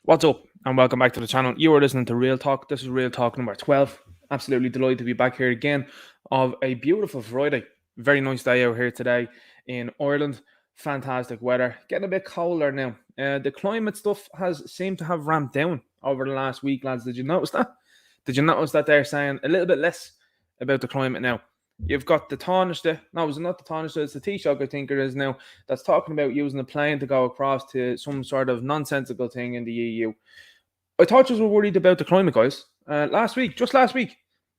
What's up, and welcome back to the channel. You are listening to Real Talk. This is Real Talk number 12. Absolutely delighted to be back here again of a beautiful Friday. Very nice day out here today in Ireland. Fantastic weather. Getting a bit colder now. The climate stuff has seemed to have ramped down over the last week, lads. Did you notice that? Did you notice that they're saying a little bit less about the climate now? You've got the Taoiseach. No, it's not the Taoiseach, it's the Taoiseach, I think it is now, that's talking about using a plane to go across to some sort of nonsensical thing in the EU. I thought you were worried about the climate, guys. Just last week,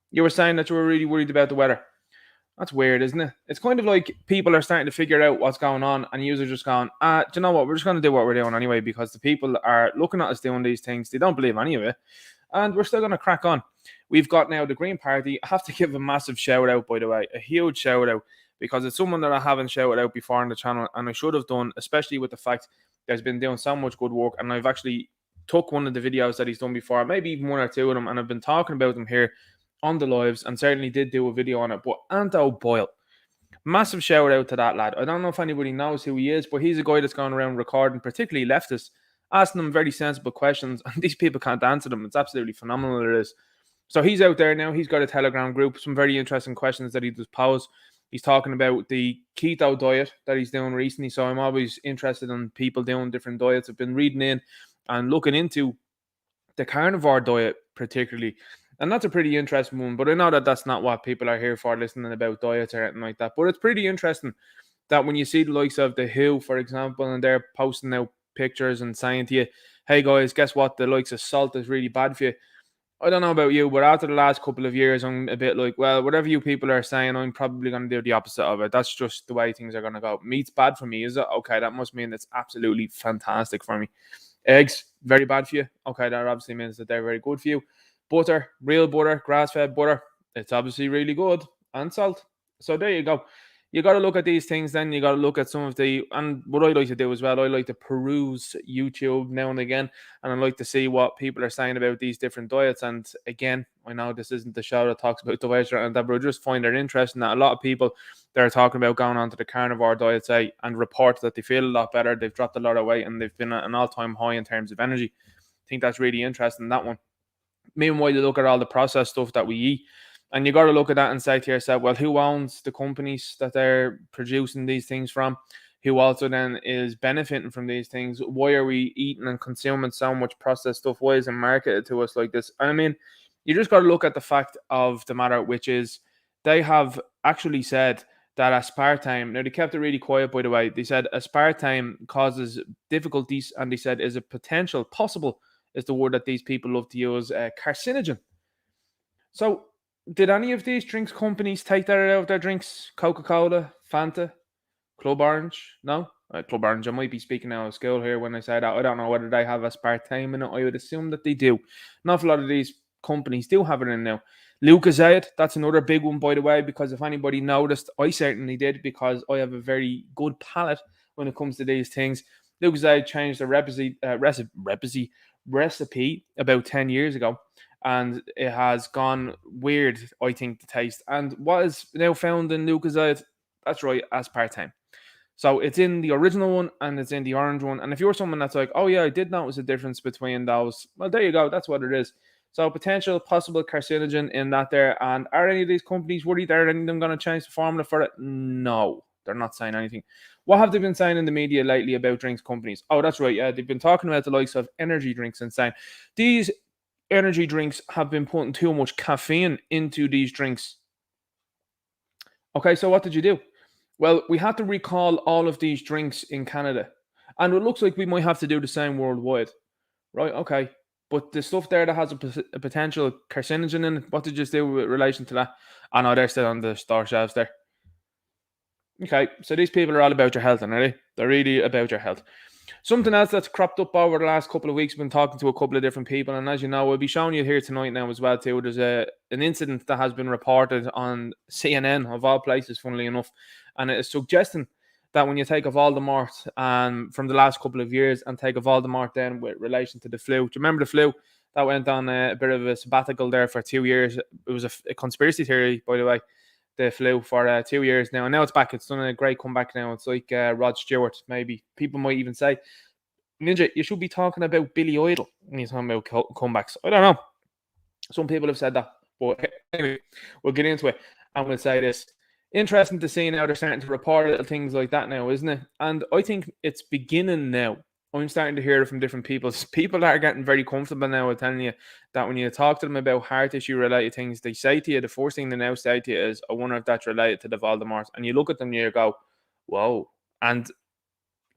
you were saying that you were really worried about the weather. That's weird, isn't it? It's kind of like people are starting to figure out what's going on, and users are just going, do you know what? We're just going to do what we're doing anyway because the people are looking at us doing these things. They don't believe any of it, and we're still going to crack on. We've got now the Green Party. I have to give a massive shout out, by the way, a huge shout out, because it's someone that I haven't shouted out before on the channel, and I should have done, especially with the fact that he's been doing so much good work, and I've actually took one of the videos that he's done before, maybe even one or two of them, and I've been talking about them here on the lives, and certainly did do a video on it. But Anto Boyle, massive shout out to that lad. I don't know if anybody knows who he is, but he's a guy that's gone around recording, particularly leftists, asking them very sensible questions, and these people can't answer them. It's absolutely phenomenal, it is. So he's out there now. He's got a Telegram group, some very interesting questions that he does pose. He's talking about the keto diet that he's doing recently. So I'm always interested in people doing different diets. I've been reading in and looking into the carnivore diet particularly, and that's a pretty interesting one. But I know that that's not what people are here for, listening about diets or anything like that. But it's pretty interesting that when you see the likes of the WHO, for example, and they're posting out pictures and saying to you, hey guys, guess what, the likes of salt is really bad for you. I don't know about you, but after the last couple of years, I'm a bit like, well, whatever you people are saying, I'm probably going to do the opposite of it. That's just the way things are going to go. Meat's bad for me, is it? Okay, that must mean it's absolutely fantastic for me. Eggs, very bad for you. Okay, that obviously means that they're very good for you. Butter, real butter, grass-fed butter, it's obviously really good. And salt. So there you go. You got to look at these things, then you got to look at some of the, and what I like to do as well, I like to peruse YouTube now and again, and I like to see what people are saying about these different diets. And again, I know this isn't the show that talks about diets and that, but I just find it interesting that a lot of people that are talking about going on to the carnivore diet say and report that they feel a lot better, they've dropped a lot of weight, and they've been at an all-time high in terms of energy. I think that's really interesting, that one. Meanwhile, you look at all the processed stuff that we eat, and you got to look at that and say to yourself, well, who owns the companies that they're producing these things from? Who also then is benefiting from these things? Why are we eating and consuming so much processed stuff? Why is it marketed to us like this? I mean, you just got to look at the fact of the matter, which is they have actually said that aspartame, now they kept it really quiet, by the way. They said aspartame causes difficulties, and they said is a potential, possible is the word that these people love to use, carcinogen. So, did any of these drinks companies take that out of their drinks? Coca-Cola, Fanta, Club Orange? No? Club Orange, I might be speaking out of school here when I say that. I don't know whether they have aspartame in it. I would assume that they do. An awful lot of these companies do have it in now. Lucozade, that's another big one, by the way, because if anybody noticed, I certainly did, because I have a very good palate when it comes to these things. Lucozade changed the recipe about 10 years ago, and it has gone weird, I think, the taste. And what is now found in Lucozade? That's right, aspartame. So it's in the original one and it's in the orange one. And if you're someone that's like, oh yeah, I did notice a difference between those, well, there you go. That's what it is. So potential possible carcinogen in that there. And are any of these companies worried? Are any of them going to change the formula for it? No, they're not saying anything. What have they been saying in the media lately about drinks companies? Oh, that's right. Yeah, they've been talking about the likes of energy drinks and saying these energy drinks have been putting too much caffeine into these drinks. Okay, so what did you do? Well, we had to recall all of these drinks in Canada, and it looks like we might have to do the same worldwide. Right, okay. But the stuff there that has a potential carcinogen in it, what did you do with relation to that? I know they're still on the store shelves there. Okay, so these people are all about your health, and are they? They're really about your health. Something else that's cropped up over the last couple of weeks, I've been talking to a couple of different people, and as you know, I'll be showing you here tonight now as well too. There's an incident that has been reported on CNN, of all places, funnily enough, and it is suggesting that when you take a Voldemort from the last couple of years and take a Voldemort then with relation to the flu. Do you remember the flu? That went on a bit of a sabbatical there for 2 years. It was a conspiracy theory, by the way, the flu for 2 years now. And now it's back. It's done a great comeback now. It's like Rod Stewart, maybe. People might even say Ninja, you should be talking about Billy Idol when you're talking about comebacks. I don't know. Some people have said that. But anyway, we'll get into it and we'll say this. Interesting to see now they're starting to report little things like that now, isn't it? And I think it's beginning now. I'm starting to hear it from different people. People are getting very comfortable now with telling you that when you talk to them about heart issue related things, they say to you, the first thing they now say to you is, I wonder if that's related to the Voldemort. And you look at them and you go, whoa. And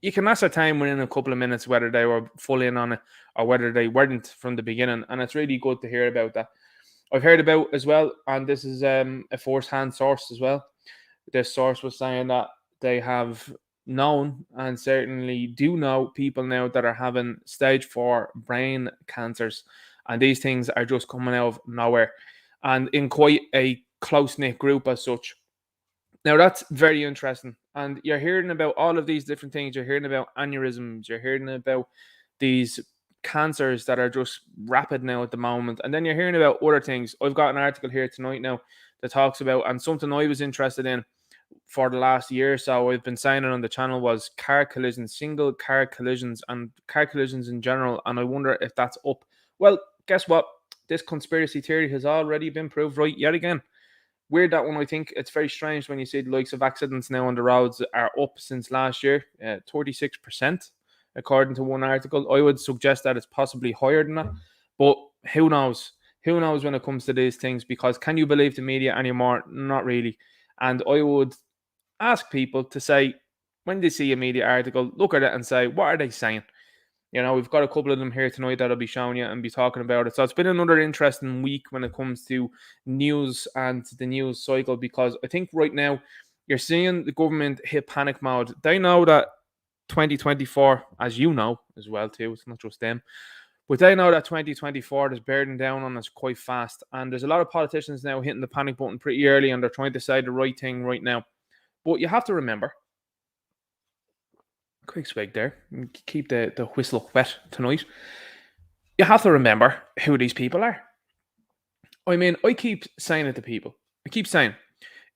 you can ascertain within a couple of minutes whether they were full in on it or whether they weren't from the beginning. And it's really good to hear about that. I've heard about as well, and this is a first-hand source as well. This source was saying that they have known and certainly do know people now that are having stage 4 brain cancers, and these things are just coming out of nowhere and in quite a close-knit group as such. Now that's very interesting, and you're hearing about all of these different things. You're hearing about aneurysms, you're hearing about these cancers that are just rapid now at the moment, and then you're hearing about other things. I've got an article here tonight now that talks about, and something I was interested in for the last year or so, I've been saying it on the channel, was car collisions, single car collisions, and car collisions in general. And I wonder if that's up. Well, guess what? This conspiracy theory has already been proved right yet again. Weird that one. I think it's very strange when you see the likes of accidents now on the roads are up since last year, 36%, according to one article. I would suggest that it's possibly higher than that, but who knows? Who knows when it comes to these things? Because can you believe the media anymore? Not really. And I would ask people to say, when they see a media article, look at it and say, what are they saying? You know, we've got a couple of them here tonight that I'll be showing you and be talking about it. So it's been another interesting week when it comes to news and the news cycle, because I think right now you're seeing the government hit panic mode. They know that 2024, as you know as well too, it's not just them, but they know that 2024 is bearing down on us quite fast. And there's a lot of politicians now hitting the panic button pretty early, and they're trying to say the right thing right now. But you have to remember, quick swig there, keep the whistle wet tonight. You have to remember who these people are. I mean, I keep saying it to people. I keep saying,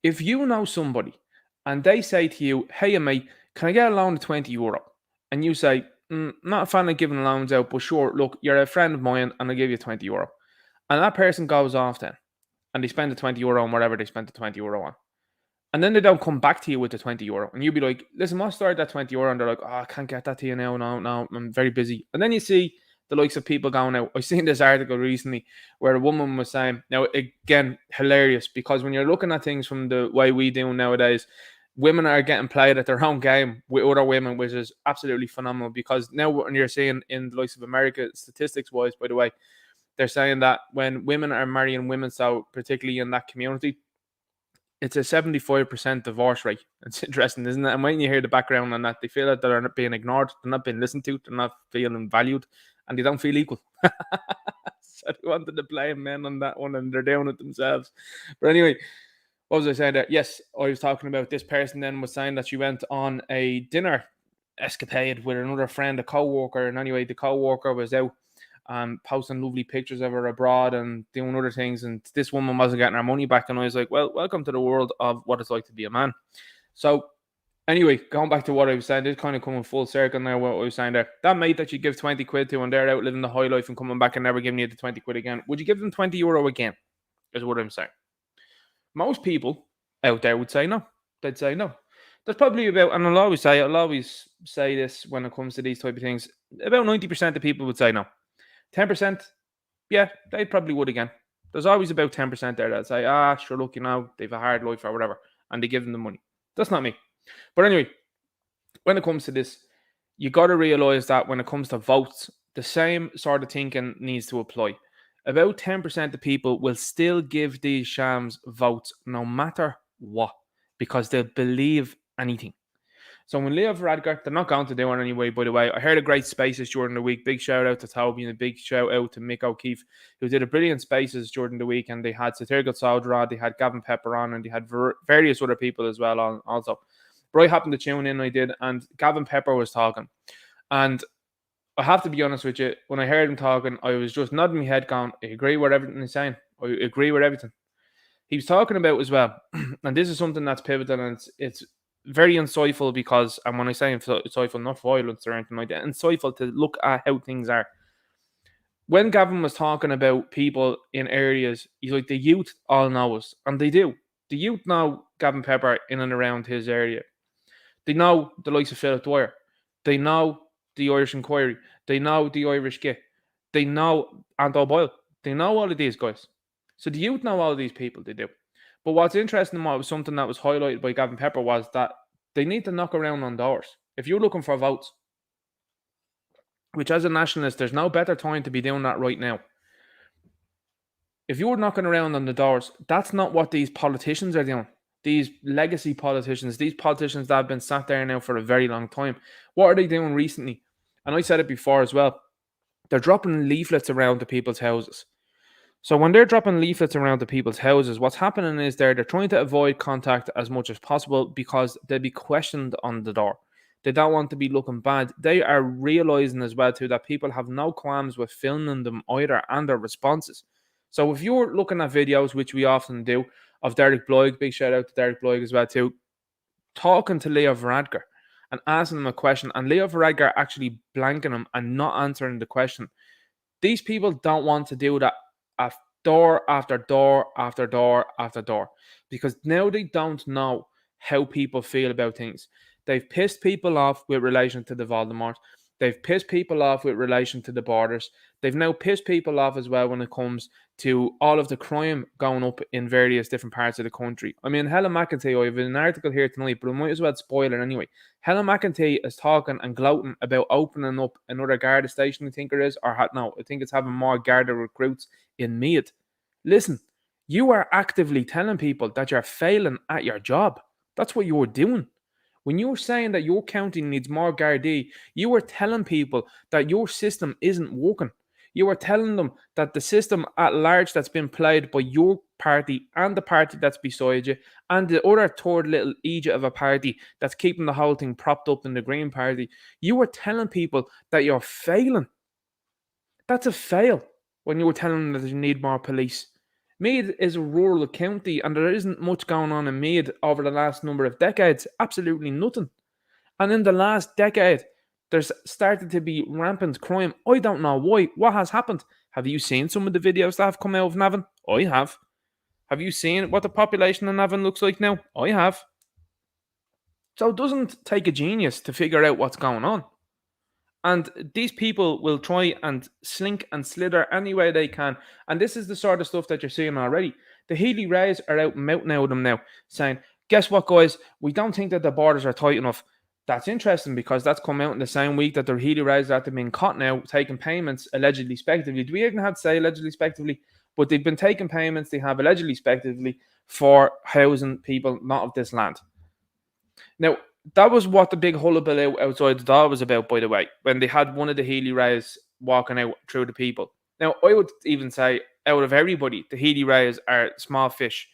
if you know somebody and they say to you, hey, mate, can I get a loan of €20? And you say, not a fan of giving loans out, but sure, look, you're a friend of mine and I'll give you €20. And that person goes off then and they spend the €20 on whatever they spent the €20 on. And then they don't come back to you with the €20. And you'll be like, listen, what started that €20? And they're like, oh, I can't get that to you now. No, I'm very busy. And then you see the likes of people going out. I seen this article recently where a woman was saying, now again, hilarious, because when you're looking at things from the way we do nowadays, women are getting played at their own game with other women, which is absolutely phenomenal. Because now when you're seeing in the likes of America, statistics wise, by the way, they're saying that when women are marrying women, so particularly in that community, it's a 75% divorce rate. It's interesting, isn't it? And when you hear the background on that, they feel that they're not being ignored, they're not being listened to, they're not feeling valued, and they don't feel equal. So they wanted to blame men on that one, and they're doing it themselves. But anyway, what was I saying there? Yes, I was talking about this person then was saying that she went on a dinner escapade with another friend, a co-worker, and anyway, the co-worker was out posting lovely pictures of her abroad and doing other things, and this woman wasn't getting her money back. And I was like, well, welcome to the world of what it's like to be a man. So anyway, going back to what I was saying, this kind of coming full circle now, what I was saying there. That mate that you give 20 quid to and they're out living the high life and coming back and never giving you the 20 quid again, would you give them €20 again? Is what I'm saying. Most people out there would say no. They'd say no. There's probably about, and I'll always say this when it comes to these type of things, about 90% of people would say no. 10%, yeah, they probably would again. There's always about 10% there that say, sure, look, you know, they've a hard life or whatever, and they give them the money. That's not me. But anyway, when it comes to this, you got to realize that when it comes to votes, the same sort of thinking needs to apply. About 10% of people will still give these shams votes no matter what, because they'll believe anything. So when Leo Varadkar, they're not going to do it anyway, by the way. I heard a great Spaces during the week. Big shout out to Toby and a big shout out to Mick O'Keefe, who did a brilliant Spaces during the week. And they had Satirgal Sodra, they had Gavin Pepper on, and they had various other people as well on also. But I happened to tune in, I did, and Gavin Pepper was talking. And I have to be honest with you, when I heard him talking, I was just nodding my head going, I agree with everything he's saying. I agree with everything. He was talking about as well, and this is something that's pivotal, and it's very insightful because, and when I say insightful, not violence or anything like that, insightful to look at how things are. When Gavin was talking about people in areas, he's like, the youth all know us, and they do. The youth know Gavin Pepper in and around his area. They know the likes of Philip Dwyer. They know the Irish Inquiry. They know the Irish Git. They know Anto Boyle. They know all of these guys. So the youth know all of these people, they do. But what's interesting, what was something that was highlighted by Gavin Pepper, was that they need to knock around on doors. If you're looking for votes, which as a nationalist, there's no better time to be doing that right now. If you're knocking around on the doors, that's not what these politicians are doing. These legacy politicians, these politicians that have been sat there now for a very long time. What are they doing recently? And I said it before as well. They're dropping leaflets around to people's houses. So when they're dropping leaflets around to people's houses, what's happening is they're trying to avoid contact as much as possible because they'll be questioned on the door. They don't want to be looking bad. They are realizing as well too that people have no qualms with filming them either and their responses. So if you're looking at videos, which we often do, of Derek Bloig, big shout out to Derek Bloig as well too, talking to Leo Varadkar and asking him a question, and Leo Varadkar actually blanking him and not answering the question. These people don't want to do that door after door after door after door, because now they don't know how people feel about things. They've pissed people off with relation to the Voldemort. They've pissed people off with relation to the borders. They've now pissed people off as well when it comes to all of the crime going up in various different parts of the country. I mean, Helen McEntee, I have an article here tonight, but I might as well spoil it anyway. Helen McEntee is talking and gloating about opening up another Garda station, I think it is, or no, I think it's having more Garda recruits in Meath. Listen, you are actively telling people that you're failing at your job. That's what you're doing. When you're saying that your county needs more Gardaí, you are telling people that your system isn't working. You are telling them that the system at large that's been played by your party and the party that's beside you and the other third little idiot of a party that's keeping the whole thing propped up in the Green Party, you are telling people that you're failing. That's a fail when you're telling them that you need more police. Meath is a rural county and there isn't much going on in Meath over the last number of decades. Absolutely nothing. And in the last decade, there's started to be rampant crime. I don't know why. What has happened? Have you seen some of the videos that have come out of Navan? I have. Have you seen what the population in Navan looks like now? I have. So it doesn't take a genius to figure out what's going on. And these people will try and slink and slither any way they can. And this is the sort of stuff that you're seeing already. The Healy Rays are out mouthing out them now, saying, guess what, guys? We don't think that the borders are tight enough. That's interesting because that's come out in the same week that the Healy Rays are being caught now, taking payments allegedly, spectively. Do we even have to say allegedly, spectively? But they've been taking payments, they have allegedly, spectively, for housing people not of this land. Now, that was what the big hullabaloo outside the door was about, by the way, when they had one of the Healy Rays walking out through the people. Now, I would even say, out of everybody, the Healy Rays are small fish.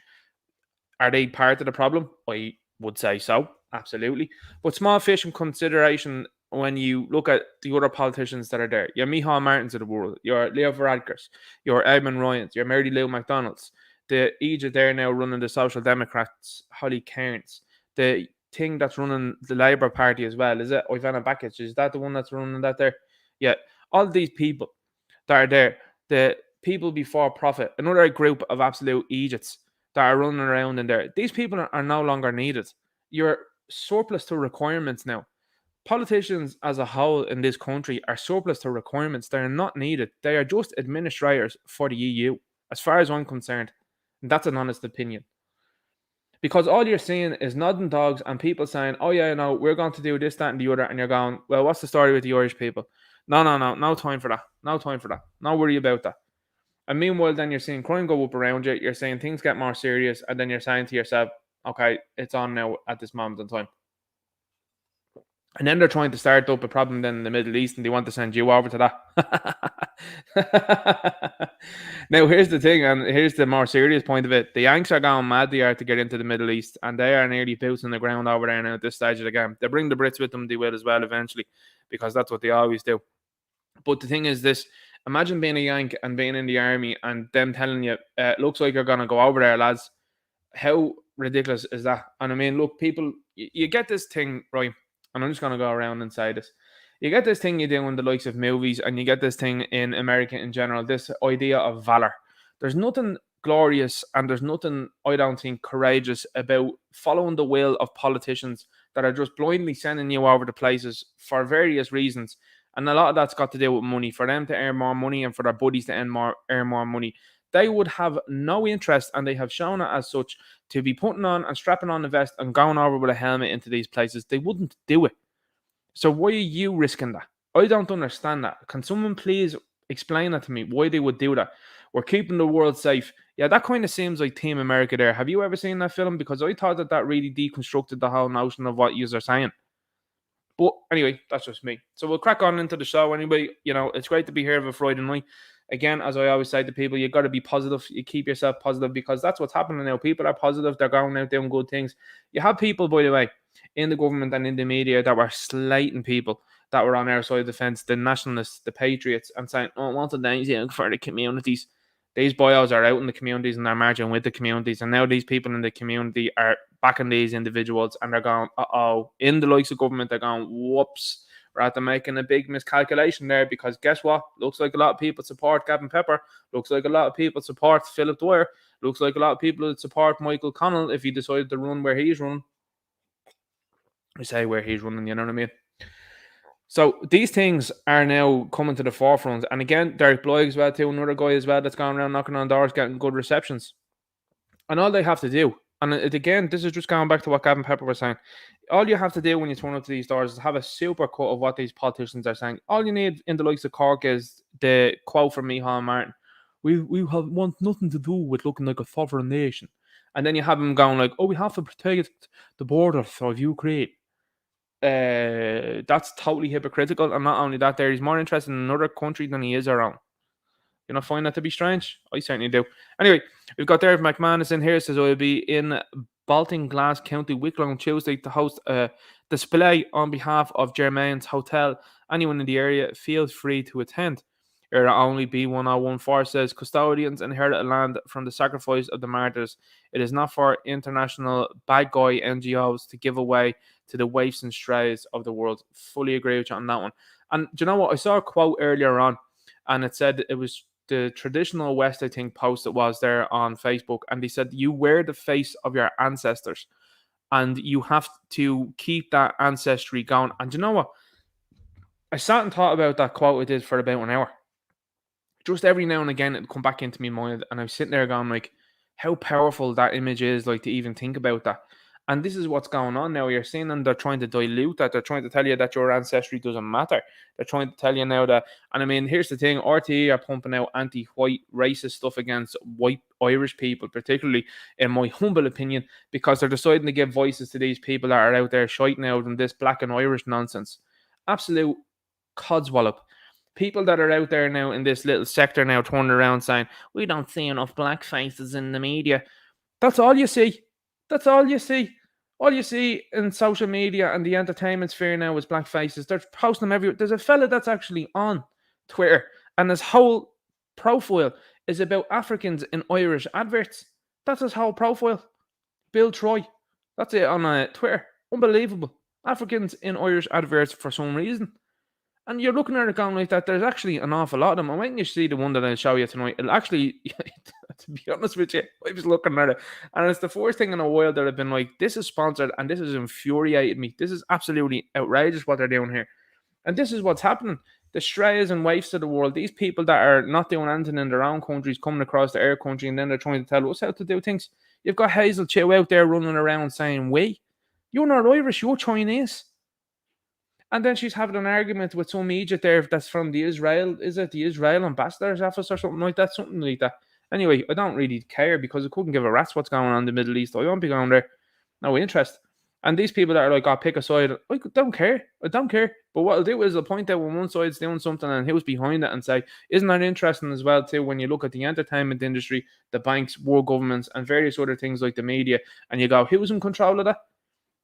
Are they part of the problem? I would say so, absolutely. But small fish in consideration when you look at the other politicians that are there. Your Micheál Martins of the world, your Leo Varadkars, your Eamon Ryans, your Mary Lou McDonald's, the Egypt there now running the Social Democrats, Holly Cairns, the thing that's running the Labour Party as well. Is it Ivana Bakic? Is that the one that's running that there? Yeah. All these people that are there, the people before profit, another group of absolute idiots that are running around in there. These people are no longer needed. You're surplus to requirements now. Politicians as a whole in this country are surplus to requirements. They are not needed. They are just administrators for the EU, as far as I'm concerned. And that's an honest opinion. Because all you're seeing is nodding dogs and people saying, oh yeah, no, we're going to do this, that, and the other. And you're going, well, what's the story with the Irish people? No time for that. No time for that. No worry about that. And meanwhile, then you're seeing crime go up around you. You're saying things get more serious. And then you're saying to yourself, okay, it's on now at this moment in time. And then they're trying to start up a problem then in the Middle East and they want to send you over to that. Now, here's the thing, and here's the more serious point of it. The Yanks are going mad they are to get into the Middle East, and they are nearly boots on the ground over there now at this stage of the game. They bring the Brits with them, they will as well eventually, because that's what they always do. But the thing is this, imagine being a Yank and being in the army and them telling you, looks like you're going to go over there, lads. How ridiculous is that? And I mean, look, people, you get this thing, right? And I'm just going to go around and say this. You get this thing you do in the likes of movies, and you get this thing in America in general, this idea of valor. There's nothing glorious and there's nothing, I don't think, courageous about following the will of politicians that are just blindly sending you over the places for various reasons. And a lot of that's got to do with money, for them to earn more money and for their buddies to earn more money. They would have no interest, and they have shown it as such, to be putting on and strapping on the vest and going over with a helmet into these places. They wouldn't do it. So why are you risking that? I don't understand that. Can someone please explain that to me? Why they would do that? We're keeping the world safe. Yeah, that kind of seems like Team America there. Have you ever seen that film? Because I thought that really deconstructed the whole notion of what yous are saying. But anyway, that's just me. So we'll crack on into the show anyway. It's great to be here of a Friday night. Again, as I always say to people, you got to be positive. You keep yourself positive, because that's what's happening now. People are positive. They're going out doing good things. You have people, by the way, in the government and in the media that were slating people that were on our side of the fence, the nationalists, the patriots, and saying, oh, what's the danger for the communities? These boyos are out in the communities and they're marching with the communities. And now these people in the community are backing these individuals, and they're going, uh-oh, in the likes of government, they're going, whoops, we're at making a big miscalculation there, because guess what? Looks like a lot of people support Gavin Pepper. Looks like a lot of people support Philip Dwyer. Looks like a lot of people would support Michael Connell if he decided to run where he's running. I say where he's running, you know what I mean? So these things are now coming to the forefront. And again, Derek Blythe as well, too, another guy as well that's going around knocking on doors, getting good receptions. And all they have to do, and again, this is just going back to what Gavin Pepper was saying, all you have to do when you turn up to these doors is have a super cut of what these politicians are saying. All you need in the likes of Cork is the quote from Micheál Martin. We want nothing to do with looking like a sovereign nation. And then you have them going like, oh, we have to protect the borders of Ukraine. That's totally hypocritical. And not only that, he's more interested in another country than he is our own. You not find that to be strange? I certainly do. Anyway, we've got Derek McManus in here. Says I'll be in Baltinglass, County Wicklow on Tuesday to host a display on behalf of Germain's Hotel. Anyone in the area, feel free to attend. Era only B1014 says custodians inherited land from the sacrifice of the martyrs. It is not for international bad guy NGOs to give away to the waifs and strays of the world. Fully agree with you on that one. And do you know what? I saw a quote earlier on, and it said it was the Traditional West, I think, post that was there on Facebook, and they said you wear the face of your ancestors, and you have to keep that ancestry going. And do you know what? I sat and thought about that quote I did for about an hour. Just every now and again, it'd come back into my mind, and I'm sitting there going like, how powerful that image is, like, to even think about that. And this is what's going on now. You're seeing them, they're trying to dilute that. They're trying to tell you that your ancestry doesn't matter. They're trying to tell you now that, and I mean, here's the thing, RTE are pumping out anti-white racist stuff against white Irish people, particularly, in my humble opinion, because they're deciding to give voices to these people that are out there shiting out in this black and Irish nonsense. Absolute codswallop. People that are out there now in this little sector now turning around saying, we don't see enough black faces in the media. That's all you see. That's all you see. All you see in social media and the entertainment sphere now is black faces. They're posting them everywhere. There's a fella that's actually on Twitter, and his whole profile is about Africans in Irish adverts. That's his whole profile. Bill Troy. That's it on Twitter. Unbelievable. Africans in Irish adverts for some reason. And you're looking at it going like that, there's actually an awful lot of them. And when you see the one that I'll show you tonight, it'll actually, to be honest with you, I was looking at it, and it's the first thing in a while that I've been like, this is sponsored, and this has infuriated me. This is absolutely outrageous what they're doing here. And this is what's happening. The strays and waifs of the world, these people that are not doing anything in their own countries, coming across to our country, and then they're trying to tell us how to do things. You've got Hazel Chew out there running around saying, we, you're not Irish, you're Chinese. And then she's having an argument with some Egypt there that's from the Israel ambassador's office or something like that. Anyway, I don't really care, because I couldn't give a rat's what's going on in the Middle East. I won't be going there. No interest. And these people that are like, pick a side, I don't care. I don't care. But what I'll do is I'll point out when one side's doing something and who's behind it, and say, isn't that interesting as well too, when you look at the entertainment industry, the banks, world governments, and various other things like the media, and you go, who's in control of that?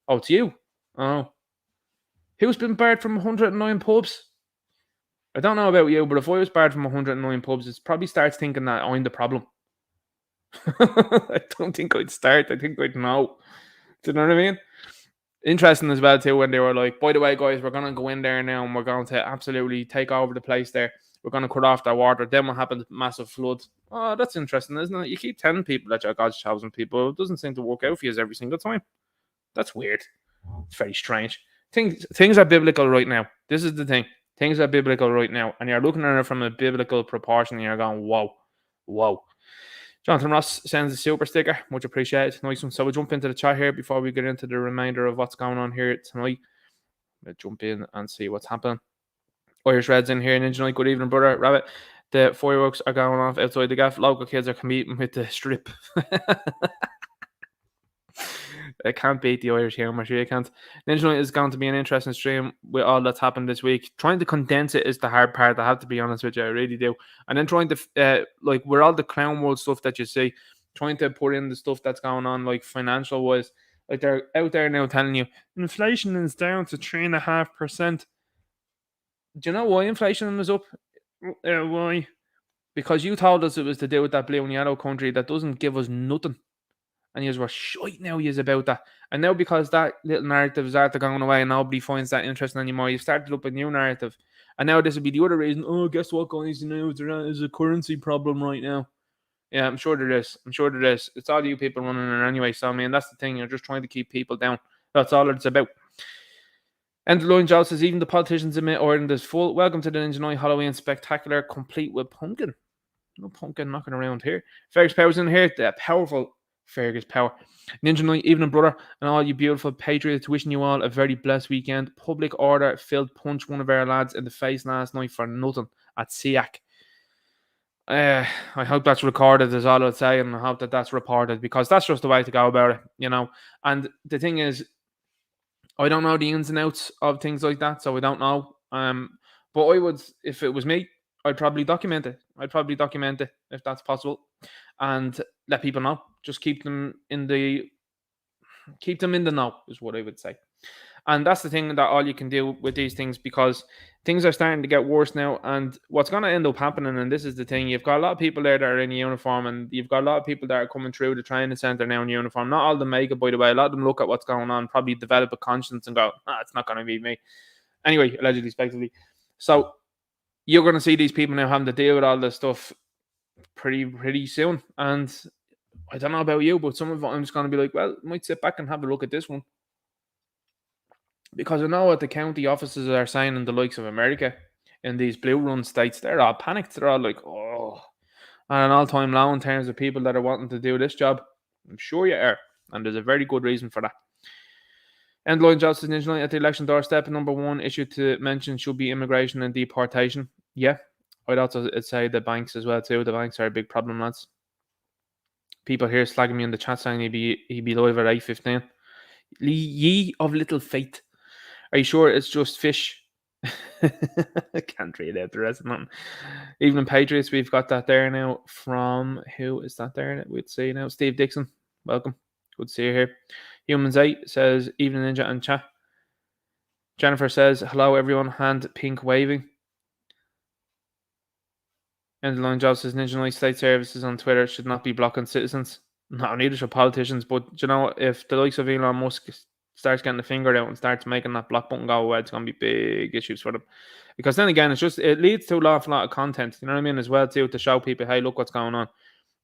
Oh, it's you. Oh. Who's been barred from 109 pubs? I don't know about you, but if I was barred from 109 pubs, it probably starts thinking that I'm the problem. I don't think I'd start. I think I'd know. Do you know what I mean? Interesting as well too when they were like, by the way, guys, we're gonna go in there now and we're going to absolutely take over the place there. We're gonna cut off their water. Then what happens? Massive flood. Oh, that's interesting, isn't it? You keep telling people that you're God's chosen people. It doesn't seem to work out for you every single time. That's weird. It's very strange. Things are biblical right now. This is the thing. Things are biblical right now, and you're looking at it from a biblical proportion, and you're going, "Whoa, whoa." Jonathan Ross sends a super sticker, much appreciated. Nice one. So we'll jump into the chat here before we get into the remainder of what's going on here tonight. We'll jump in and see what's happening. Irish Reds in here, Ninja Night. Good evening, brother. Rabbit. The fireworks are going off outside the gaff. Local kids are competing with the strip. I can't beat the Irish humour, sure you can't. Ninja Night is going to be an interesting stream with all that's happened this week. Trying to condense it is the hard part, I have to be honest with you, I really do. And then trying to, like, with all the clown world stuff that you see, trying to put in the stuff that's going on, like, financial wise. Like, they're out there now telling you, inflation is down to 3.5%. Do you know why inflation is up? Why? Because you told us it was to do with that blue and yellow country that doesn't give us nothing. And you were shite now yous about that. And now because that little narrative is after going away and nobody finds that interesting anymore, you've started up a new narrative. And now this would be the other reason, oh, guess what, guys, there is a currency problem right now. Yeah, I'm sure there is. It's all you people running it anyway. So, I mean, that's the thing. You're just trying to keep people down. That's all it's about. And Lloyd Jones says, even the politicians admit Ireland is full. Welcome to the Ninja Night Halloween Spectacular, complete with pumpkin. No pumpkin knocking around here. Fergus Power's in here. The powerful Fergus Power. Ninja Night, evening, brother, and all you beautiful patriots, wishing you all a very blessed weekend. Public order filled punch one of our lads in the face last night for nothing at SIAC. I hope that's recorded, is all I'd say, and I hope that that's reported, because that's just the way to go about it, you know. And the thing is, I don't know the ins and outs of things like that, so I don't know. But I would, if it was me, I'd probably document it. If that's possible, and let people know. Just keep them in the know is what I would say. And that's the thing that all you can do with these things, because things are starting to get worse now. And what's going to end up happening, and this is the thing, you've got a lot of people there that are in uniform, and you've got a lot of people that are coming through the training centre now in uniform. Not all of them make it, by the way. A lot of them look at what's going on, probably develop a conscience and go, it's not going to be me. Anyway, allegedly, respectively. So you're going to see these people now having to deal with all this stuff pretty soon. And I don't know about you, but some of it I'm just going to be like, well, I might sit back and have a look at this one. Because I know what the county offices are saying in the likes of America, in these blue run states, they're all panicked. They're all like, oh, and an all-time low in terms of people that are wanting to do this job. I'm sure you are. And there's a very good reason for that. Endline justice initially at the election doorstep. Number one issue to mention should be immigration and deportation. Yeah, I'd also say the banks as well too. The banks are a big problem, lads. People here slagging me in the chat saying he'd be live at 8:15. Ye of little faith. Are you sure it's just fish? I can't read out the rest of them. Evening Patriots, we've got that there now from, who is that there? We'd see now. Steve Dixon, welcome. Good to see you here. Humans 8 says, evening Ninja and chat. Jennifer says, hello everyone, hand pink waving. And the line job says, Ninja Night State Services on Twitter should not be blocking citizens. No, neither should politicians. But, you know, if the likes of Elon Musk starts getting the finger out and starts making that block button go away, it's going to be big issues for them. Because then again, it leads to an awful lot of content, you know what I mean, as well, too, to show people, hey, look what's going on.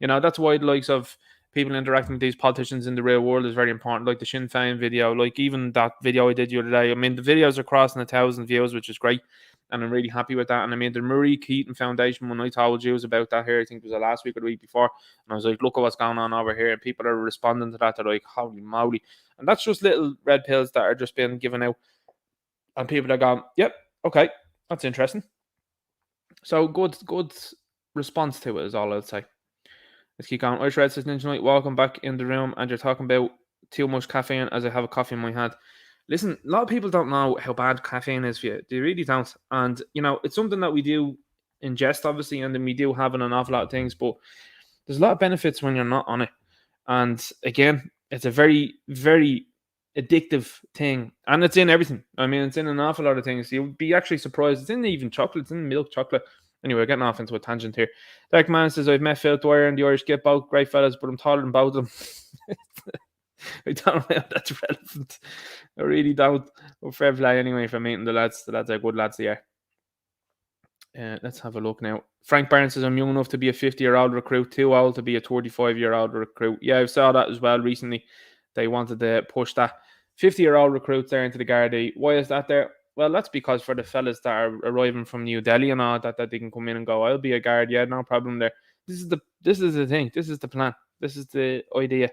You know, that's why the likes of people interacting with these politicians in the real world is very important, like the Sinn Féin video, like even that video I did the other day. I mean, the videos are crossing 1,000 views, which is great, and I'm really happy with that. And I mean, the Marie Keaton Foundation, when I told you about that here, I think it was the last week or the week before, and I was like, look at what's going on over here, and people are responding to that. They're like, holy moly. And that's just little red pills that are just being given out, and people are going, yep, okay, that's interesting. So good response to it is all I'll say. Let's keep going. Irish Red says, Ninja Night, welcome back in the room, and you're talking about too much caffeine as I have a coffee in my hand. Listen, a lot of people don't know how bad caffeine is for you. They really don't. And, you know, it's something that we do ingest, obviously, and then we do have in an awful lot of things, but there's a lot of benefits when you're not on it. And again, it's a very, very addictive thing. And it's in everything. I mean, it's in an awful lot of things. You'll be actually surprised. It's in even chocolate. It's in milk chocolate. Anyway, we're getting off into a tangent here. Dark Man says, I've met Phil Dwyer and the Irish Get both great fellas, but I'm taller than both of them. I don't know how that's relevant. I really don't. But fair play anyway for meeting the lads. The lads are good lads, they are. Let's have a look now. Frank Barnes says, I'm young enough to be a 50-year-old recruit, too old to be a 35-year-old recruit. Yeah, I saw that as well recently. They wanted to push that 50-year-old recruits there into the Gardaí. Why is that there? Well, that's because for the fellas that are arriving from New Delhi and all that they can come in and go, I'll be a guard, yeah, no problem there. This is the thing. This is the plan. This is the idea.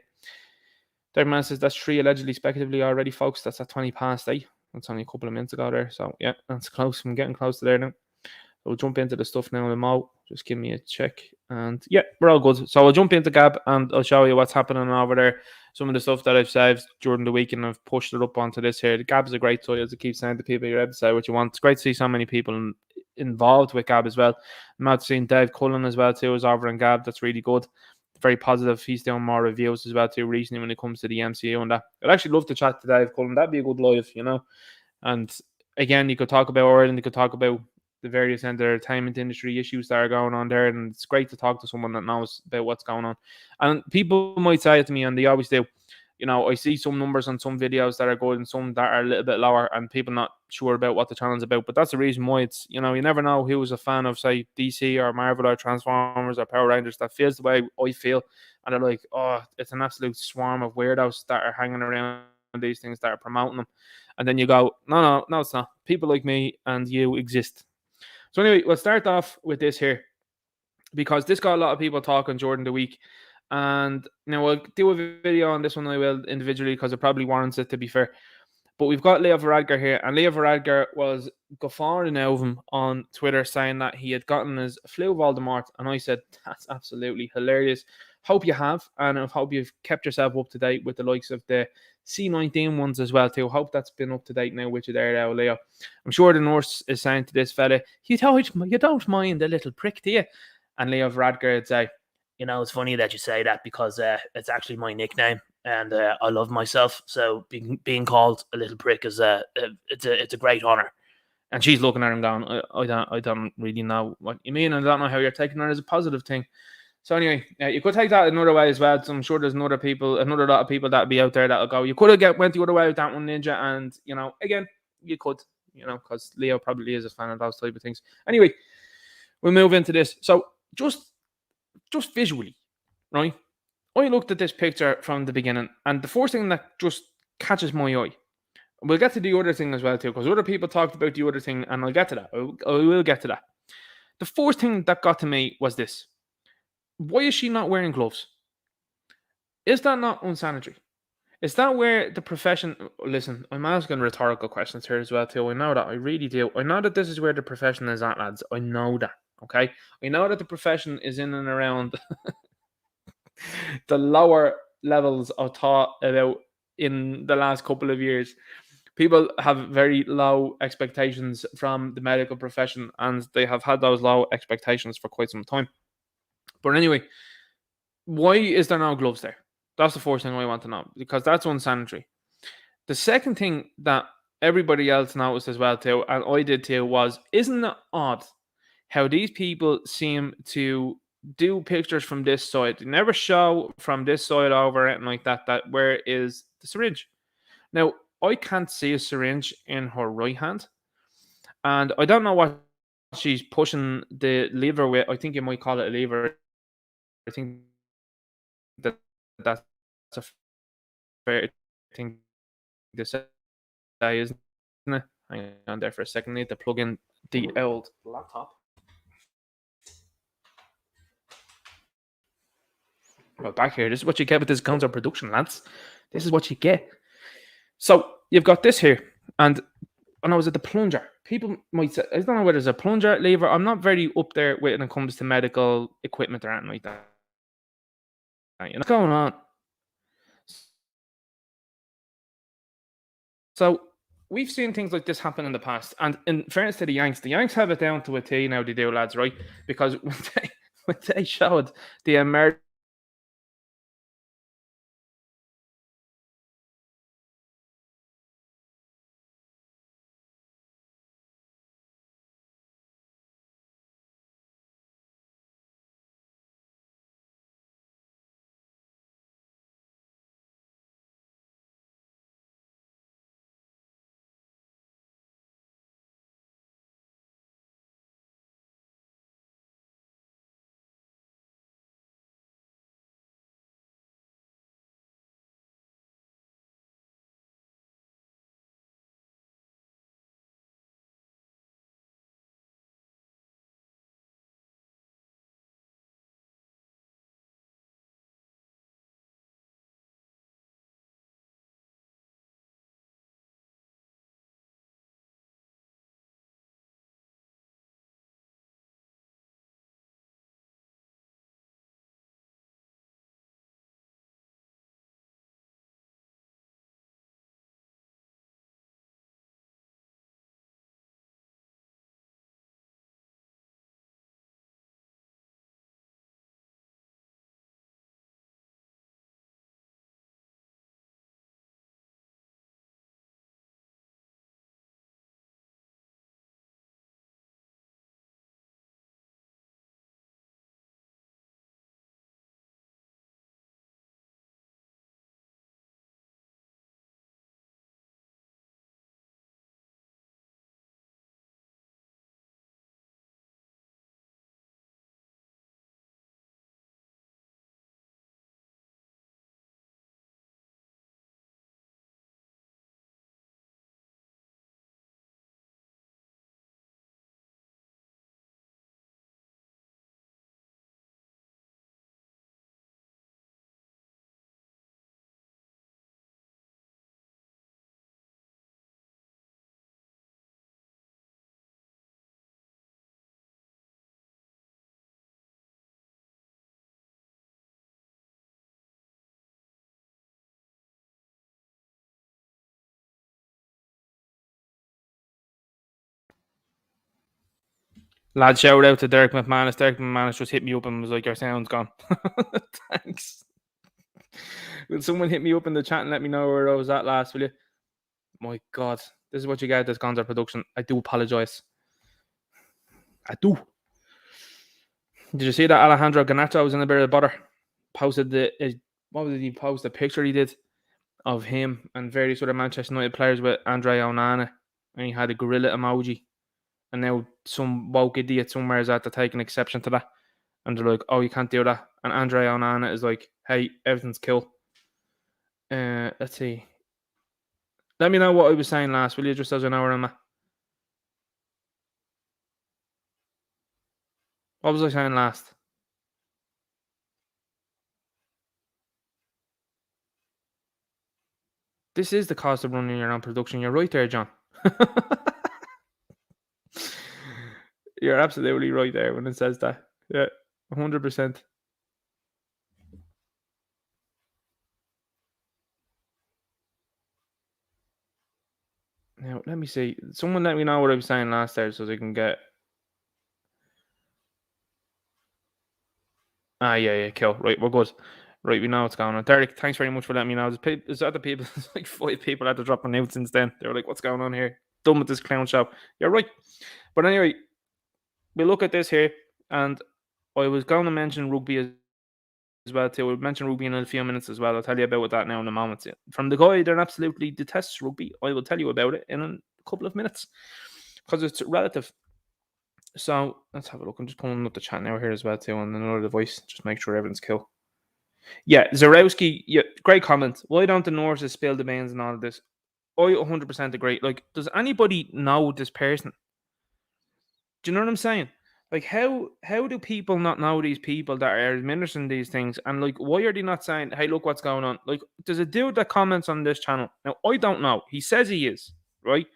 Third man says that's 3 allegedly speculatively already, folks. That's at 20 past 8. That's only a couple of minutes ago there. So yeah, that's close. I'm getting close to there now. We'll jump into the stuff now in Mo. Just give me a check. And yeah, we're all good. So I'll jump into Gab and I'll show you what's happening over there. Some of the stuff that I've saved during the week and I've pushed it up onto this here. The Gab's a great tool, as I keep saying to people. You're able to say what you want. It's great to see so many people involved with Gab as well. I'm not seeing Dave Cullen as well too, is over in Gab. That's really good. Very positive. He's doing more reviews as well too recently when it comes to the MCU and that. I'd actually love to chat to Dave Cullen. That'd be a good live, you know. And again, you could talk about Ireland, you could talk about the various entertainment industry issues that are going on there, and it's great to talk to someone that knows about what's going on. And people might say it to me, and they always do. You know, I see some numbers on some videos that are good and some that are a little bit lower, and people not sure about what the channel's about. But that's the reason why it's, you know, you never know who's a fan of, say, DC or Marvel or Transformers or Power Rangers that feels the way I feel, and they're like, oh, it's an absolute swarm of weirdos that are hanging around these things that are promoting them. And then you go, no, it's not. People like me and you exist. So anyway, we'll start off with this here because this got a lot of people talking during the week. And now I'll do a video on this one, I will individually, because it probably warrants it, to be fair. But we've got Leo Varadkar here, and Leo Varadkar was guffawing over him on Twitter saying that he had gotten his flu Voldemort, and I said, that's absolutely hilarious. Hope you have, and I hope you've kept yourself up to date with the likes of the C19 ones as well too. Hope that's been up to date now with you there now, Leo. I'm sure the nurse is saying to this fella, you don't mind the little prick, do you? And Leo Varadkar would say, you know, it's funny that you say that because it's actually my nickname, and I love myself. So being called a little prick is it's a great honor. And she's looking at him going, I don't really know what you mean. I don't know how you're taking that as a positive thing. So anyway, you could take that another way as well. So I'm sure there's another lot of people that'll be out there that'll go, you could have went the other way with that one, Ninja. And, you know, again, you could, you know, because Leo probably is a fan of those type of things. Anyway, we'll move into this. So just visually, right? I looked at this picture from the beginning, and the first thing that just catches my eye, we'll get to the other thing as well too, because other people talked about the other thing, and I'll get to that. I will get to that. The first thing that got to me was this. Why is she not wearing gloves? Is that not unsanitary? Is that where the profession... Listen, I'm asking rhetorical questions here as well too. I know that. I really do. I know that this is where the profession is at, lads. I know that. Okay? I know that the profession is in and around the lower levels of thought about in the last couple of years. People have very low expectations from the medical profession, and they have had those low expectations for quite some time. But anyway, why is there no gloves there? That's the first thing I want to know, because that's unsanitary. The second thing that everybody else noticed as well too, and I did too, was, isn't it odd how these people seem to do pictures from this side? They never show from this side over it and like that, where is the syringe? Now, I can't see a syringe in her right hand, and I don't know what she's pushing the lever with. I think you might call it a lever. I think that's a fair thing to say, isn't it? Hang on there for a second. I need to plug in the old laptop. Well, back here. This is what you get with this Gonzo production, lads. This is what you get. So you've got this here, and I know, is it the plunger? People might say, I don't know whether it's a plunger, lever. I'm not very up there when it comes to medical equipment or anything like that. You know what's going on? So we've seen things like this happen in the past, and in fairness to the Yanks have it down to a T now. They do, lads, right? Because when they showed the American Lad, shout out to Derek McManus. Derek McManus just hit me up and was like, your sound's gone. Thanks. Will someone hit me up in the chat and let me know where I was at last, will you? My God, this is what you get this Gonzo production. I do apologise. I do. Did you see that Alejandro Garnacho was in a bit of bother? Posted what did he post? A picture he did of him and various other Manchester United players with Andre Onana, and he had a gorilla emoji. And now some woke idiot somewhere is at to take an exception to that. And they're like, oh, you can't do that. And Andre Onana is like, hey, everything's cool. Let's see. Let me know what I was saying last, will you, just as an hour on that? What was I saying last? This is the cost of running your own production. You're right there, John. You're absolutely right there when it says that. Yeah, 100%. Now, let me see. Someone let me know what I was saying last there so they can get... Yeah, cool. Right, we're good. Right, we know what's going on. Derek, thanks very much for letting me know. There's other people, there's like 5 people had to drop a note since then. They were like, what's going on here? Done with this clown show. You're right. But anyway, we look at this here, and I was going to mention rugby as well too. We'll mention rugby in a few minutes as well. I'll tell you about that now in a moment. From the guy that absolutely detests rugby, I will tell you about it in a couple of minutes because it's relative. So let's have a look. I'm just pulling up the chat now here as well too on another device. Just make sure everything's cool. Yeah, Zarowski, yeah, great comment. Why don't the nurses spill the beans and all of this? I 100% agree. Like, does anybody know this person? Do you know what I'm saying? Like, how do people not know these people that are administering these things? And like, why are they not saying, "Hey, look what's going on"? Like, there's a dude that comments on this channel. Now, I don't know. He says he is right,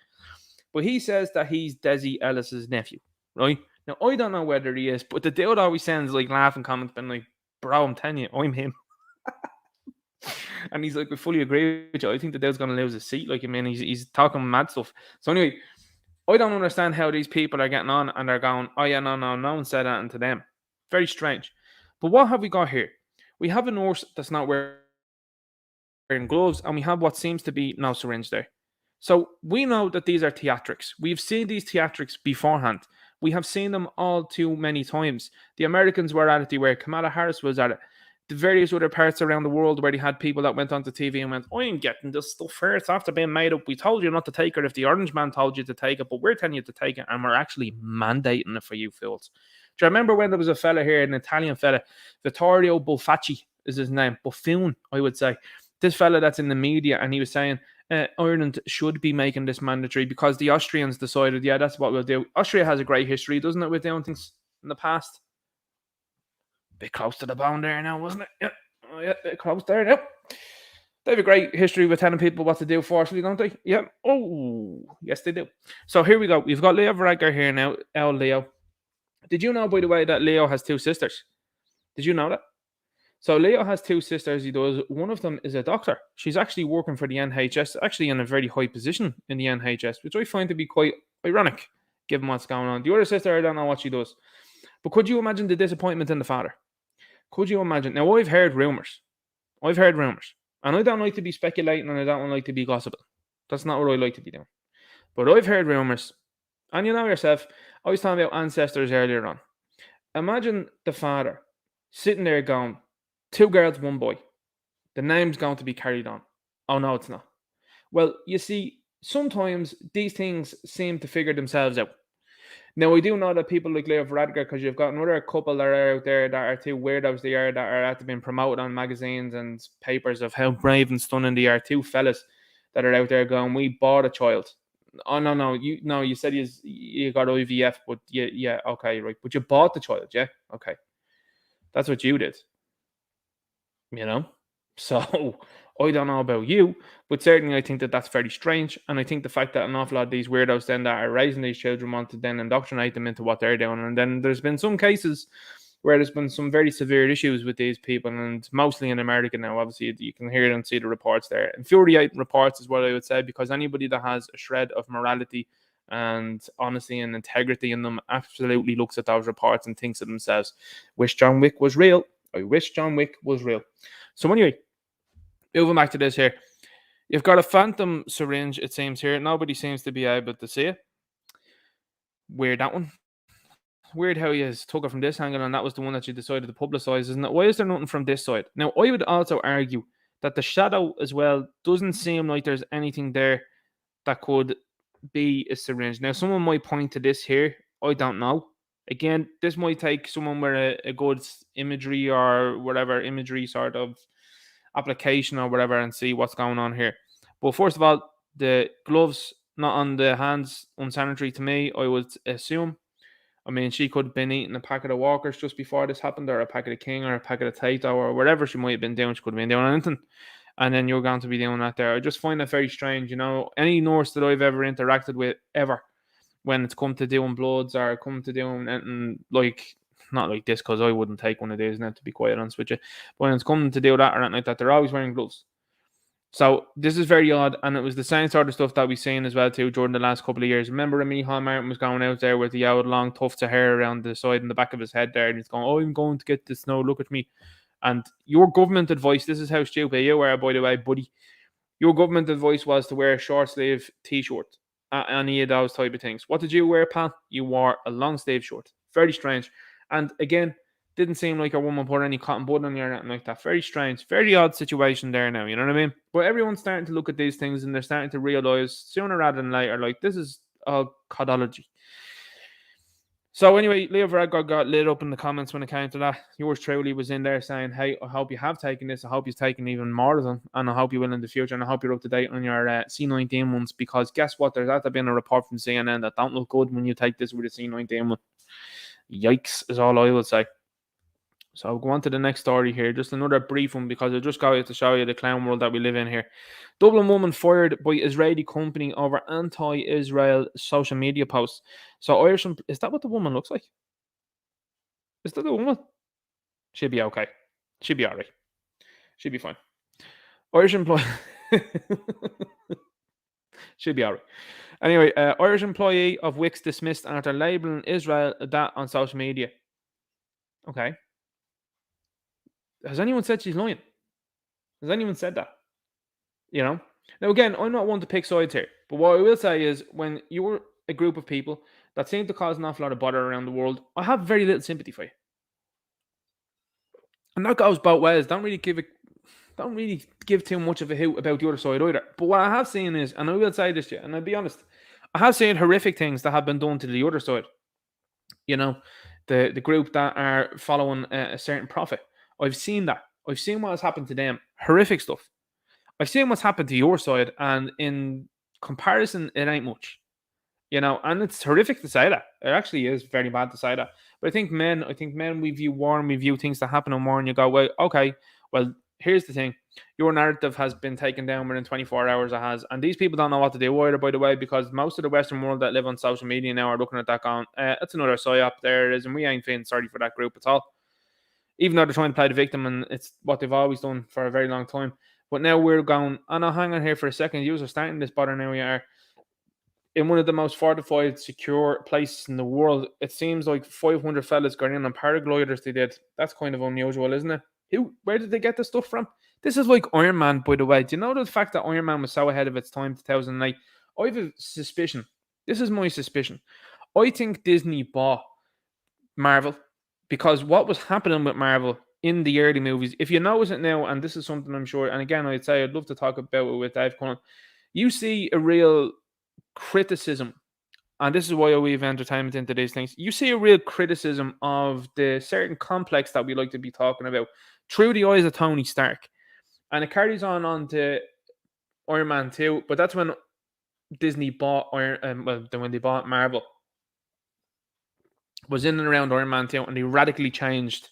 but he says that he's Desi Ellis's nephew, right? Now, I don't know whether he is, but the dude always sends like laughing comments, been like, "Bro, I'm telling you, I'm him." And he's like, "We fully agree with you. I think the dude's gonna lose his seat." Like, I mean, he's talking mad stuff. So anyway, I don't understand how these people are getting on and they're going, "Oh yeah, no one said that to them." Very strange. But what have we got here? We have a nurse that's not wearing gloves, and we have what seems to be no syringe there. So we know that these are theatrics. We've seen these theatrics beforehand. We have seen them all too many times. The Americans were at it, where Kamala Harris was at it. The various other parts around the world where they had people that went onto TV and went, I ain't getting this stuff here. It's after being made up. We told you not to take it if the orange man told you to take it, but we're telling you to take it and we're actually mandating it for you fools. Do you remember when there was a fella here, an Italian fella, Vittorio Bufacci is his name, buffoon, I would say. This fella that's in the media, and he was saying, Ireland should be making this mandatory because the Austrians decided, yeah, that's what we'll do. Austria has a great history, doesn't it, with doing things in the past? Bit close to the bone there now, wasn't it? Yeah. Oh, yeah, bit close there now. They have a great history with telling people what to do forcefully, don't they? Yeah. Oh, yes, they do. So here we go. We've got Leo Varadkar here now. Leo. Did you know, by the way, that Leo has 2 sisters? Did you know that? So Leo has 2 sisters. He does. One of them is a doctor. She's actually working for the NHS, actually in a very high position in the NHS, which I find to be quite ironic, given what's going on. The other sister, I don't know what she does. But could you imagine the disappointment in the father? Could you imagine? Now, I've heard rumours. And I don't like to be speculating and I don't like to be gossiping. That's not what I like to be doing. But I've heard rumours. And you know yourself, I was talking about ancestors earlier on. Imagine the father sitting there going, 2 girls, 1 boy. The name's going to be carried on. Oh, no, it's not. Well, you see, sometimes these things seem to figure themselves out. Now, I do know that people like Leo Varadkar, because you've got another couple that are out there that are 2 weirdos they are, that are at being promoted on magazines and papers of how brave and stunning they are. 2 fellas that are out there going, we bought a child. Oh, no, you said you got IVF, but yeah, okay, right. But you bought the child, yeah? Okay. That's what you did. You know? So, I don't know about you, but certainly I think that that's very strange. And I think the fact that an awful lot of these weirdos then that are raising these children want to then indoctrinate them into what they're doing. And then there's been some cases where there's been some very severe issues with these people, and mostly in America now. Obviously, you can hear and see the reports there. Infuriating reports is what I would say, because anybody that has a shred of morality and honesty and integrity in them absolutely looks at those reports and thinks to themselves, wish John Wick was real. I wish John Wick was real. So anyway, moving back to this here. You've got a phantom syringe, it seems here. Nobody seems to be able to see it. Weird, that one. Weird how you took it from this angle and that was the one that you decided to publicise, isn't it? Why is there nothing from this side? Now, I would also argue that the shadow as well doesn't seem like there's anything there that could be a syringe. Now, someone might point to this here. I don't know. Again, this might take someone with a good imagery or whatever imagery sort of application or whatever and see what's going on here. But first of all, the gloves not on the hands unsanitary to me, I would assume. I mean, she could have been eating a packet of Walkers just before this happened, or a packet of King, or a packet of Tato, or whatever she might have been doing. She could have been doing anything. And then you're going to be doing that there. I just find that very strange. You know, any nurse that I've ever interacted with, ever, when it's come to doing bloods or come to doing anything like, not like this, because I wouldn't take one of these now, to be quite honest with you. But when it's coming to do that or anything like that, they're always wearing gloves. So this is very odd, and it was the same sort of stuff that we've seen as well too during the last couple of years. Remember when Micheál Martin was going out there with the old long tufts of hair around the side and the back of his head there, and he's going, "Oh, I'm going to get the snow. Look at me." And your government advice, this is how stupid you were, by the way, buddy. Your government advice was to wear a short sleeve t-shirt, any of those type of things. What did you wear, pal? You wore a long sleeve shirt. Very strange. And again, didn't seem like a woman put any cotton bud on you or anything like that. Very strange. Very odd situation there now, you know what I mean? But everyone's starting to look at these things and they're starting to realise sooner rather than later, like, this is all codology. So anyway, Leo Varadkar got lit up in the comments when it came to that. Yours truly was in there saying, hey, I hope you have taken this. I hope you've taken even more of them. And I hope you will in the future. And I hope you're up to date on your C19 ones. Because guess what? There's actually been a report from CNN that don't look good when you take this with a C19 one. Yikes is all I would say. So I'll go on to the next story here. Just another brief one because I just got to show you the clown world that we live in here. Dublin woman fired by Israeli company over anti-Israel social media posts. So Irish, is that what the woman looks like? Is that the woman? She'll be okay. She'll be all right. She'll be fine. Irish employee. She'll be all right. Anyway, Irish employee of Wix dismissed after labelling Israel that on social media. Okay. Has anyone said she's lying? Has anyone said that? You know? Now, again, I'm not one to pick sides here. But what I will say is when you're a group of people that seem to cause an awful lot of bother around the world, I have very little sympathy for you. And that goes both ways. Don't really give too much of a hoot about the other side either. But what I have seen is, and I will say this to you, and I'll be honest, I have seen horrific things that have been done to the other side. You know, the group that are following a certain prophet. I've seen that. I've seen what has happened to them. Horrific stuff. I've seen what's happened to your side, and in comparison, it ain't much. You know, and it's horrific to say that. It actually is very bad to say that. But I think men, we view war and we view things that happen on war, and you go, well, okay, well, here's the thing. Your narrative has been taken down within 24 hours, it has. And these people don't know what to do either, by the way, because most of the Western world that live on social media now are looking at that going, that's another psyop there it is, and we ain't feeling sorry for that group at all. Even though they're trying to play the victim, and it's what they've always done for a very long time. But now we're going, and I'll hang on here for a second. You are starting this bother now. We are in one of the most fortified, secure places in the world. It seems like 500 fellas got in on paragliders they did. That's kind of unusual, isn't it? Where did they get this stuff from? This is like Iron Man, by the way. Do you know the fact that Iron Man was so ahead of its time, 2008? I have a suspicion. This is my suspicion. I think Disney bought Marvel because what was happening with Marvel in the early movies, if you notice it now, and this is something I'm sure, and again, I'd say I'd love to talk about it with Dave Cullen, you see a real criticism, and this is why I weave entertainment into these things. You see a real criticism of the certain complex that we like to be talking about through the eyes of Tony Stark, and it carries on to Iron Man 2, but that's when Disney bought when they bought Marvel, was in and around Iron Man 2, and they radically changed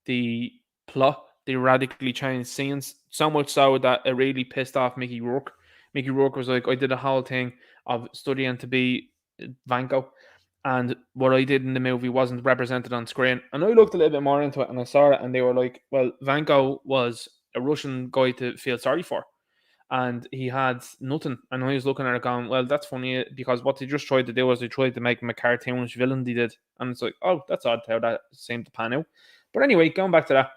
the plot. They radically changed scenes, so much so that it really pissed off Mickey Rourke. Mickey Rourke was like, I did a whole thing of studying to be Vanko, and what I did in the movie wasn't represented on screen. And I looked a little bit more into it, and I saw it, and they were like, well, Vanko was a Russian guy to feel sorry for. and he had nothing. And he was looking at it going, well, that's funny because what they just tried to do was they tried to make him a cartoonish villain, they did. And it's like, oh, that's odd how that seemed to pan out. But anyway, going back to that,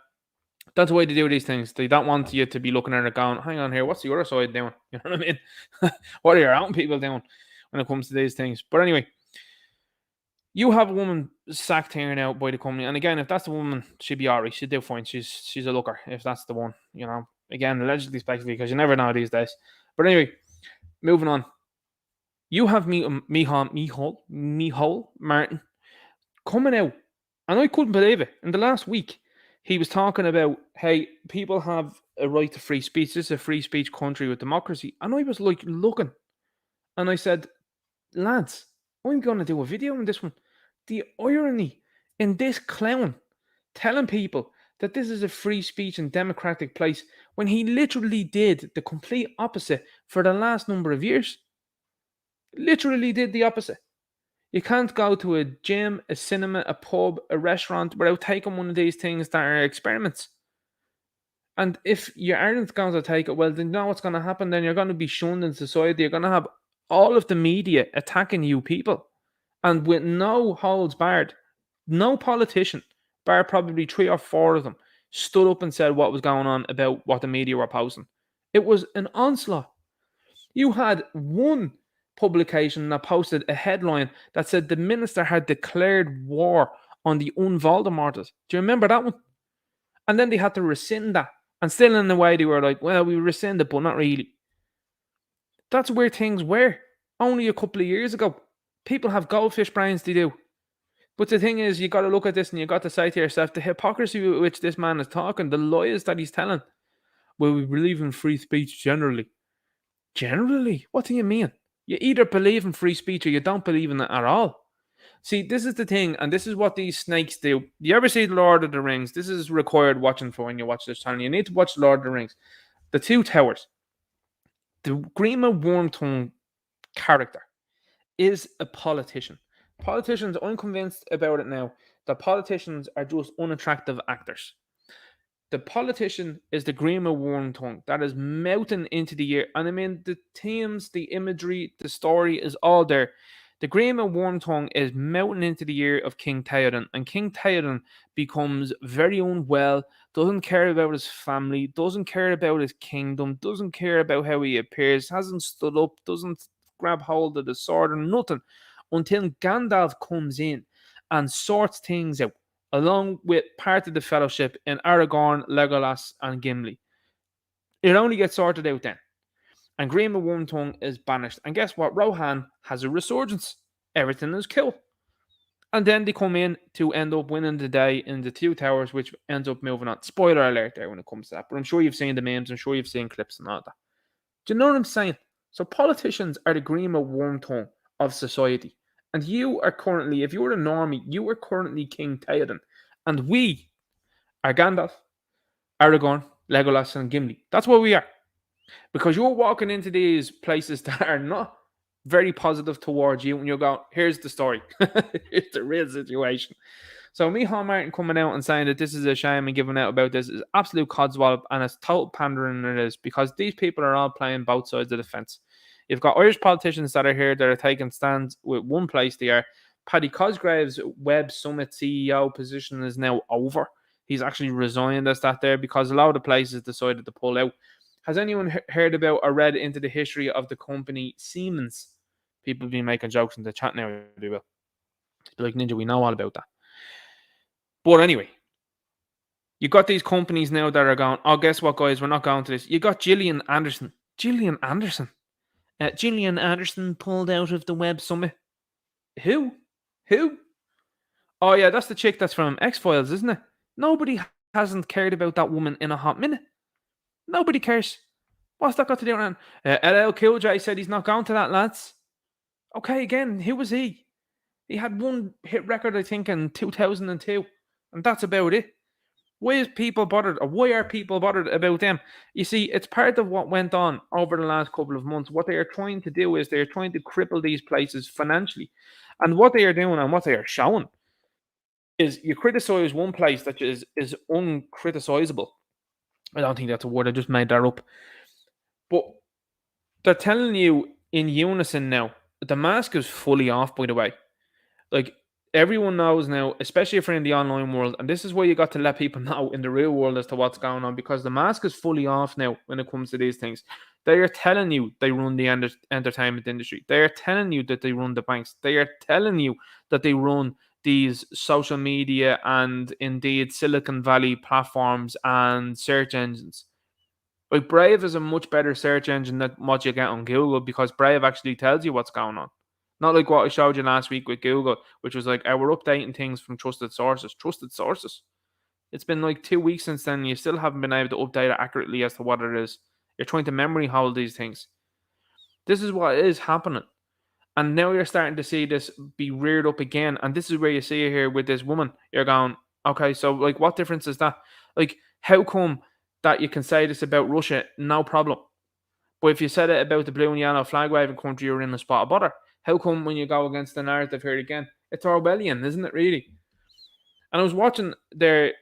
that's the way they do these things. They don't want you to be looking at it going, hang on here, what's the other side doing? You know what I mean? What are your own people doing when it comes to these things? But anyway, you have a woman sacked here now by the company. And again, if that's the woman, she'd be alright. She'd do fine. She's a looker if that's the one, you know. Again, allegedly speculative because you never know these days. But anyway, moving on. You have Micheál Martin coming out, and I couldn't believe it. In the last week, he was talking about how people have a right to free speech. This is a free speech country with democracy. And I was like looking, and I said, lads, I'm going to do a video on this one. The irony in this clown telling people that this is a free speech and democratic place when he literally did the complete opposite for the last number of years. Literally did the opposite. You can't go to a gym, a cinema, a pub, a restaurant without taking one of these things that are experiments. And if you aren't going to take it, well, then you know what's going to happen. Then you're going to be shunned in society. You're going to have all of the media attacking you people. And with no holds barred, no politician, bar probably 3 or 4 of them, stood up and said what was going on about what the media were posting. It was an onslaught. You had one publication that posted a headline that said the minister had declared war on the unvoldemorted. Do you remember that one? And then they had to rescind that. And still in a way they were like, well, we rescind it, but not really. That's where things were only a couple of years ago. People have goldfish brains, they do. But the thing is, you got to look at this and you got to say to yourself, the hypocrisy with which this man is talking, the lies that he's telling. Well, we believe in free speech generally. Generally? What do you mean? You either believe in free speech or you don't believe in it at all. See, this is the thing, and this is what these snakes do. You ever see The Lord of the Rings? This is required watching for when you watch this channel. You need to watch The Lord of the Rings. The Two Towers. The Grima Wormtongue character is a politician. Politicians, I'm convinced about it now, that politicians are just unattractive actors. The politician is the Grima Wormtongue that is melting into the air. And I mean, the themes, the imagery, the story is all there. The Grima Wormtongue is melting into the ear of King Theoden, and King Theoden becomes very unwell, doesn't care about his family, doesn't care about his kingdom, doesn't care about how he appears, hasn't stood up, doesn't grab hold of the sword or nothing until Gandalf comes in and sorts things out, along with part of the fellowship in Aragorn, Legolas, and Gimli. It only gets sorted out then. And Grima Wormtongue is banished. And guess what? Rohan has a resurgence. Everything is cool. And then they come in to end up winning the day in the Two Towers, which ends up moving on. Spoiler alert there when it comes to that. But I'm sure you've seen the memes. I'm sure you've seen clips and all that. Do you know what I'm saying? So politicians are the Grima Wormtongue of society. And you are currently, if you're a normie, you are currently King Theoden. And we are Gandalf, Aragorn, Legolas, and Gimli. That's what we are. Because you're walking into these places that are not very positive towards you, and you'll go, here's the story. Here's the real situation. So Micheál Martin coming out and saying that this is a shame and giving out about this is absolute codswallop, and it's total pandering it is, because these people are all playing both sides of the fence. You've got Irish politicians that are here that are taking stands with one place they are. Paddy Cosgrave's Web Summit CEO position is now over. He's actually resigned as that there because a lot of the places decided to pull out. Has anyone heard about or read into the history of the company Siemens? People have been making jokes in the chat now. They will. Like, Ninja, we know all about that. But anyway, you got these companies now that are going, oh, guess what, guys? We're not going to this. You got Gillian Anderson. Gillian Anderson pulled out of the Web Summit. Who? Oh, yeah, that's the chick that's from X-Files, isn't it? Nobody hasn't cared about that woman in a hot minute. Nobody cares. What's that got to do with it? LL Cool J said he's not going to that, lads. Okay, again, who was he? He had one hit record, I think, in 2002. And that's about it. Why is people bothered, or why are people bothered about them? You see, it's part of what went on over the last couple of months. What they are trying to do is they're trying to cripple these places financially. And what they are doing and what they are showing is you criticize one place that is uncriticizable. I don't think that's a word, I just made that up. But they're telling you in unison now. The mask is fully off, by the way. Like, everyone knows now, especially if you're in the online world, and this is where you got to let people know in the real world as to what's going on, because the mask is fully off now when it comes to these things. They are telling you they run the entertainment industry. They are telling you that they run the banks. They are telling you that they run these social media and indeed Silicon Valley platforms and search engines. Like, Brave is a much better search engine than what you get on Google, because Brave actually tells you what's going on. Not like what I showed you last week with Google, which was like, we're updating things from trusted sources. Trusted sources. It's been like 2 weeks since then. You still haven't been able to update it accurately as to what it is. You're trying to memory hold these things. This is what is happening. And now you're starting to see this be reared up again. And this is where you see it here with this woman. You're going, okay, so like, what difference is that? Like, how come that you can say this about Russia? No problem. But if you said it about the blue and yellow flag waving country, you're in a spot of bother. How come when you go against the narrative here again, it's Orwellian, isn't it really? And I was watching there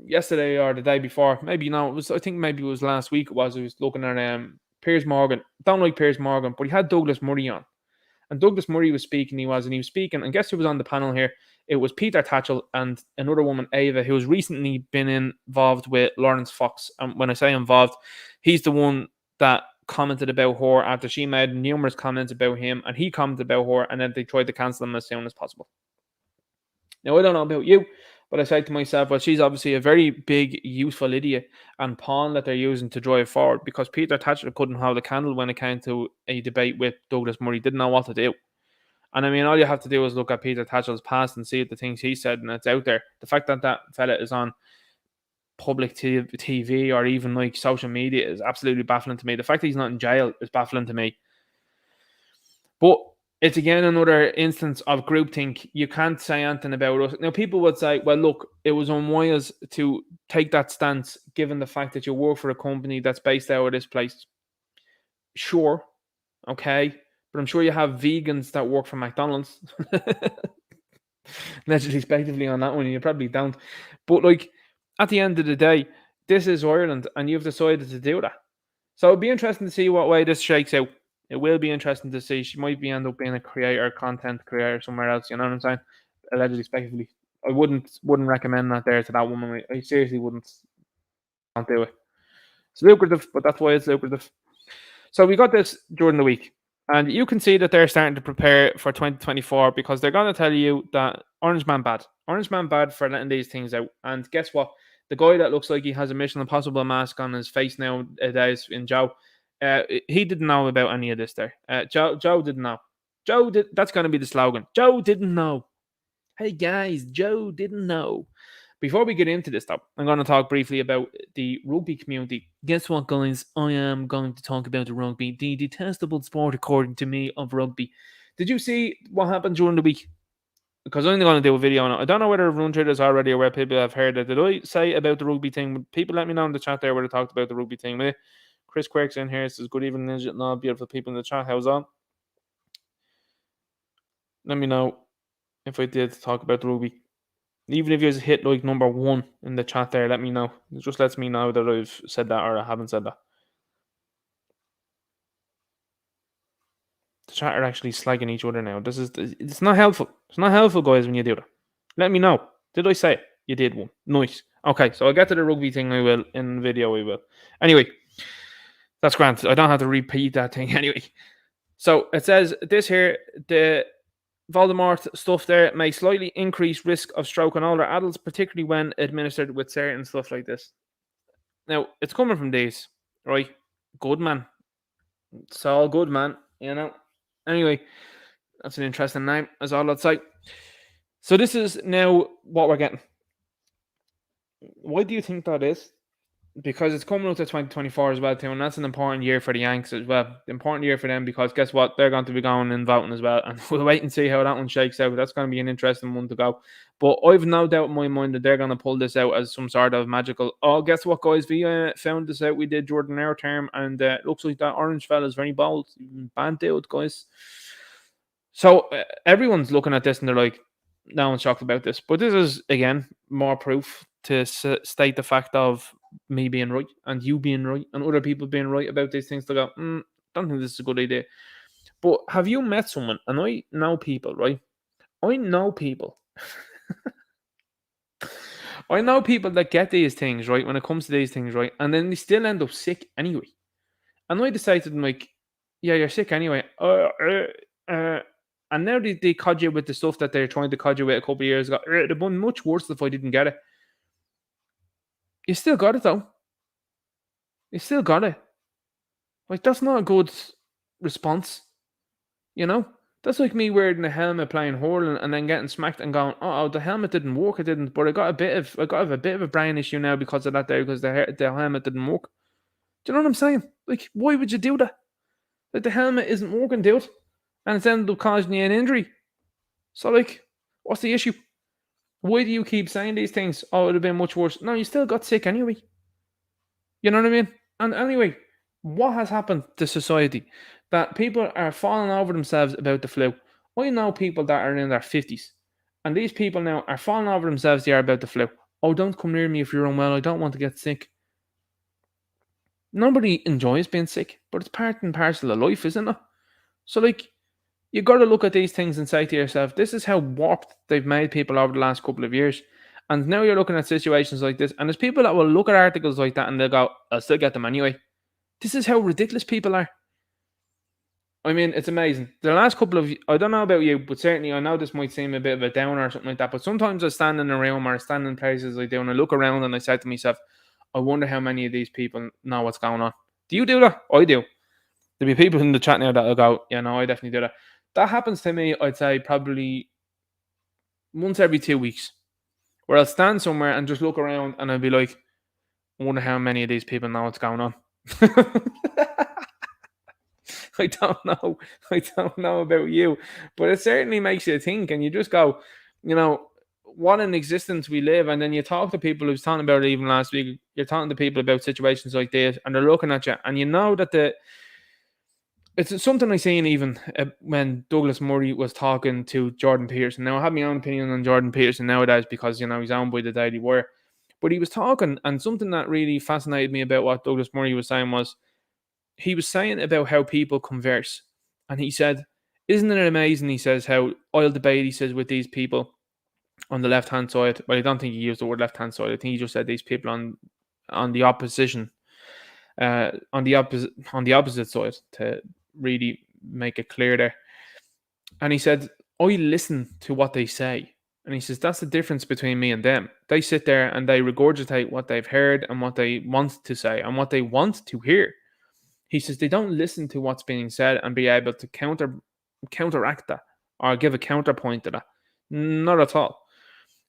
yesterday or the day before, maybe no, it was, I think maybe it was last week. I was looking at Piers Morgan. Don't like Piers Morgan, but he had Douglas Murray on, and Douglas Murray was speaking. He was speaking, and guess who was on the panel here? It was Peter Tatchell and another woman, Ava, who has recently been involved with Lawrence Fox. And when I say involved, he's the one that commented about her after she made numerous comments about him, and he commented about her, and then they tried to cancel him as soon as possible. Now, I don't know about you, but I say to myself, well, she's obviously a very big, useful idiot and pawn that they're using to drive forward, because Peter Tatchell couldn't hold a candle when it came to a debate with Douglas Murray. Didn't know what to do. And I mean, all you have to do is look at Peter Tatchell's past and see the things he said, and it's out there. The fact that that fella is on public TV or even like social media is absolutely baffling to me. The fact that he's not in jail is baffling to me. But it's again another instance of groupthink. You can't say anything about us. Now, people would say, well, look, it was unwise to take that stance given the fact that you work for a company that's based out of this place. Sure, okay, but I'm sure you have vegans that work for McDonald's. Legislatively on that one, you probably don't. But like, at the end of the day, this is Ireland, and you've decided to do that. So it'll be interesting to see what way this shakes out. It will be interesting to see. She might end up being a creator, content creator somewhere else. You know what I'm saying? Allegedly, speculatively. I wouldn't recommend that there to that woman. I seriously wouldn't. Can't do it. It's lucrative, but that's why it's lucrative. So we got this during the week, and you can see that they're starting to prepare for 2024, because they're going to tell you that Orange Man bad. Orange Man bad for letting these things out. And guess what? The guy that looks like he has a Mission Impossible mask on his face nowadays in Joe, he didn't know about any of this there. Joe didn't know. Joe did. That's going to be the slogan. Joe didn't know. Hey guys, Joe didn't know. Before we get into this, though, I'm going to talk briefly about the rugby community. Guess what, guys? I am going to talk about the rugby, the detestable sport, according to me, of rugby. Did you see what happened during the week? Because I'm going to do a video on it. I don't know whether I've run through this already or where people have heard it. Did I say about the rugby thing? People let me know in the chat there where I talked about the rugby thing. Chris Quirk's in here. Says, good evening, Ninja and all beautiful people in the chat. How's on? Let me know if I did talk about the rugby. Even if you hit like number 1 in the chat there, let me know. It just lets me know that I've said that or I haven't said that. The chat are actually slagging each other now. It's not helpful. It's not helpful, guys, when you do that. Let me know. Did I say it? You did one. Nice. Okay, so I'll get to the rugby thing. I will in the video. I will. Anyway, that's grand. I don't have to repeat that thing anyway. So it says this here: the Voldemort stuff there may slightly increase risk of stroke in older adults, particularly when administered with certain stuff like this. Now, it's coming from these, right? Good man. It's all good, man. You know. Anyway, that's an interesting name, as all I'd say. So this is now what we're getting. Why do you think that is? Because it's coming up to 2024 as well, too, and that's an important year for the Yanks as well. Important year for them, because guess what? They're going to be going and voting as well, and we'll wait and see how that one shakes out. That's going to be an interesting one to go. But I've no doubt in my mind that they're going to pull this out as some sort of magical. Oh, guess what, guys? We found this out. We did during our term, and it looks like that orange fella is very bold. Banned out, guys. So everyone's looking at this and they're like, no one's shocked about this. But this is, again, more proof to state the fact of me being right and you being right and other people being right about these things. To go, don't think this is a good idea. But have you met someone, and I know people, right? I know people. I know people that get these things, right, when it comes to these things, right, and then they still end up sick anyway. And I decided, to them, like, yeah, you're sick anyway. Uh, and now they cod you with the stuff that they're trying to cod you with a couple of years ago. It'd have been much worse if I didn't get it. You still got it, though. You still got it. Like, that's not a good response, you know? That's like me wearing a helmet playing hurling and then getting smacked and going, oh, the helmet didn't work. It didn't, but I got a bit of a brain issue now because of that there, because the helmet didn't work. Do you know what I'm saying? Like, why would you do that? Like, the helmet isn't working, dude, and it's ended up causing you an injury. So, like, what's the issue? Why do you keep saying these things? Oh, it would have been much worse. No, you still got sick anyway. You know what I mean? And anyway, what has happened to society? That people are falling over themselves about the flu. I know people that are in their 50s, and these people now are falling over themselves here about the flu. Oh, don't come near me if you're unwell. I don't want to get sick. Nobody enjoys being sick, but it's part and parcel of life, isn't it? So, like, you got to look at these things and say to yourself, this is how warped they've made people over the last couple of years. And now you're looking at situations like this, and there's people that will look at articles like that and they'll go, I'll still get them anyway. This is how ridiculous people are. I mean, it's amazing. The last couple of, I don't know about you, but certainly I know this might seem a bit of a downer or something like that, but sometimes I stand in a room or I stand in places like that and I look around and I say to myself, I wonder how many of these people know what's going on. Do you do that? I do. There'll be people in the chat now that'll go, yeah, no, I definitely do that. That happens to me, I'd say, probably once every 2 weeks, where I'll stand somewhere and just look around and I'll be like, I wonder how many of these people know what's going on. I don't know. I don't know about you, but it certainly makes you think, and you just go, you know, what an existence we live. And then you talk to people who's talking about it even last week. You're talking to people about situations like this, and they're looking at you, and you know that it's something I seen even when Douglas Murray was talking to Jordan Peterson. Now I have my own opinion on Jordan Peterson nowadays because he's owned by the Daily Wire, but he was talking, and something that really fascinated me about what Douglas Murray was saying was, he was saying about how people converse. And he said, isn't it amazing, he says, how I'll debate, he says, with these people on the left hand side. Well, I don't think he used the word left hand side. I think he just said these people on the opposition, on the opposite side, to really make it clear there. And he said, I listen to what they say. And he says, that's the difference between me and them. They sit there and they regurgitate what they've heard and what they want to say and what they want to hear. He says they don't listen to what's being said and be able to counteract that or give a counterpoint to that. Not at all.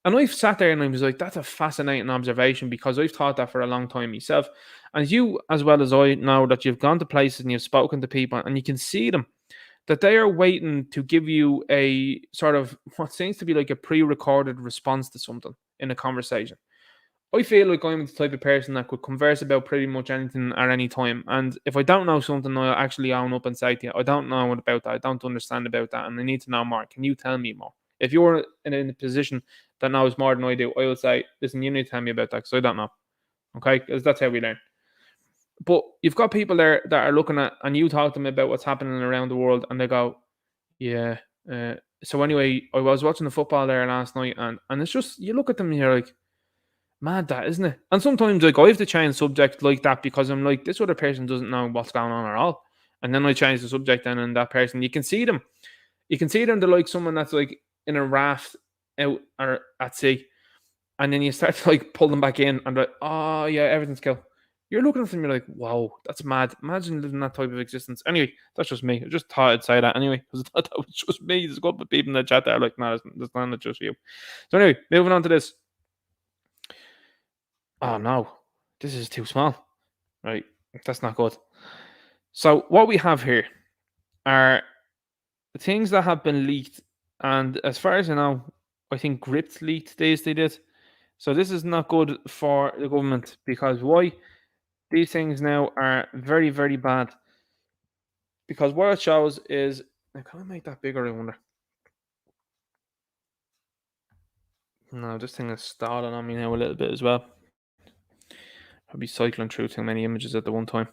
And I've sat there and I was like, that's a fascinating observation, because I've thought that for a long time myself. And you, as well as I, know that you've gone to places and you've spoken to people and you can see them, that they are waiting to give you a sort of what seems to be like a pre-recorded response to something in a conversation. I feel like I'm the type of person that could converse about pretty much anything at any time. And if I don't know something, I'll actually own up and say to you, I don't know about that. I don't understand about that. And I need to know more. Can you tell me more? If you're in a position that knows more than I do, I will say, listen, you need to tell me about that because I don't know. Okay? Because that's how we learn. But you've got people there that are looking at, and you talk to them about what's happening around the world, and they go, yeah. So anyway, I was watching the football there last night, and it's just, you look at them and you're like, mad that, isn't it? And sometimes like I have to change subject like that because I'm like, this other person doesn't know what's going on at all. And then I change the subject and that person, you can see them. You can see them, they're like someone that's like in a raft out or at sea. And then you start to like pull them back in and they're like, oh yeah, everything's cool. You're looking at them, you're like, wow, that's mad. Imagine living that type of existence. Anyway, that's just me. I just thought I'd say that anyway, because I thought that was just me. There's a couple of people in the chat that are like, no, that's not just you. So anyway, moving on to this. Oh no, this is too small. Right, that's not good. So what we have here are things that have been leaked, and as far as I know, I think Gript leaked these. They did. So this is not good for the government, because why? These things now are very, very bad. Because what it shows is, now can I make that bigger? I wonder. No, this thing is stalling on me now a little bit as well. I'll be cycling through too many images at the one time.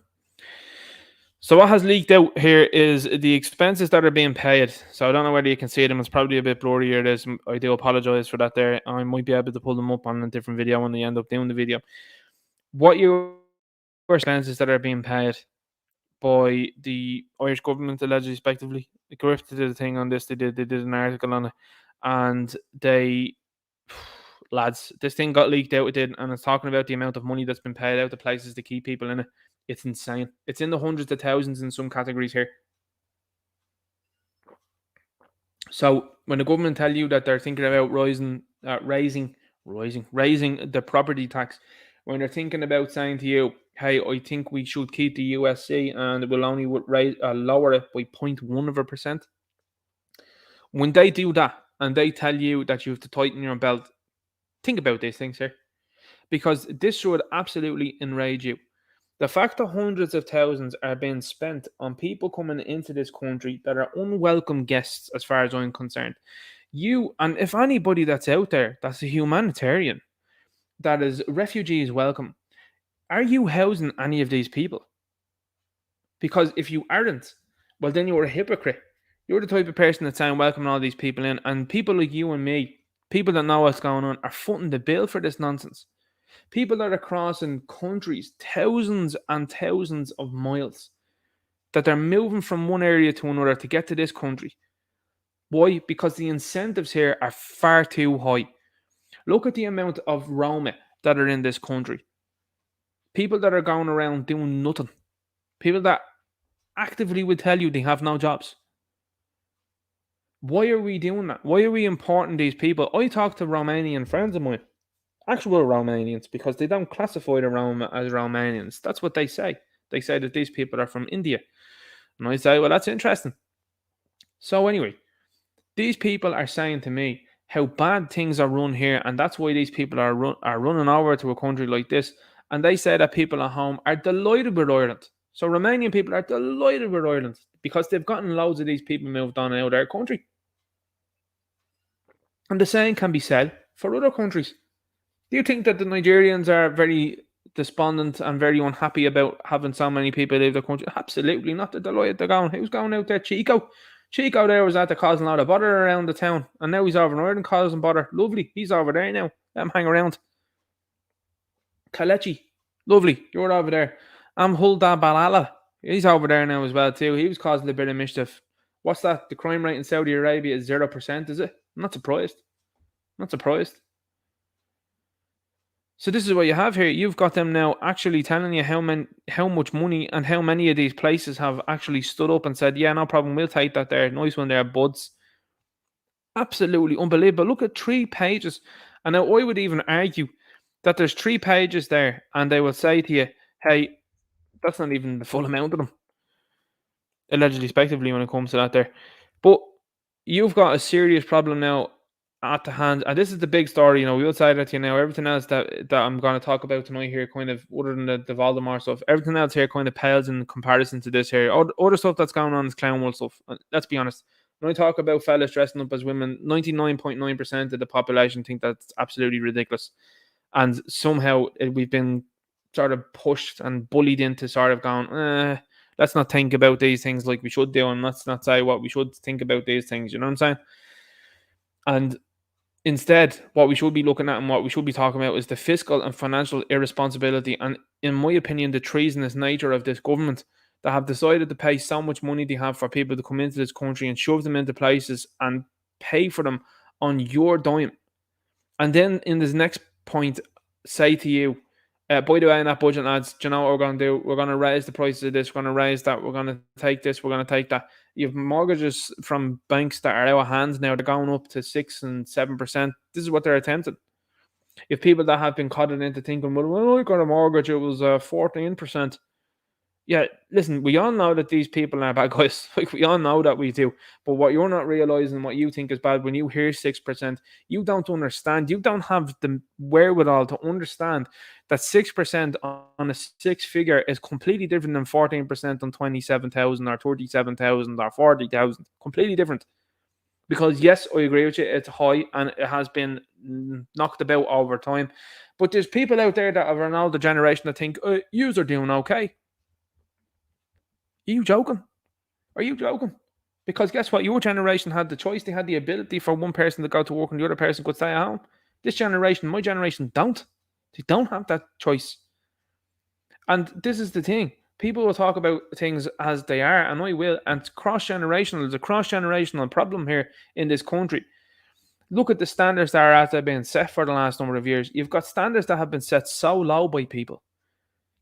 So what has leaked out here is the expenses that are being paid. So I don't know whether you can see them. It's probably a bit blurry here. I do apologize for that there. I might be able to pull them up on a different video when they end up doing the video. What your expenses that are being paid by the Irish government allegedly, respectively. Griffith did a thing on this. They did an article on it, and they lads, this thing got leaked out. It did, and it's talking about the amount of money that's been paid out to places to keep people in it. It's insane. It's in the hundreds of thousands in some categories here. So when the government tell you that they're thinking about raising the property tax, when they're thinking about saying to you, "Hey, I think we should keep the USC and we'll only lower it by 0.1%," when they do that and they tell you that you have to tighten your belt, think about these things here, because this should absolutely enrage you. The fact that hundreds of thousands are being spent on people coming into this country that are unwelcome guests, as far as I'm concerned. And if anybody that's out there that's a humanitarian, that is refugees welcome, are you housing any of these people? Because if you aren't, well, then you're a hypocrite. You're the type of person that's saying welcoming all these people in, and people like you and me, people that know what's going on, are footing the bill for this nonsense. People that are crossing countries, thousands and thousands of miles, that they're moving from one area to another to get to this country. Why? Because the incentives here are far too high. Look at the amount of Roma that are in this country. People that are going around doing nothing. People that actively would tell you they have no jobs. Why are we doing that? Why are we importing these people? I talk to Romanian friends of mine, actual Romanians, because they don't classify the Roma as Romanians. That's what they say. They say that these people are from India. And I say, well, that's interesting. So anyway, these people are saying to me how bad things are run here, and that's why these people are running over to a country like this. And they say that people at home are delighted with Ireland. So Romanian people are delighted with Ireland because they've gotten loads of these people moved on out of their country. And the same can be said for other countries. Do you think that the Nigerians are very despondent and very unhappy about having so many people leave the country? Absolutely not. They're delighted they're going. Who's going out there? Chico. Chico there was out there causing a lot of bother around the town. And now he's over in Ireland causing bother. Lovely. He's over there now. Let him hang around. Kalechi. Lovely. You're over there. Hulda Balala. He's over there now as well too. He was causing a bit of mischief. What's that? The crime rate in Saudi Arabia is 0%, is it? I'm not surprised. Not surprised. So this is what you have here. You've got them now actually telling you how much money and how many of these places have actually stood up and said, yeah, no problem, we'll take that there. Nice one there, buds. Absolutely unbelievable. Look at 3 pages. And now I would even argue that there's 3 pages there and they will say to you, hey, that's not even the full amount of them. Allegedly, respectively, when it comes to that there. But you've got a serious problem now at the hand, and this is the big story. We will say that everything else that I'm going to talk about tonight here, kind of other than the Voldemort stuff, everything else here kind of pales in comparison to this here. Other stuff that's going on is clown world stuff. Let's be honest. When I talk about fellas dressing up as women, 99.9% of the population think that's absolutely ridiculous, and somehow we've been sort of pushed and bullied into sort of going, let's not think about these things like we should do, and let's not say what we should think about these things. You know what I'm saying? And instead, what we should be looking at and what we should be talking about is the fiscal and financial irresponsibility and, in my opinion, the treasonous nature of this government that have decided to pay so much money they have for people to come into this country and shove them into places and pay for them on your dime. And then in this next point, say to you, by the way, in that budget, lads, do you know what we're going to do? We're going to raise the prices of this. We're going to raise that. We're going to take this. We're going to take that. You have mortgages from banks that are out of hands now. They're going up to 6 and 7%. This is what they're attempting. You have people that have been caught into thinking, well, I got a mortgage. It was 14%. Yeah, listen, we all know that these people are bad guys. Like, we all know that we do. But what you're not realizing, what you think is bad, when you hear 6%, you don't understand. You don't have the wherewithal to understand that 6% on a 6-figure is completely different than 14% on 27,000 or 37,000 or 40,000. Completely different. Because yes, I agree with you, it's high and it has been knocked about over time. But there's people out there that are an older generation that think, yous are doing okay. Are you joking? Are you joking? Because guess what? Your generation had the choice. They had the ability for one person to go to work and the other person could stay at home. This generation, my generation, don't. They don't have that choice. And this is the thing. People will talk about things as they are, and I will. And cross generational, there's a cross generational problem here in this country. Look at the standards that have been set for the last number of years. You've got standards that have been set so low by people,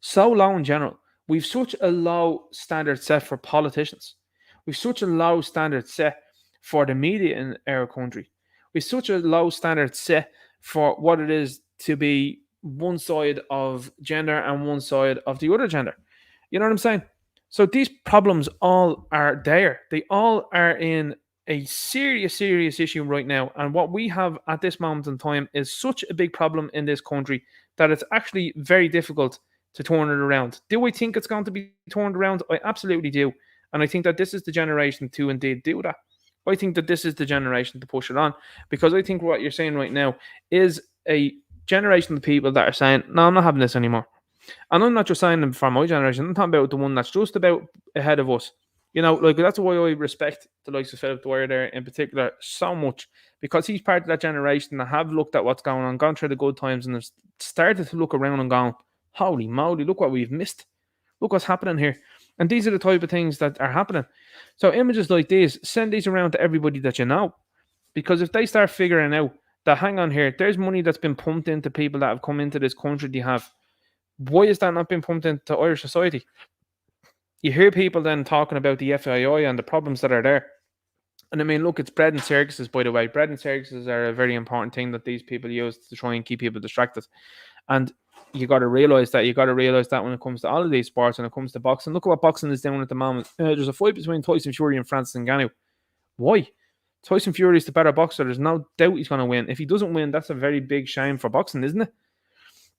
so low in general. We've such a low standard set for politicians. We've such a low standard set for the media in our country. We've such a low standard set for what it is to be one side of gender and one side of the other gender. You know what I'm saying? So these problems all are there. They all are in a serious, serious issue right now. And what we have at this moment in time is such a big problem in this country that it's actually very difficult to turn it around. Do I think it's going to be turned around? I absolutely do. And I think that this is the generation to indeed do that. I think that this is the generation to push it on, because I think what you're saying right now is a generation of people that are saying, no, I'm not having this anymore. And I'm not just saying them for my generation, I'm talking about the one that's just about ahead of us. You know, like that's why I respect the likes of Philip Dwyer there in particular so much, because he's part of that generation that have looked at what's going on, gone through the good times, and have started to look around and gone, holy moly, look what we've missed. Look what's happening here. And these are the type of things that are happening. So images like these, send these around to everybody that you know. Because if they start figuring out that, hang on here, there's money that's been pumped into people that have come into this country they have. Why is that not being pumped into Irish society? You hear people then talking about the FII and the problems that are there. And I mean, look, it's bread and circuses, by the way. Bread and circuses are a very important thing that these people use to try and keep people distracted. And you got to realize that. You got to realize that when it comes to all of these sports, when it comes to boxing, look at what boxing is doing at the moment. There's a fight between Tyson Fury and Francis Ngannou. Why? Tyson Fury is the better boxer. There's no doubt he's going to win. If he doesn't win, that's a very big shame for boxing, isn't it?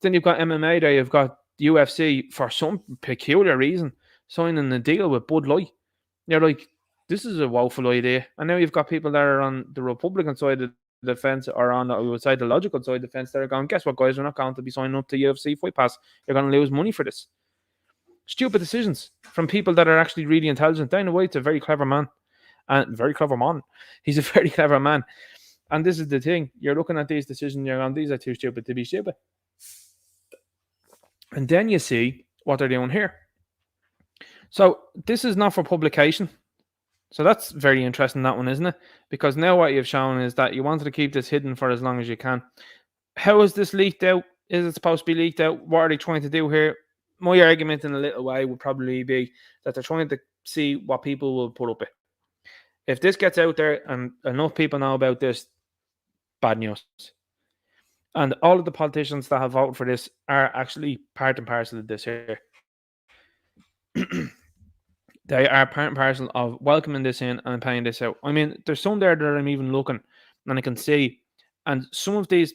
Then you've got MMA there. You've got UFC for some peculiar reason signing a deal with Bud Light. You're like, this is a woeful idea. And now you've got people that are on the Republican side of the fence, or on the, I would say, the logical side of the fence, that are going, guess what, guys, we're not going to be signing up to UFC Fight Pass. You're going to lose money for this. Stupid decisions from people that are actually really intelligent. Dana White's a very clever man. And very clever man. He's a very clever man. And this is the thing. You're looking at these decisions, you're going, these are too stupid to be stupid. And then you see what they're doing here. So this is not for publication. So that's very interesting, that one, isn't it? Because now what you've shown is that you wanted to keep this hidden for as long as you can. How is this leaked out? Is it supposed to be leaked out? What are they trying to do here? My argument in a little way would probably be that they're trying to see what people will put up with. If this gets out there and enough people know about this, bad news. And all of the politicians that have voted for this are actually part and parcel of this here. They are part and parcel of welcoming this in and paying this out. I mean, there's some there that I'm even looking and I can see, and some of these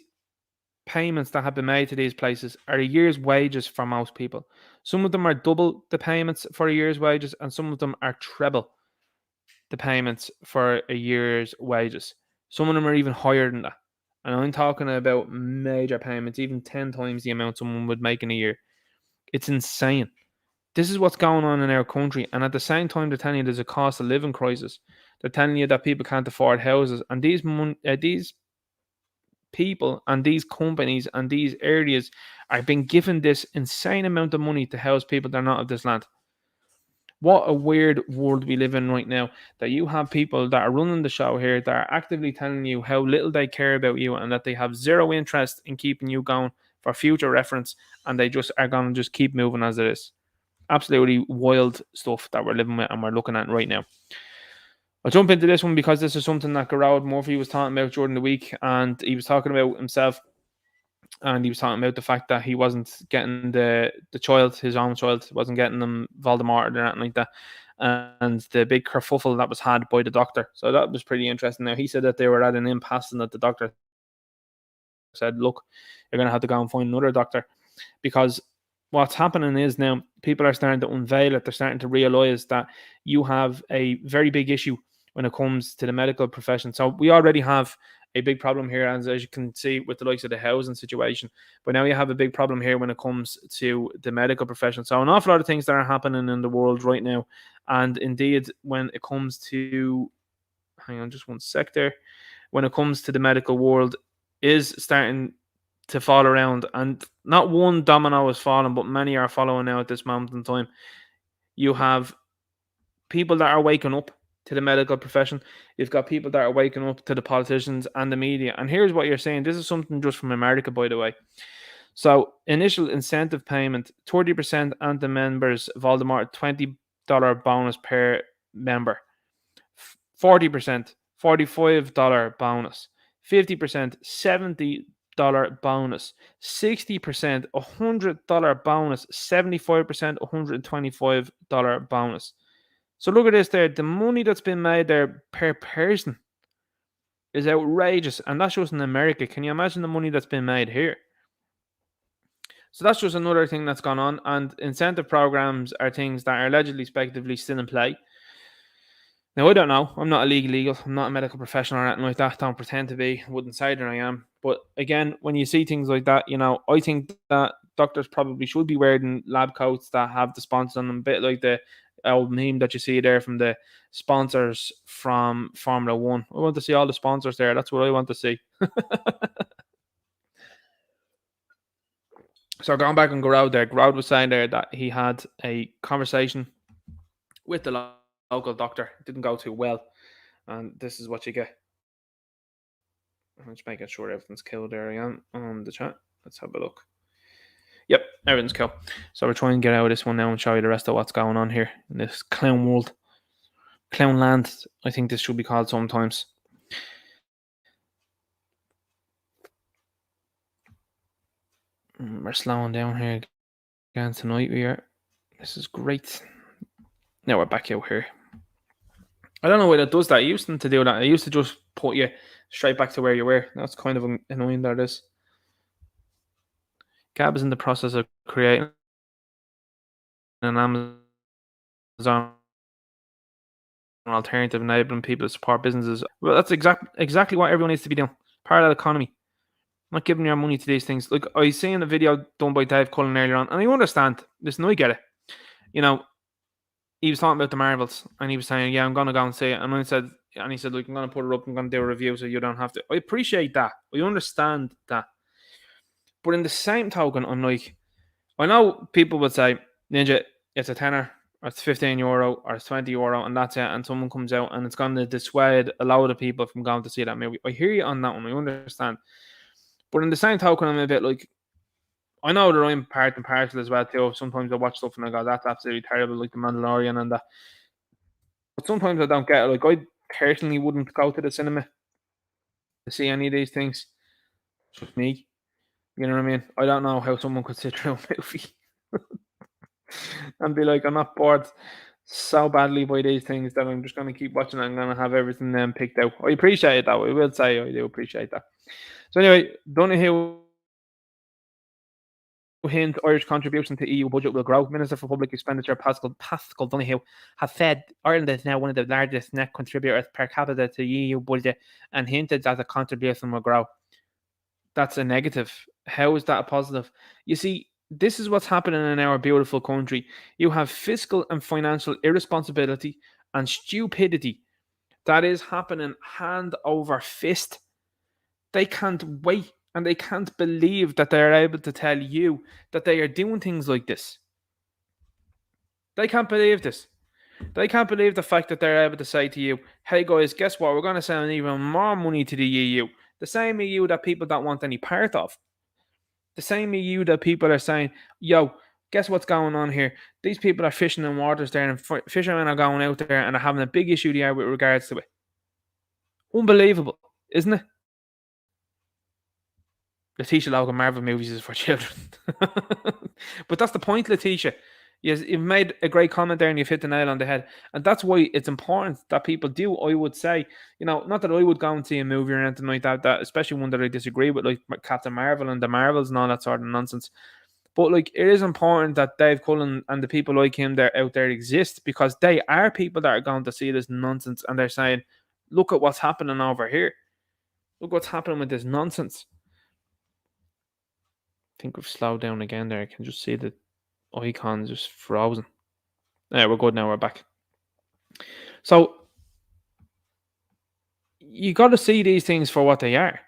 payments that have been made to these places are a year's wages for most people. Some of them are double the payments for a year's wages, and some of them are treble the payments for a year's wages. Some of them are even higher than that. And I'm talking about major payments, even 10 times the amount someone would make in a year. It's insane. This is what's going on in our country. And at the same time, they're telling you there's a cost of living crisis. They're telling you that people can't afford houses. And these people and these companies and these areas are being given this insane amount of money to house people that are not of this land. What a weird world we live in right now, that you have people that are running the show here that are actively telling you how little they care about you and that they have zero interest in keeping you going for future reference, and they just are going to just keep moving as it is. Absolutely wild stuff that we're living with and we're looking at right now. I'll jump into this one because this is something that Gerard Murphy was talking about during the week, and he was talking about himself, and he was talking about the fact that he wasn't getting the child, his own child, wasn't getting them Voldemort or anything like that, and the big kerfuffle that was had by the doctor. So that was pretty interesting. Now, he said that they were at an impasse and that the doctor said, look, you're going to have to go and find another doctor, because what's happening is now people are starting to unveil it. They're starting to realize that you have a very big issue when it comes to the medical profession. So we already have a big problem here, as you can see with the likes of the housing situation. But now you have a big problem here when it comes to the medical profession. So an awful lot of things that are happening in the world right now. And indeed, when it comes to, hang on just one sec there, when it comes to the medical world, is starting to fall around, and not one domino is falling, but many are following now at this moment in time. You have people that are waking up to the medical profession. You've got people that are waking up to the politicians and the media. And here's what you're saying. This is something just from America, by the way. So, initial incentive payment 30%, and the members, Voldemort, $20 bonus per member. 40%, $45 bonus. 50%, $70 bonus. 60%, $100 bonus. 75%, $125 bonus. So look at this there. The money that's been made there per person is outrageous. And that's just in America. Can you imagine the money that's been made here? So that's just another thing that's gone on. And incentive programs are things that are allegedly, speculatively still in play. Now, I don't know. I'm not a legal. I'm not a medical professional or anything like that. Don't pretend to be. I wouldn't say that I am. But again, when you see things like that, I think that doctors probably should be wearing lab coats that have the sponsors on them, a bit like the old meme that you see there from the sponsors from Formula One. I want to see all the sponsors there. That's what I want to see. So going back on Garrod there, Garrod was saying there that he had a conversation with the local doctor. It didn't go too well. And this is what you get. I'm just making sure everything's cool there. I am on the chat. Let's have a look. Yep, everything's cool. So we're trying to get out of this one now and show you the rest of what's going on here in this clown world. Clown land, I think this should be called sometimes. We're slowing down here again tonight. We are. This is great. Now we're back out here. I don't know why that does that. I used to do that. I used to just put you straight back to where you were. That's kind of annoying, that is. Gab is in the process of creating an Amazon alternative, enabling people to support businesses. Well, that's exactly what everyone needs to be doing. Part of that economy. Not giving your money to these things. Like, I seen a video done by Dave Cullen earlier on, and I understand. Listen, I get it. He was talking about the Marvels, and he was saying, "Yeah, I'm gonna go and see it." And he said, "Look, I'm gonna put it up. I'm gonna do a review, so you don't have to." I appreciate that. I understand that. But in the same token, I'm like, I know people would say, "Ninja, it's a tenner, or it's €15, or it's €20, and that's it." And someone comes out, and it's going to dissuade a lot of people from going to see that movie. I hear you on that one. I understand. But in the same token, I'm a bit like, I know that I'm part and parcel as well too. Sometimes I watch stuff and I go, "That's absolutely terrible," like The Mandalorian and that. But sometimes I don't get it. Like, I personally wouldn't go to the cinema to see any of these things. It's just me. You know what I mean? I don't know how someone could sit through a movie and be like, "I'm not bored so badly by these things that I'm just going to keep watching it. I'm going to have everything then picked out." I appreciate it, though. I will say I do appreciate that. So anyway, Donahue hint Irish contribution to EU budget will grow. Minister for Public Expenditure Pascal Donahue has said Ireland is now one of the largest net contributors per capita to the EU budget and hinted that the contribution will grow. That's a negative. How is that a positive? You see, this is what's happening in our beautiful country. You have fiscal and financial irresponsibility and stupidity that is happening hand over fist. They can't wait. And they can't believe that they're able to tell you that they are doing things like this. They can't believe this. They can't believe the fact that they're able to say to you, "Hey guys, guess what? We're going to send even more money to the EU." The same EU that people don't want any part of. The same EU that people are saying, "Yo, guess what's going on here? These people are fishing in waters there, and fishermen are going out there and are having a big issue there with regards to it." Unbelievable, isn't it? Letitia Logan Marvel movies is for children. But that's the point, Letitia. You've made a great comment there and you've hit the nail on the head. And that's why it's important that people do, I would say, not that I would go and see a movie or anything like that, especially one that I disagree with, like Captain Marvel and the Marvels and all that sort of nonsense. But like, it is important that Dave Cullen and the people like him there out there exist, because they are people that are going to see this nonsense and they're saying, "Look at what's happening over here. Look what's happening with this nonsense." I think we've slowed down again there. I can just see the icon just frozen. Yeah, we're good now. We're back. So you got to see these things for what they are.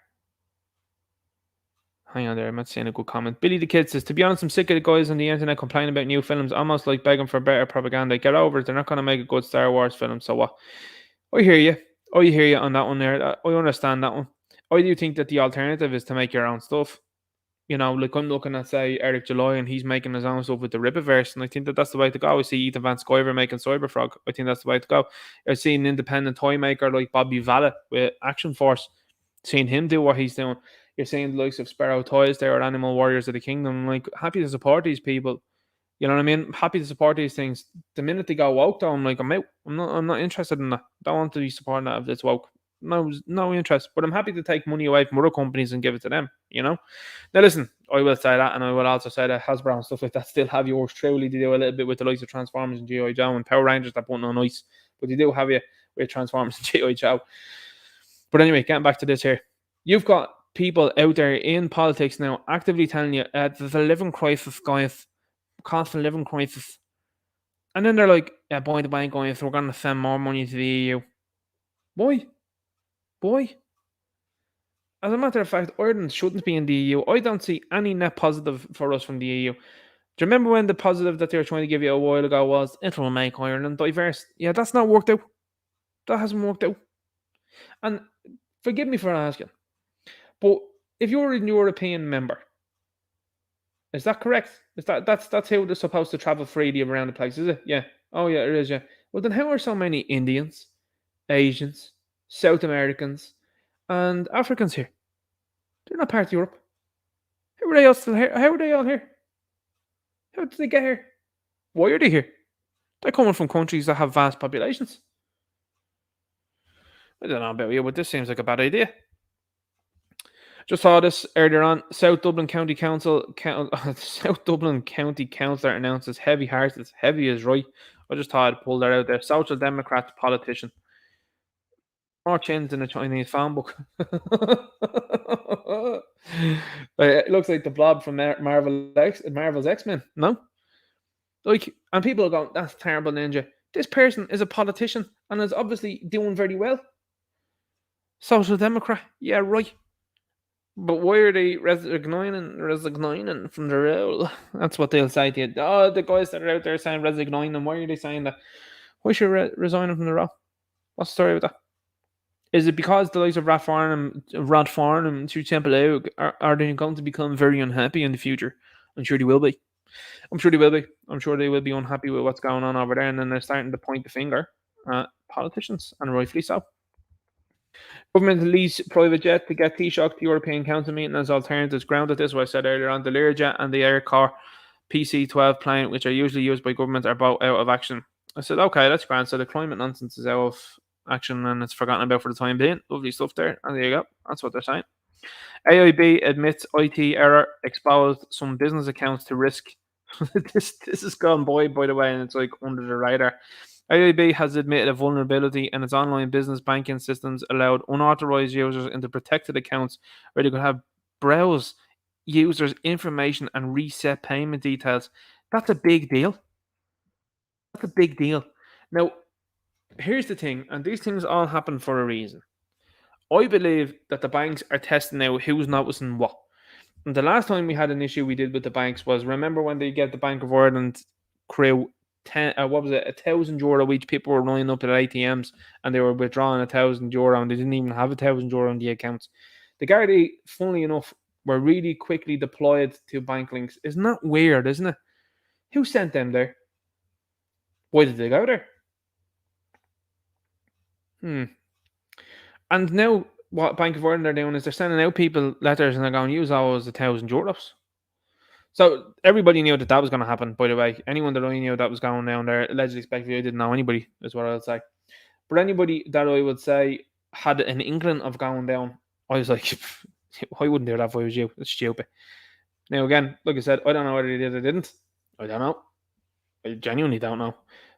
Hang on there, I'm not seeing a good comment. Billy the Kid says, to be honest, I'm sick of the guys on the internet complaining about new films, almost like begging for better propaganda. Get over it. They're not going to make a good Star Wars film, so what? I hear you. I hear you on that one there. I understand that one. I do think that the alternative is to make your own stuff. You know, like I'm looking at, say, Eric July, and he's making his own stuff with the Rippaverse, and I think that that's the way to go. I see Ethan Van Sciver making Cyberfrog. I think that's the way to go. I've seen an independent toy maker like Bobby Valla with Action Force. Seeing him do what he's doing. You're seeing the likes of Sparrow Toys there or Animal Warriors of the Kingdom. I'm like, happy to support these people. You know what I mean? Happy to support these things. The minute they go woke, though, I'm like, I'm out. I'm not interested in that. Don't want to be supporting that if it's woke. No interest. But I'm happy to take money away from other companies and give it to them. You know. Now listen, I will say that, and I will also say that Hasbro and stuff like that still have yours truly. They do a little bit with the likes of Transformers and GI Joe and Power Rangers that put on ice, but they do have you with Transformers and GI Joe. But anyway, getting back to this here, you've got people out there in politics now actively telling you there's a living crisis, guys, constant living crisis. And then they're like, yeah, by the way, guys, we're going to send more money to the EU. Boy. As a matter of fact, Ireland shouldn't be in the EU. I don't see any net positive for us from the EU. Do you remember when the positive that they were trying to give you a while ago was it will make Ireland diverse? Yeah, that's not worked out. That hasn't worked out. And forgive me for asking, but if you're a European member, is that correct? Is that's how they're supposed to travel freely around the place, is it? Yeah. Oh yeah, it is, yeah. Well then how are so many Indians, Asians, South Americans, and Africans here? They're not part of Europe. How are they all still here? How are they all here? How did they get here? Why are they here? They're coming from countries that have vast populations. I don't know about you, but this seems like a bad idea. Just saw this earlier on. South Dublin County Council, South Dublin County Councillor announces heavy hearted, heavy is right. I just thought I'd pull that out there. Social Democrat politician. More chins than a Chinese phone book. It looks like the blob from Marvel's X-Men. No? Like, and people are going, that's terrible, Ninja. This person is a politician and is obviously doing very well. Social Democrat. Yeah, right. But why are they resigning from the role? That's what they'll say to you. Oh, the guys that are out there saying resigning, why are they saying that? Why should you resign from the role? What's the story with that? Is it because the likes of Rod Farnham and Sue Temple are they going to become very unhappy in the future? I'm sure they will be. I'm sure they will be unhappy with what's going on over there, and then they're starting to point the finger at politicians, and rightfully so. Government lease private jet to get Taoiseach to European Council meeting as alternatives grounded. This is what I said earlier on. The Learjet and the Aircore PC-12 plane, which are usually used by governments, are both out of action. I said, okay, that's grand. So the climate nonsense is out of action and it's forgotten about for the time being. Lovely stuff there. And there you go. That's what they're saying. AIB admits IT error exposed some business accounts to risk. this is gone by the way, and it's like under the radar. AIB has admitted a vulnerability in its online business banking systems allowed unauthorized users into protected accounts where they could have browse users' information and reset payment details. That's a big deal. That's a big deal. Now, here's the thing, and these things all happen for a reason. I believe that the banks are testing out who's noticing what. And the last time we had an issue we did with the banks was, remember when they get the Bank of Ireland crew 10, what was it, €1,000 each? People were lining up at ATMs and they were withdrawing €1,000 and they didn't even have €1,000 in the accounts. The Gardaí, funnily enough, were really quickly deployed to bank links. Isn't that weird, isn't it? Who sent them there? Why did they go there? And now what Bank of Ireland are doing is they're sending out people letters and they're going, use always €1,000. So everybody knew that was going to happen, by the way. Anyone that I knew that was going down there, allegedly speculated, I didn't know anybody, is what I would say. But anybody that I would say had an inkling of going down, I was like, I wouldn't do that if I was you. It's stupid. Now, again, like I said, I don't know whether they did or didn't. I don't know. I genuinely don't know.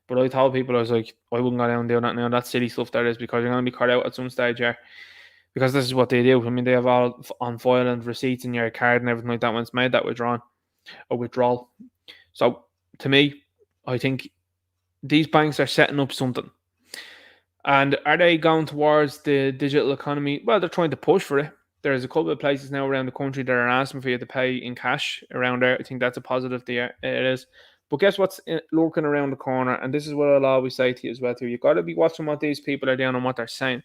But I told people, I was like, I wouldn't go down and do that now. That's silly stuff that is, because you're going to be caught out at some stage here. Because this is what they do. I mean, they have all on file and receipts in your card and everything like that when it's made that withdrawal. So, to me, I think these banks are setting up something. And are they going towards the digital economy? Well, they're trying to push for it. There's a couple of places now around the country that are asking for you to pay in cash around there. I think that's a positive there. It is. But guess what's lurking around the corner? And this is what I'll always say to you as well, too. You've got to be watching what these people are doing and what they're saying.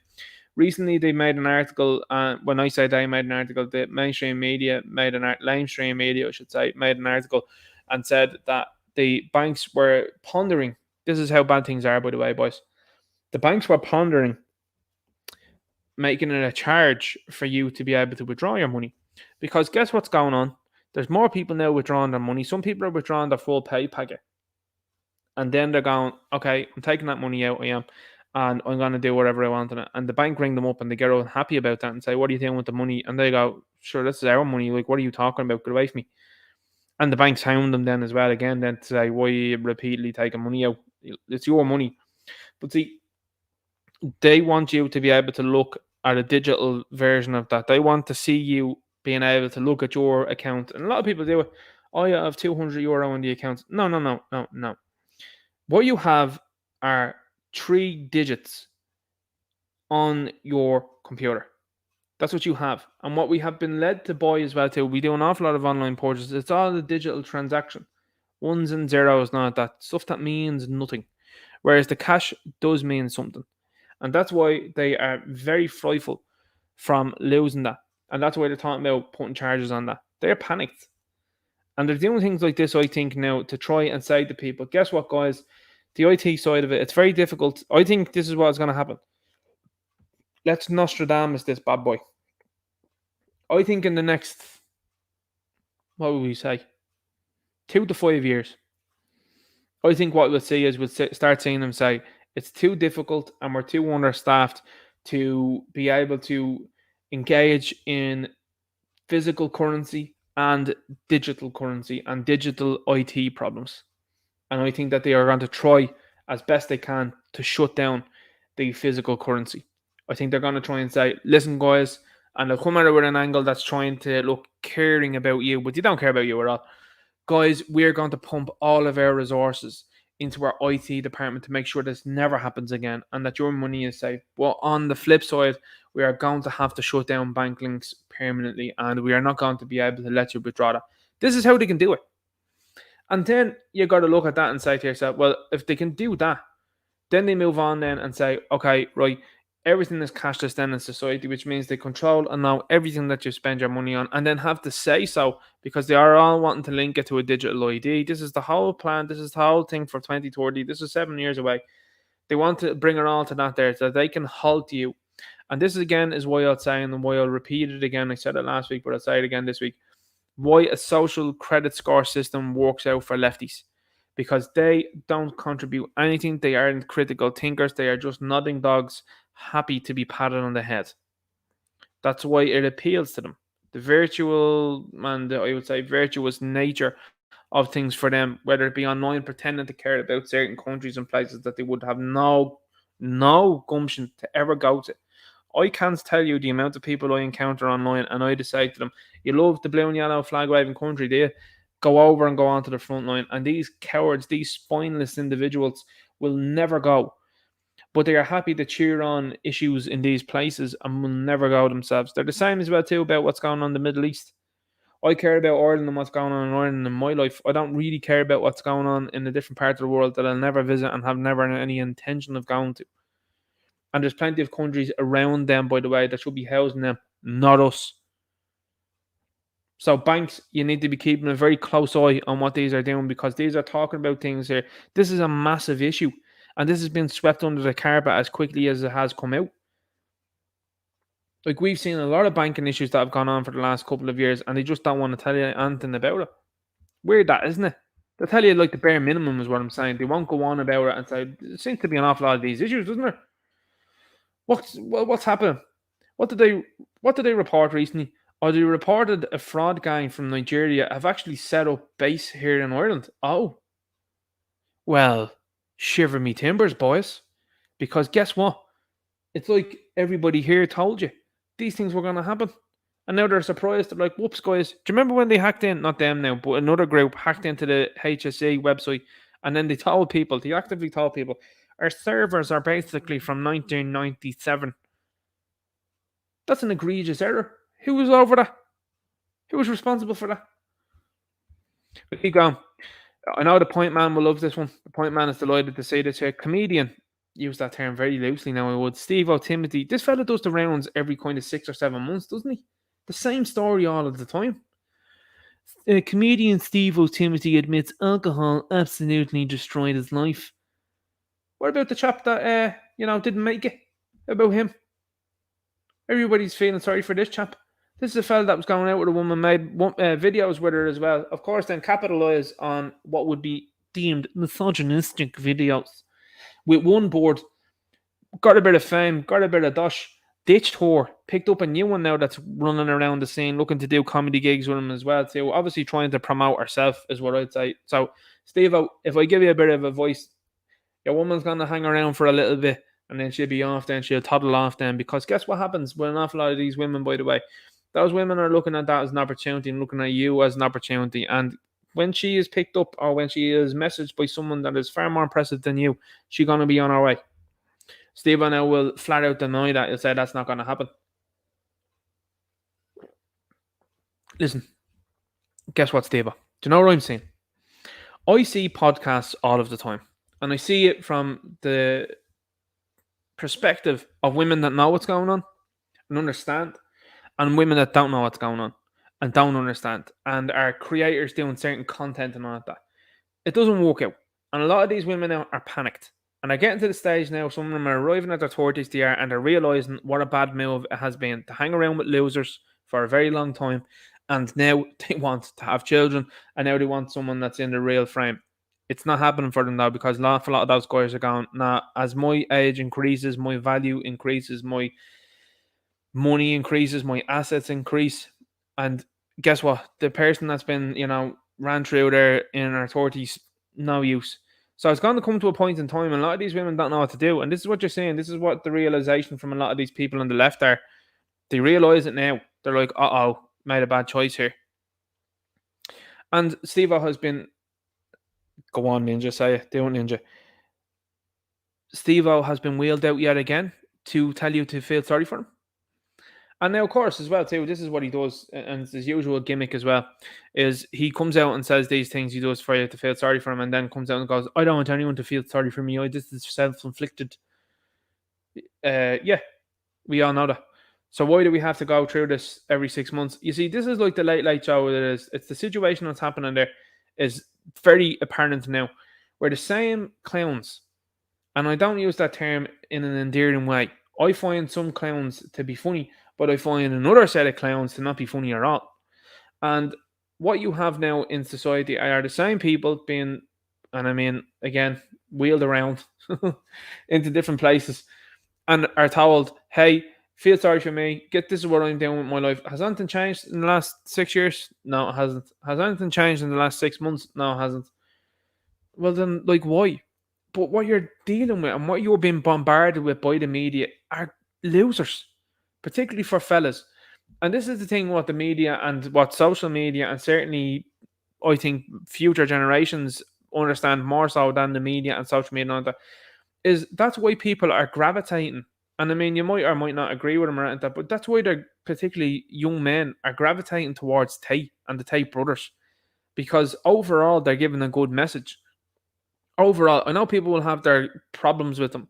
Recently, they made an article. When I say they made an article, the mainstream media made lamestream media, I should say, made an article and said that the banks were pondering. This is how bad things are, by the way, boys. The banks were pondering making it a charge for you to be able to withdraw your money. Because guess what's going on? There's more people now withdrawing their money. Some people are withdrawing their full pay packet. And then they're going, okay, I'm taking that money out, I am, and I'm going to do whatever I want on it. And the bank ring them up and they get all happy about that and say, what are you doing with the money? And they go, sure, this is our money. Like, what are you talking about? Get away from me. And the banks hound them then as well again then to say, why are you repeatedly taking money out? It's your money. But see, they want you to be able to look at a digital version of that. They want to see you being able to look at your account. And a lot of people do it. Oh, yeah, I have €200 in the account. No. What you have are 3 digits on your computer. That's what you have. And what we have been led to buy as well too, we do an awful lot of online purchases. It's all a digital transaction. Ones and zeros, not that stuff that means nothing. Whereas the cash does mean something. And that's why they are very frightful from losing that. And that's why they're talking about putting charges on that. They're panicked. And they're doing things like this, I think, now to try and say to people, guess what, guys? The IT side of it, it's very difficult. I think this is what's going to happen. Let's Nostradamus this bad boy. I think in the next, what would we say, 2 to 5 years, I think what we'll see is we'll start seeing them say, it's too difficult and we're too understaffed to be able to engage in physical currency and digital currency and digital IT problems. And I think that they are going to try as best they can to shut down the physical currency. I think they're going to try and say, listen, guys, and they'll come at it with an angle that's trying to look caring about you, but they don't care about you at all. Guys, we're going to pump all of our resources into our IT department to make sure this never happens again and that your money is safe. But on the flip side, we are going to have to shut down bank links permanently and we are not going to be able to let you withdraw that. This is how they can do it. And then you got to look at that and say to yourself, well, if they can do that, then they move on then and say, okay, right, everything is cashless then in society, which means they control and know everything that you spend your money on and then have to say so because they are all wanting to link it to a digital ID. This is the whole plan. This is the whole thing for 2030. This is 7 years away. They want to bring it all to that there so that they can halt you. And this again is why I'll say and why I'll repeat it again. I said it last week, but I'll say it again this week. Why a social credit score system works out for lefties. Because they don't contribute anything. They aren't critical thinkers. They are just nodding dogs, happy to be patted on the head. That's why it appeals to them. The virtual and I would say virtuous nature of things for them, whether it be online pretending to care about certain countries and places that they would have no gumption to ever go to. I can't tell you the amount of people I encounter online and I decide to them, you love the blue and yellow flag waving country, do you? Go over and go onto the front line. And these cowards, these spineless individuals will never go. But they are happy to cheer on issues in these places and will never go themselves. They're the same as well too about what's going on in the Middle East. I care about Ireland and what's going on in Ireland in my life. I don't really care about what's going on in a different part of the world that I'll never visit and have never any intention of going to. And there's plenty of countries around them, by the way, that should be housing them, not us. So banks, you need to be keeping a very close eye on what these are doing because these are talking about things here. This is a massive issue. And this has been swept under the carpet as quickly as it has come out. Like we've seen a lot of banking issues that have gone on for the last couple of years and they just don't want to tell you anything about it. Weird that, isn't it? They'll tell you like the bare minimum is what I'm saying. They won't go on about it and say, there seems to be an awful lot of these issues, doesn't there? What's happening? What did they report recently? Or they reported a fraud gang from Nigeria have actually set up base here in Ireland. Oh. Well, shiver me timbers, boys. Because guess what? It's like everybody here told you these things were going to happen. And now they're surprised. They're like, whoops, guys. Do you remember when they hacked in? Not them now, but another group hacked into the HSE website. And then they actively told people, Our servers are basically from 1997. That's an egregious error. Who was over that? Who was responsible for that? We keep going. I know the point man will love this one. The point man is delighted to say this here. Comedian, use that term very loosely now. I would. Steve Timothy. This fella does the rounds every kind of 6 or 7 months, doesn't he? The same story all of the time. Comedian Steve Timothy admits alcohol absolutely destroyed his life. What about the chap that didn't make it? About him? Everybody's feeling sorry for this chap. This is a fella that was going out with a woman, made videos with her as well. Of course, then capitalise on what would be deemed misogynistic videos. With one board, got a bit of fame, got a bit of dosh, ditched her, picked up a new one now that's running around the scene, looking to do comedy gigs with him as well. So obviously trying to promote herself is what I'd say. So, Steve, if I give you a bit of advice, your woman's going to hang around for a little bit and then she'll be off then, she'll toddle off then. Because guess what happens with an awful lot of these women, by the way? Those women are looking at that as an opportunity and looking at you as an opportunity. And when she is picked up or when she is messaged by someone that is far more impressive than you, she's going to be on her way. Steve now will flat out deny that. He'll say that's not going to happen. Listen, guess what, Steve? Do you know what I'm saying? I see podcasts all of the time. And I see it from the perspective of women that know what's going on and understand, and women that don't know what's going on and don't understand, and are creators doing certain content and all of that. It doesn't work out. And a lot of these women now are panicked. And they're getting to the stage now, some of them are arriving at their 30s they are, and they're realising what a bad move it has been to hang around with losers for a very long time. And now they want to have children, and now they want someone that's in the real frame. It's not happening for them now because a lot of those guys are going, nah, as my age increases, my value increases, my money increases, my assets increase. And guess what? The person that's been, ran through there in her 30s, no use. So it's going to come to a point in time, and a lot of these women don't know what to do. And this is what you're saying. This is what the realization from a lot of these people on the left are. They realize it now. They're like, made a bad choice here. And Steve-O has been, go on, Ninja, say it, do it, Ninja. Steve-O has been wheeled out yet again to tell you to feel sorry for him. And now, of course, as well, too, this is what he does, and it's his usual gimmick as well, is he comes out and says these things he does for you to feel sorry for him, and then comes out and goes, I don't want anyone to feel sorry for me. This is self-inflicted. Yeah, we all know that. So why do we have to go through this every 6 months? You see, this is like the Late Late Show. It's the situation that's happening there is very apparent now, where the same clowns, and I don't use that term in an endearing way. I find some clowns to be funny, but I find another set of clowns to not be funny at all. And what you have now in society are the same people being, and I mean, again, wheeled around into different places and are told, hey, feel sorry for me. This is what I'm doing with my life. Has anything changed in the last 6 years? No, it hasn't. Has anything changed in the last 6 months? No, it hasn't. Well, then, why? But what you're dealing with and what you're being bombarded with by the media are losers, particularly for fellas. And this is the thing what the media and what social media, and certainly I think future generations understand more so than the media and social media and all that, is that's why people are gravitating. And I mean, you might or might not agree with them or anything, but that's why they're, particularly young men, are gravitating towards Tate and the Tate brothers. Because overall, they're giving a good message. Overall, I know people will have their problems with them,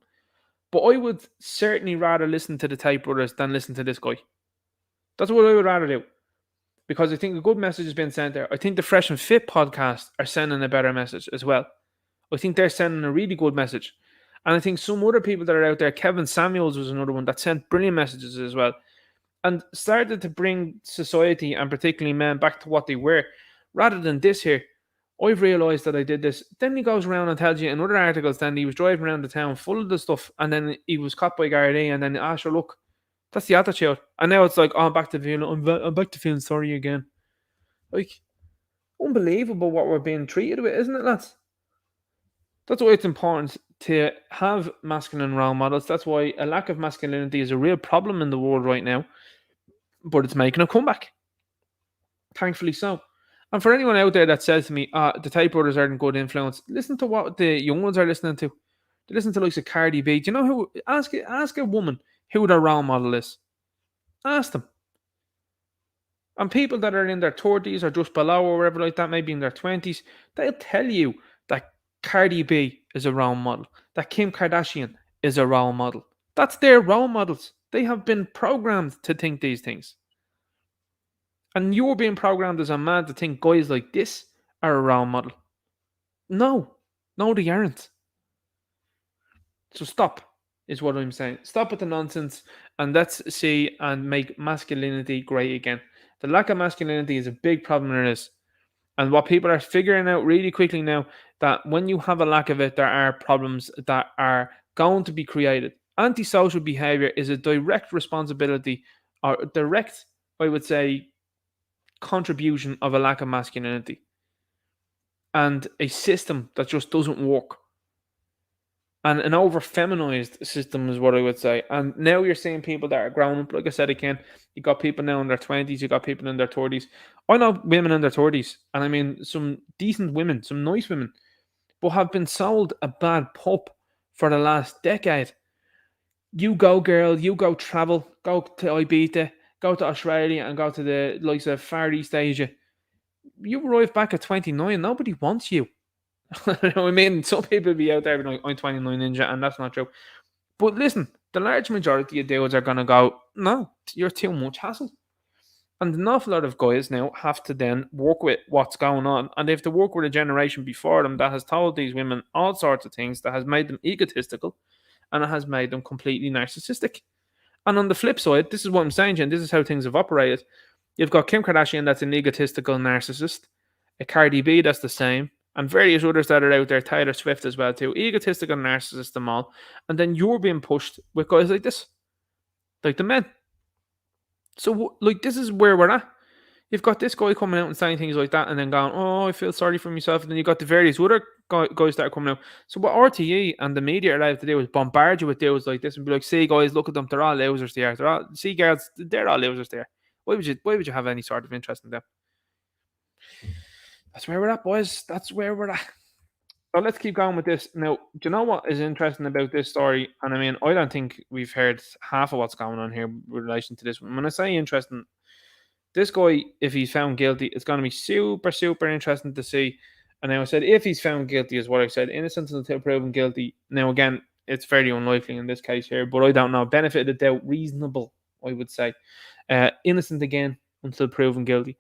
but I would certainly rather listen to the Tate brothers than listen to this guy. That's what I would rather do. Because I think a good message is being sent there. I think the Fresh and Fit podcast are sending a better message as well. I think they're sending a really good message. And I think some other people that are out there, Kevin Samuels was another one that sent brilliant messages as well. And started to bring society, and particularly men, back to what they were. Rather than this here, I've realised that I did this. Then he goes around and tells you in other articles then he was driving around the town full of the stuff, and then he was caught by Gardaí, and then, sure, look, that's the attitude. And now it's like, I'm back to feeling sorry again. Like, unbelievable what we're being treated with, isn't it, lads? That's why it's important to have masculine role models. That's why a lack of masculinity is a real problem in the world right now. But it's making a comeback. Thankfully so. And for anyone out there that says to me, the Tate brothers aren't good influence, listen to what the young ones are listening to. They listen to like a Cardi B. Do you know who? Ask a woman who their role model is. Ask them. And people that are in their 30s or just below or whatever like that, maybe in their 20s, they'll tell you that Cardi B is a role model, that Kim Kardashian is a role model. That's their role models. They have been programmed to think these things. And you're being programmed as a man to think guys like this are a role model. No, they aren't. So stop, is what I'm saying. Stop with the nonsense and let's see and make masculinity great again. The lack of masculinity is a big problem in this. And what people are figuring out really quickly now, that when you have a lack of it, there are problems that are going to be created. Antisocial behavior is a direct responsibility, or direct, I would say, contribution of a lack of masculinity and a system that just doesn't work. And an over feminized system is what I would say. And now you're seeing people that are growing up. Like I said again, you got people now in their 20s, you got people in their 30s. I know women in their 30s, and I mean some decent women, some nice women, but have been sold a bad pup for the last decade. You go, girl, you go travel, go to Ibiza, go to Australia, and go to the likes of Far East Asia. You arrive back at 29, nobody wants you. I mean, some people be out there like, I'm 29 ninja, and that's not true. But listen, the large majority of dudes are going to go, no, you're too much hassle. And an awful lot of guys now have to then work with what's going on. And they have to work with a generation before them that has told these women all sorts of things, that has made them egotistical, and it has made them completely narcissistic. And on the flip side, this is what I'm saying, and this is how things have operated. You've got Kim Kardashian, that's an egotistical narcissist, a Cardi B, that's the same, and various others that are out there, Taylor Swift as well too, egotistical narcissists, them all. And then you're being pushed with guys like this, like the men. So, like, this is where we're at. You've got this guy coming out and saying things like that, and then going, "Oh, I feel sorry for myself." And then you got the various other guys that are coming out. So what RTE and the media are allowed to do is bombard you with deals like this and be like, "See, guys, look at them; they're all losers there. See, girls, they're all losers there. Why would you have any sort of interest in them?" That's where we're at, boys. That's where we're at. So let's keep going with this. Now, do you know what is interesting about this story? And I mean, I don't think we've heard half of what's going on here with relation to this one. When I say interesting, this guy, if he's found guilty, it's going to be super, super interesting to see. And now I said, if he's found guilty, is what I said, innocent until proven guilty. Now, again, it's very unlikely in this case here, but I don't know. Benefit of the doubt, reasonable, I would say. Innocent again until proven guilty.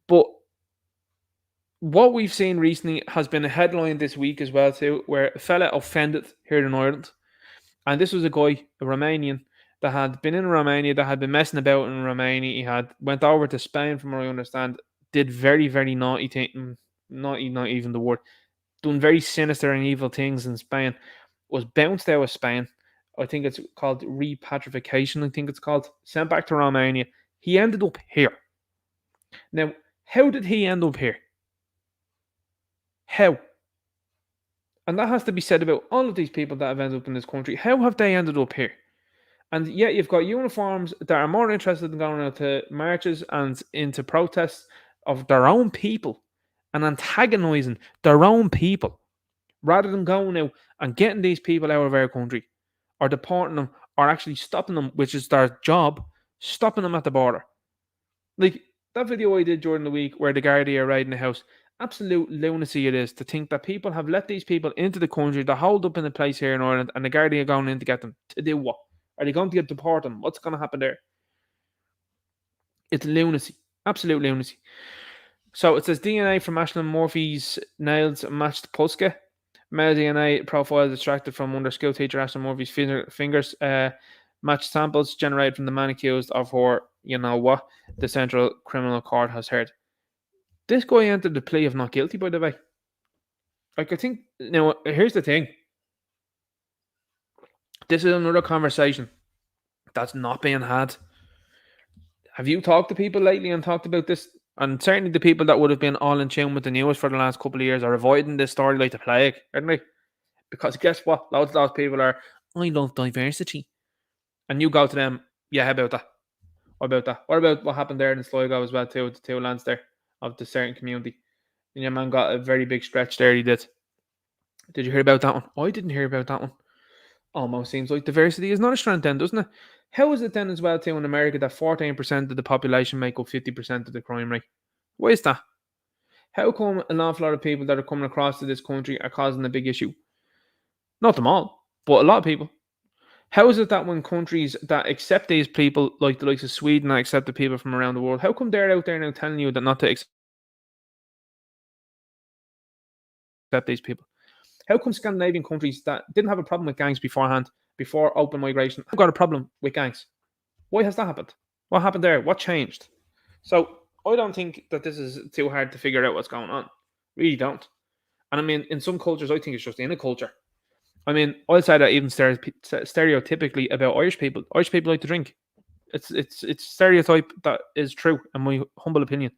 But what we've seen recently has been a headline this week as well too, where a fella offended here in Ireland, and this was a guy, a Romanian, that had been in Romania, that had been messing about in Romania. He had went over to Spain, from what I understand, did very, very naughty things, not even the word, done very sinister and evil things in Spain, was bounced out of Spain. I think it's called repatriation, I think it's called, sent back to Romania. He ended up here. Now, how did he end up here? How? And that has to be said about all of these people that have ended up in this country. How have they ended up here? And yet you've got uniforms that are more interested in going out to marches and into protests of their own people and antagonising their own people, rather than going out and getting these people out of our country or deporting them or actually stopping them, which is their job, stopping them at the border. Like that video I did during the week where the Gardaí are raiding the house. Absolute lunacy it is to think that people have let these people into the country, they're holed up in a place here in Ireland, and the Gardaí are going in to get them. To do what? Are they going to get deport them? What's going to happen there? It's lunacy. Absolute lunacy. So it says DNA from Ashland Murphy's nails matched Puska. Male DNA profile extracted from under school teacher Ashland Murphy's fingers. Matched samples generated from the man accused of her, you know what, the Central Criminal Court has heard. This guy entered the plea of not guilty, by the way. Like, I think, now, here's the thing. This is another conversation that's not being had. Have you talked to people lately and talked about this? And certainly the people that would have been all in tune with the news for the last couple of years are avoiding this story like the plague, aren't they? Because guess what? Loads of those people are, I love diversity. And you go to them, yeah, how about that? What about that? What about what happened there in Sligo as well, too, with the two lads there of the certain community? And your man got a very big stretch there, he did. Did you hear about that one? I didn't hear about that one. Almost seems like diversity is not a strength then, doesn't it? How is it then as well too in America that 14% of the population make up 50% of the crime rate? Why is that? How come an awful lot of people that are coming across to this country are causing a big issue? Not them all, but a lot of people. How is it that when countries that accept these people, like the likes of Sweden, that accept the people from around the world, how come they're out there now telling you that not to accept these people? How come Scandinavian countries that didn't have a problem with gangs beforehand, before open migration, have got a problem with gangs? Why has that happened? What happened there? What changed? So I don't think that this is too hard to figure out what's going on. Really don't. And I mean, in some cultures, I think it's just in a culture. I mean, I'll say that even stereotypically about Irish people. Irish people like to drink. It's stereotype that is true, in my humble opinion.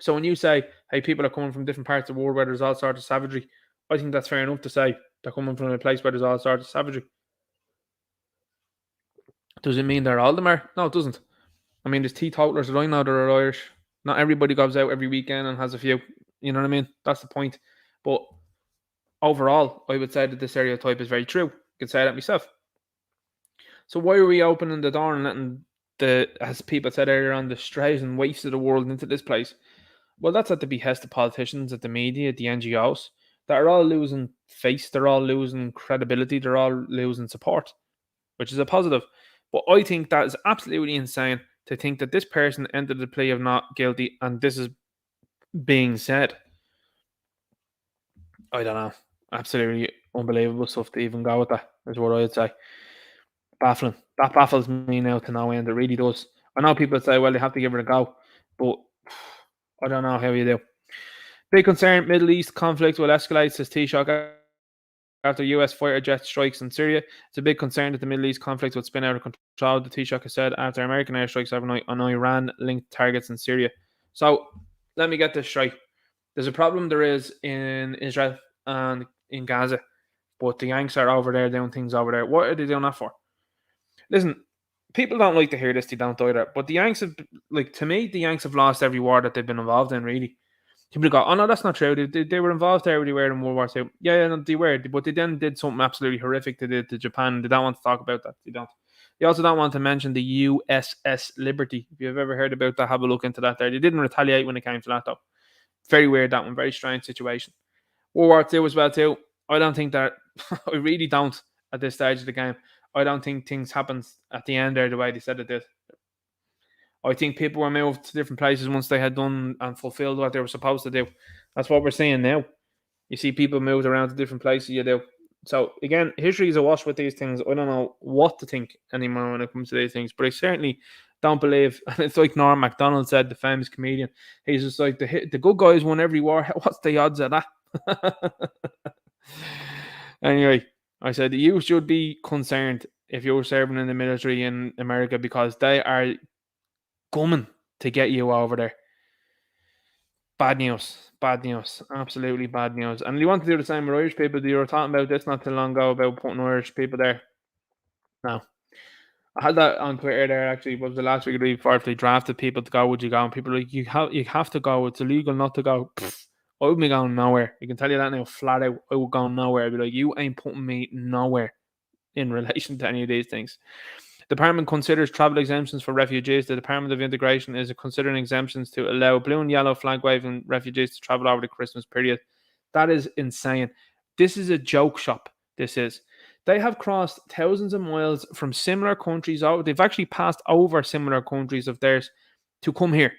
So when you say, hey, people are coming from different parts of the world where there's all sorts of savagery, I think that's fair enough to say they're coming from a place where there's all sorts of savagery. Does it mean they're all them are? No, it doesn't. I mean, there's teetotalers that I know that are Irish. Not everybody goes out every weekend and has a few. You know what I mean? That's the point. But overall, I would say that the stereotype is very true. I can say that myself. So why are we opening the door and letting the, as people said earlier on, the strays and waifs of the world into this place? Well, that's at the behest of politicians, at the media, at the NGOs that are all losing face. They're all losing credibility. They're all losing support, which is a positive. But I think that is absolutely insane to think that this person entered the plea of not guilty and this is being said. I don't know. Absolutely unbelievable stuff to even go with that, is what I'd say. Baffling. That baffles me now to no end. It really does. I know people say, well, they have to give it a go, but I don't know how you do. Big concern, Middle East conflict will escalate, says Taoiseach, after US fighter jet strikes in Syria. It's a big concern that the Middle East conflict will spin out of control, the Taoiseach has said, after American airstrikes overnight on Iran-linked targets in Syria. So, let me get this straight. There's a problem there is in Israel and in Gaza, but the Yanks are over there doing things over there. What are they doing that for? Listen, people don't like to hear this, they don't either, but the Yanks have, like, to me, the Yanks have lost every war that they've been involved in, really. People go, oh no, that's not true. They were involved everywhere in World War II. Yeah, no, they were, but they then did something absolutely horrific to Japan. They don't want to talk about that. They don't. They also don't want to mention the USS Liberty. If you've ever heard about that, have a look into that there. They didn't retaliate when it came to that, though. Very weird, that one. Very strange situation. World War II as well, too. I don't think that, I really don't at this stage of the game. I don't think things happened at the end there the way they said it did. I think people were moved to different places once they had done and fulfilled what they were supposed to do. That's what we're seeing now. You see people moved around to different places, you do. So, again, history is awash with these things. I don't know what to think anymore when it comes to these things, but I certainly don't believe, and it's like Norm MacDonald said, the famous comedian, he's just like, the good guys won every war. What's the odds of that? Anyway, I said you should be concerned if you're serving in the military in America because they are coming to get you over there. Bad news. Absolutely bad news. And you want to do the same with Irish people. You were talking about this not too long ago about putting Irish people there. No. I had that on Twitter there actually. What was the last week or the week before? If they drafted people to go, would you go? And people are like, you have to go. It's illegal not to go. I would be going nowhere. I can tell you that now flat out. I would go nowhere. I'd be like, you ain't putting me nowhere in relation to any of these things. The Department considers travel exemptions for refugees. The Department of Integration is considering exemptions to allow blue and yellow flag waving refugees to travel over the Christmas period. That is insane. This is a joke shop. This is. They have crossed thousands of miles from similar countries. They've actually passed over similar countries of theirs to come here.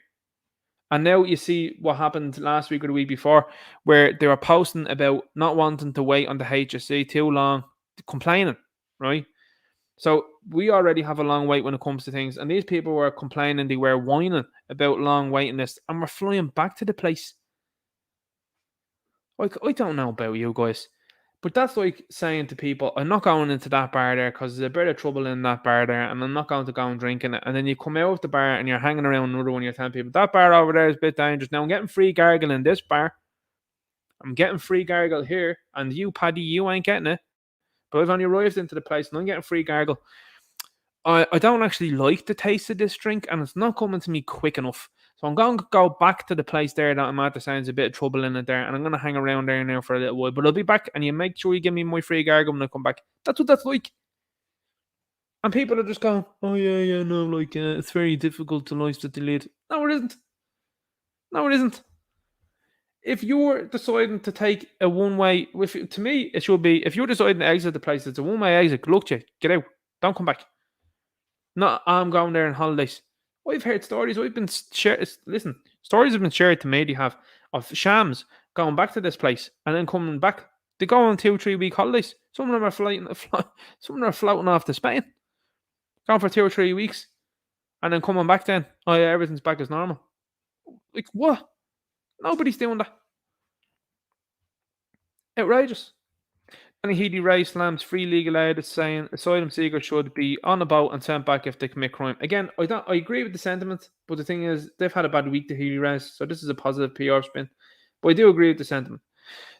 And now you see what happened last week or the week before, where they were posting about not wanting to wait on the HSC too long, complaining, right? So we already have a long wait when it comes to things. And these people were complaining, they were whining about long waiting lists, and we're flying back to the place. Like, I don't know about you guys, but that's like saying to people, I'm not going into that bar there because there's a bit of trouble in that bar there, and I'm not going to go and drink in it. And then you come out of the bar and you're hanging around another one, you're telling people, that bar over there is a bit dangerous. Now I'm getting free gargle in this bar. I'm getting free gargle here, and you, Paddy, you ain't getting it. But I've only arrived into the place and I'm getting free gargle. I don't actually like the taste of this drink, and it's not coming to me quick enough. So I'm going to go back to the place there that I'm at. There sounds a bit of trouble in it there, and I'm going to hang around there now for a little while. But I'll be back, and you make sure you give me my free gargle when I come back. That's what that's like. And people are just going, oh yeah, no, like it's very difficult to life to delete. No, it isn't. No, it isn't. If you're deciding to take a one-way, to me, it should be, if you're deciding to exit the place, it's a one-way exit. Good luck to you. Get out. Don't come back. Not, I'm going there on holidays. I've heard stories. I've been shared. Listen, stories have been shared to me. They have of shams going back to this place and then coming back. They go on 2-3 week holidays. Some of them are some of them are floating off to Spain, going for 2 or 3 weeks, and then coming back. Then, oh yeah, everything's back as normal. Like what? Nobody's doing that. Outrageous. And Healy Ray slams free legal aid, saying asylum seekers should be on a boat and sent back if they commit crime. Again, I agree with the sentiment, but the thing is, they've had a bad week, the Healy Rays, so this is a positive PR spin. But I do agree with the sentiment.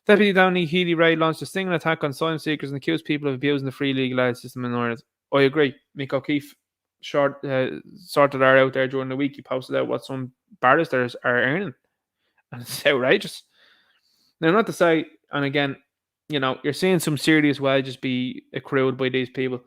Deputy Downey Healy Ray launched a stinging attack on asylum seekers and accused people of abusing the free legal aid system in Ireland. I agree. Mick O'Keefe sorted that out there during the week. He posted out what some barristers are earning, and it's outrageous. Now, not to say, and again, you're seeing some serious wages be accrued by these people.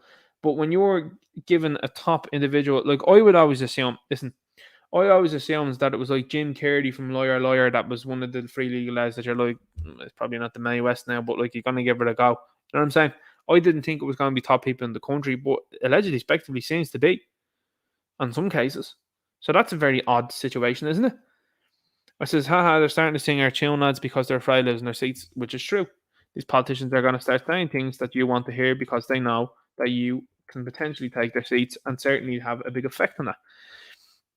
But when you're given a top individual, like I would always assume, I always assumed that it was like Jim Carey from Lawyer that was one of the free legal ads that you're like, it's probably not the Mae West now, but like you're going to give it a go. You know what I'm saying? I didn't think it was going to be top people in the country, but allegedly, expectedly seems to be in some cases. So that's a very odd situation, isn't it? I says, haha, they're starting to sing our tune, lads, because they're afraid of losing their seats, which is true. These politicians are going to start saying things that you want to hear because they know that you can potentially take their seats and certainly have a big effect on that.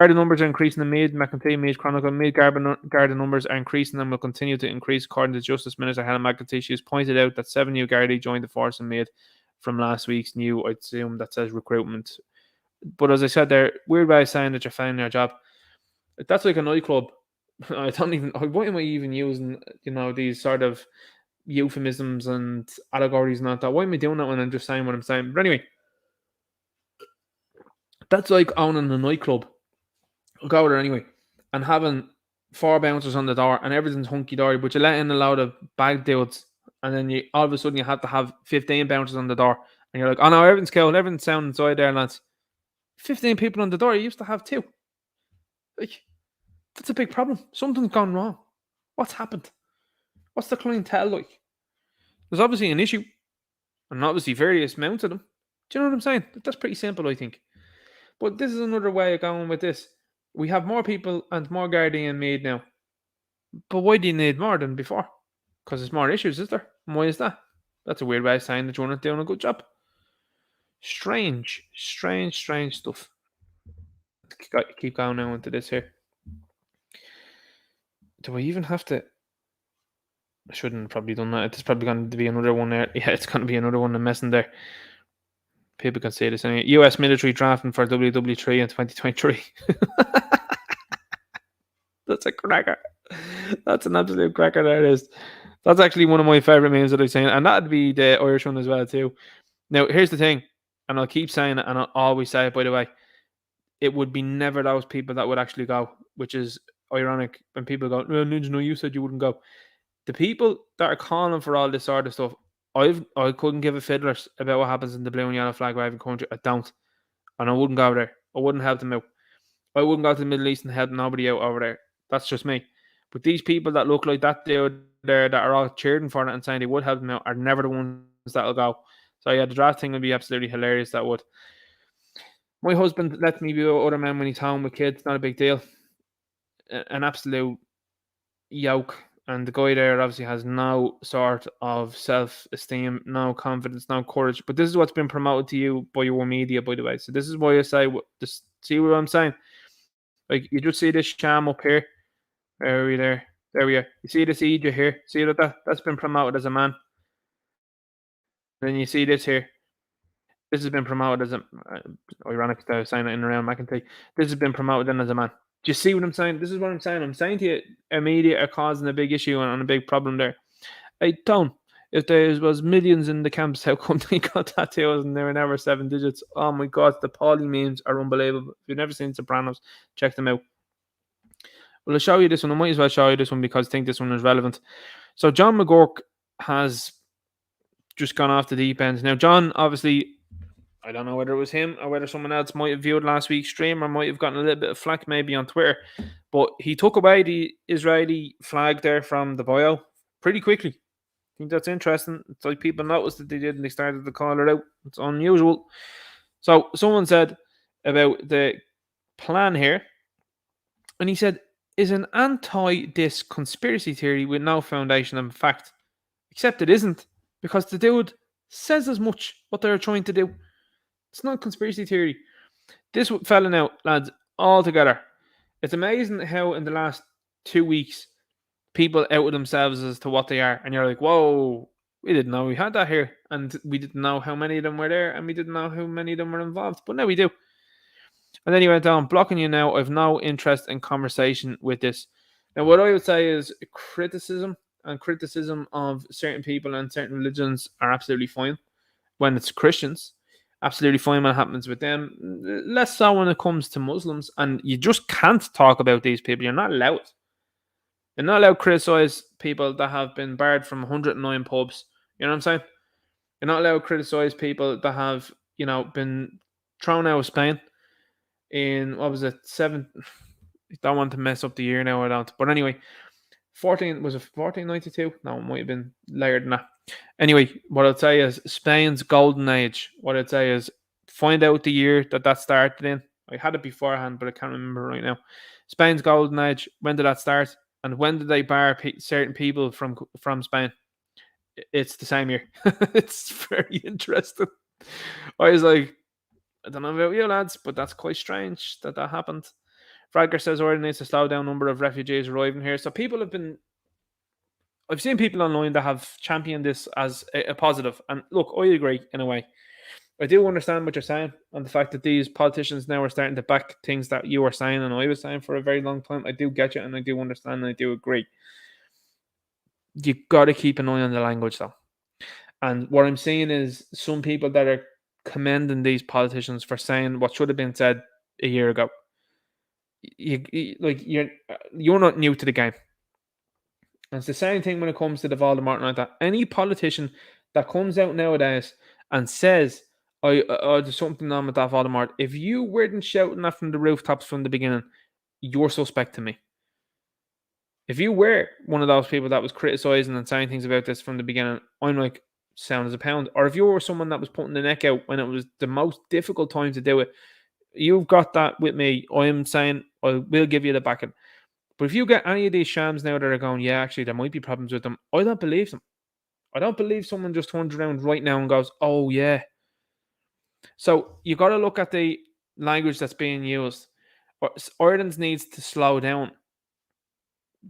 Garda numbers are increasing in Meath, McEntee, Meath Chronicle. Meath Garda numbers are increasing and will continue to increase, according to Justice Minister Helen McEntee. She has pointed out that 7 new Gardaí joined the force in Meath from last week's new, I'd assume that says recruitment. But as I said there, weird way of saying that you're failing your job. That's like a nightclub. Why am I even using, these sort of euphemisms and allegories and all that? Why am I doing that when I'm just saying what I'm saying? But anyway, that's like owning a nightclub. I'll go there anyway, and having 4 bouncers on the door and everything's hunky-dory, but you let in a load of bag dudes, and then all of a sudden you have to have 15 bouncers on the door, and you're like, oh no, everything's cool, everything's sound inside there, lads. 15 people on the door, you used to have 2. Like, that's a big problem. Something's gone wrong. What's happened? What's the clientele like? There's obviously an issue, and obviously various amounts of them. Do you know what I'm saying? That's pretty simple, I think. But this is another way of going with this. We have more people and more Gardaí in Meath now. But why do you need more than before? Because there's more issues, is there? And why is that? That's a weird way of saying that you're not doing a good job. Strange stuff. Keep going now into this here. Do I even have to? I shouldn't have probably done that. It's probably going to be another one there. Yeah, it's going to be another one I'm messing there. People can say this anyway. US military drafting for WW3 in 2023. That's a cracker. That's an absolute cracker. There it is. That's actually one of my favourite memes that I've seen. And that'd be the Irish one as well too. Now, here's the thing. And I'll keep saying it, and I'll always say it, by the way. It would be never those people that would actually go, which is ironic when people go, no, Ninja, no, you said you wouldn't go. The people that are calling for all this sort of stuff, I couldn't give a fiddlers about what happens in the blue and yellow flag waving country. I don't. And I wouldn't go there. I wouldn't help them out. I wouldn't go to the Middle East and help nobody out over there. That's just me. But these people that look like that dude there that are all cheering for it and saying they would help them out are never the ones that'll go. So yeah, the draft thing would be absolutely hilarious. That would. My husband lets me be with other men when he's home with kids. Not a big deal. An absolute yoke. And the guy there obviously has no sort of self-esteem, no confidence, no courage. But this is what's been promoted to you by your media, by the way. So this is why I say, just see what I'm saying? Like, you just see this sham up here. Where are we there? There we are. You see this Ija here? See that's been promoted as a man. Then you see this here. This has been promoted as a... ironic that I was saying it in around McEntee. This has been promoted then as a man. Do you see what I'm saying? This is what I'm saying. I'm saying to you, media are causing a big issue and a big problem there. Hey, Tom, if there was millions in the camps, how come they got tattoos and they were never 7 digits? Oh my God, the Paulie memes are unbelievable. If you've never seen Sopranos, check them out. Well, I'll show you this one. I might as well show you this one because I think this one is relevant. So John McGurk has just gone off the deep end. Now, John, obviously, I don't know whether it was him or whether someone else might have viewed last week's stream or might have gotten a little bit of flack maybe on Twitter, but he took away the Israeli flag there from the bio pretty quickly. I think that's interesting. It's like people noticed that they did and they started to call it out. It's unusual. So someone said about the plan here, and he said, is an anti-this conspiracy theory with no foundation in fact. Except it isn't, because the dude says as much what they're trying to do. It's not conspiracy theory. This fella now, lads, all together. It's amazing how in the last 2 weeks, people outed themselves as to what they are. And you're like, whoa, we didn't know we had that here. And we didn't know how many of them were there. And we didn't know how many of them were involved. But now we do. And then he went down, blocking you now. I have no interest in conversation with this. Now, what I would say is criticism and criticism of certain people and certain religions are absolutely fine when it's Christians. Absolutely fine when it happens with them. Less so when it comes to Muslims. And you just can't talk about these people. You're not allowed. You're not allowed to criticize people that have been barred from 109 pubs. You know what I'm saying? You're not allowed to criticize people that have, been thrown out of Spain in, what was it, 7? I don't want to mess up the year now, I don't. But anyway, 1492? No, it might have been later than that. Anyway, what I'd say is Spain's golden age. What I'd say is find out the year that started in. I had it beforehand, but I can't remember right now. Spain's golden age. When did that start? And when did they bar certain people from Spain? It's the same year. It's very interesting. I was like, I don't know about you lads, but that's quite strange that happened. Fragger says Ireland needs to slow down number of refugees arriving here. So people have been, I've seen people online that have championed this as a positive. And look, I agree in a way. I do understand what you're saying and the fact that these politicians now are starting to back things that you were saying and I was saying for a very long time. I do get you and I do understand and I do agree. You got to keep an eye on the language though. And what I'm seeing is some people that are commending these politicians for saying what should have been said a year ago. You're not new to the game. And it's the same thing when it comes to the Voldemort like that. Any politician that comes out nowadays and says, there's something on with that Voldemort, if you weren't shouting that from the rooftops from the beginning, you're suspect to me. If you were one of those people that was criticizing and saying things about this from the beginning, I'm like, sound as a pound. Or if you were someone that was putting the neck out when it was the most difficult time to do it, you've got that with me. I'm saying I will give you the backing. But if you get any of these shams now that are going, yeah, actually, there might be problems with them, I don't believe them. I don't believe someone just turns around right now and goes, oh, yeah. So you got to look at the language that's being used. Ireland needs to slow down.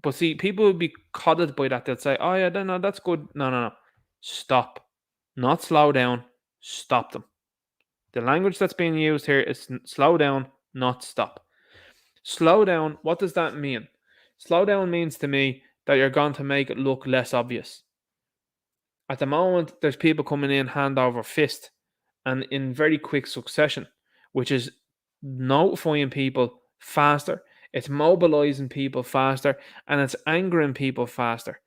But see, people will be codded by that. They'll say, oh, yeah, no, that's good. No. Stop. Not slow down. Stop them. The language that's being used here is slow down, not stop. Slow down, what does that mean? Slow down means to me that you're going to make it look less obvious. At the moment, there's people coming in hand over fist and in very quick succession, which is notifying people faster. It's mobilizing people faster and it's angering people faster.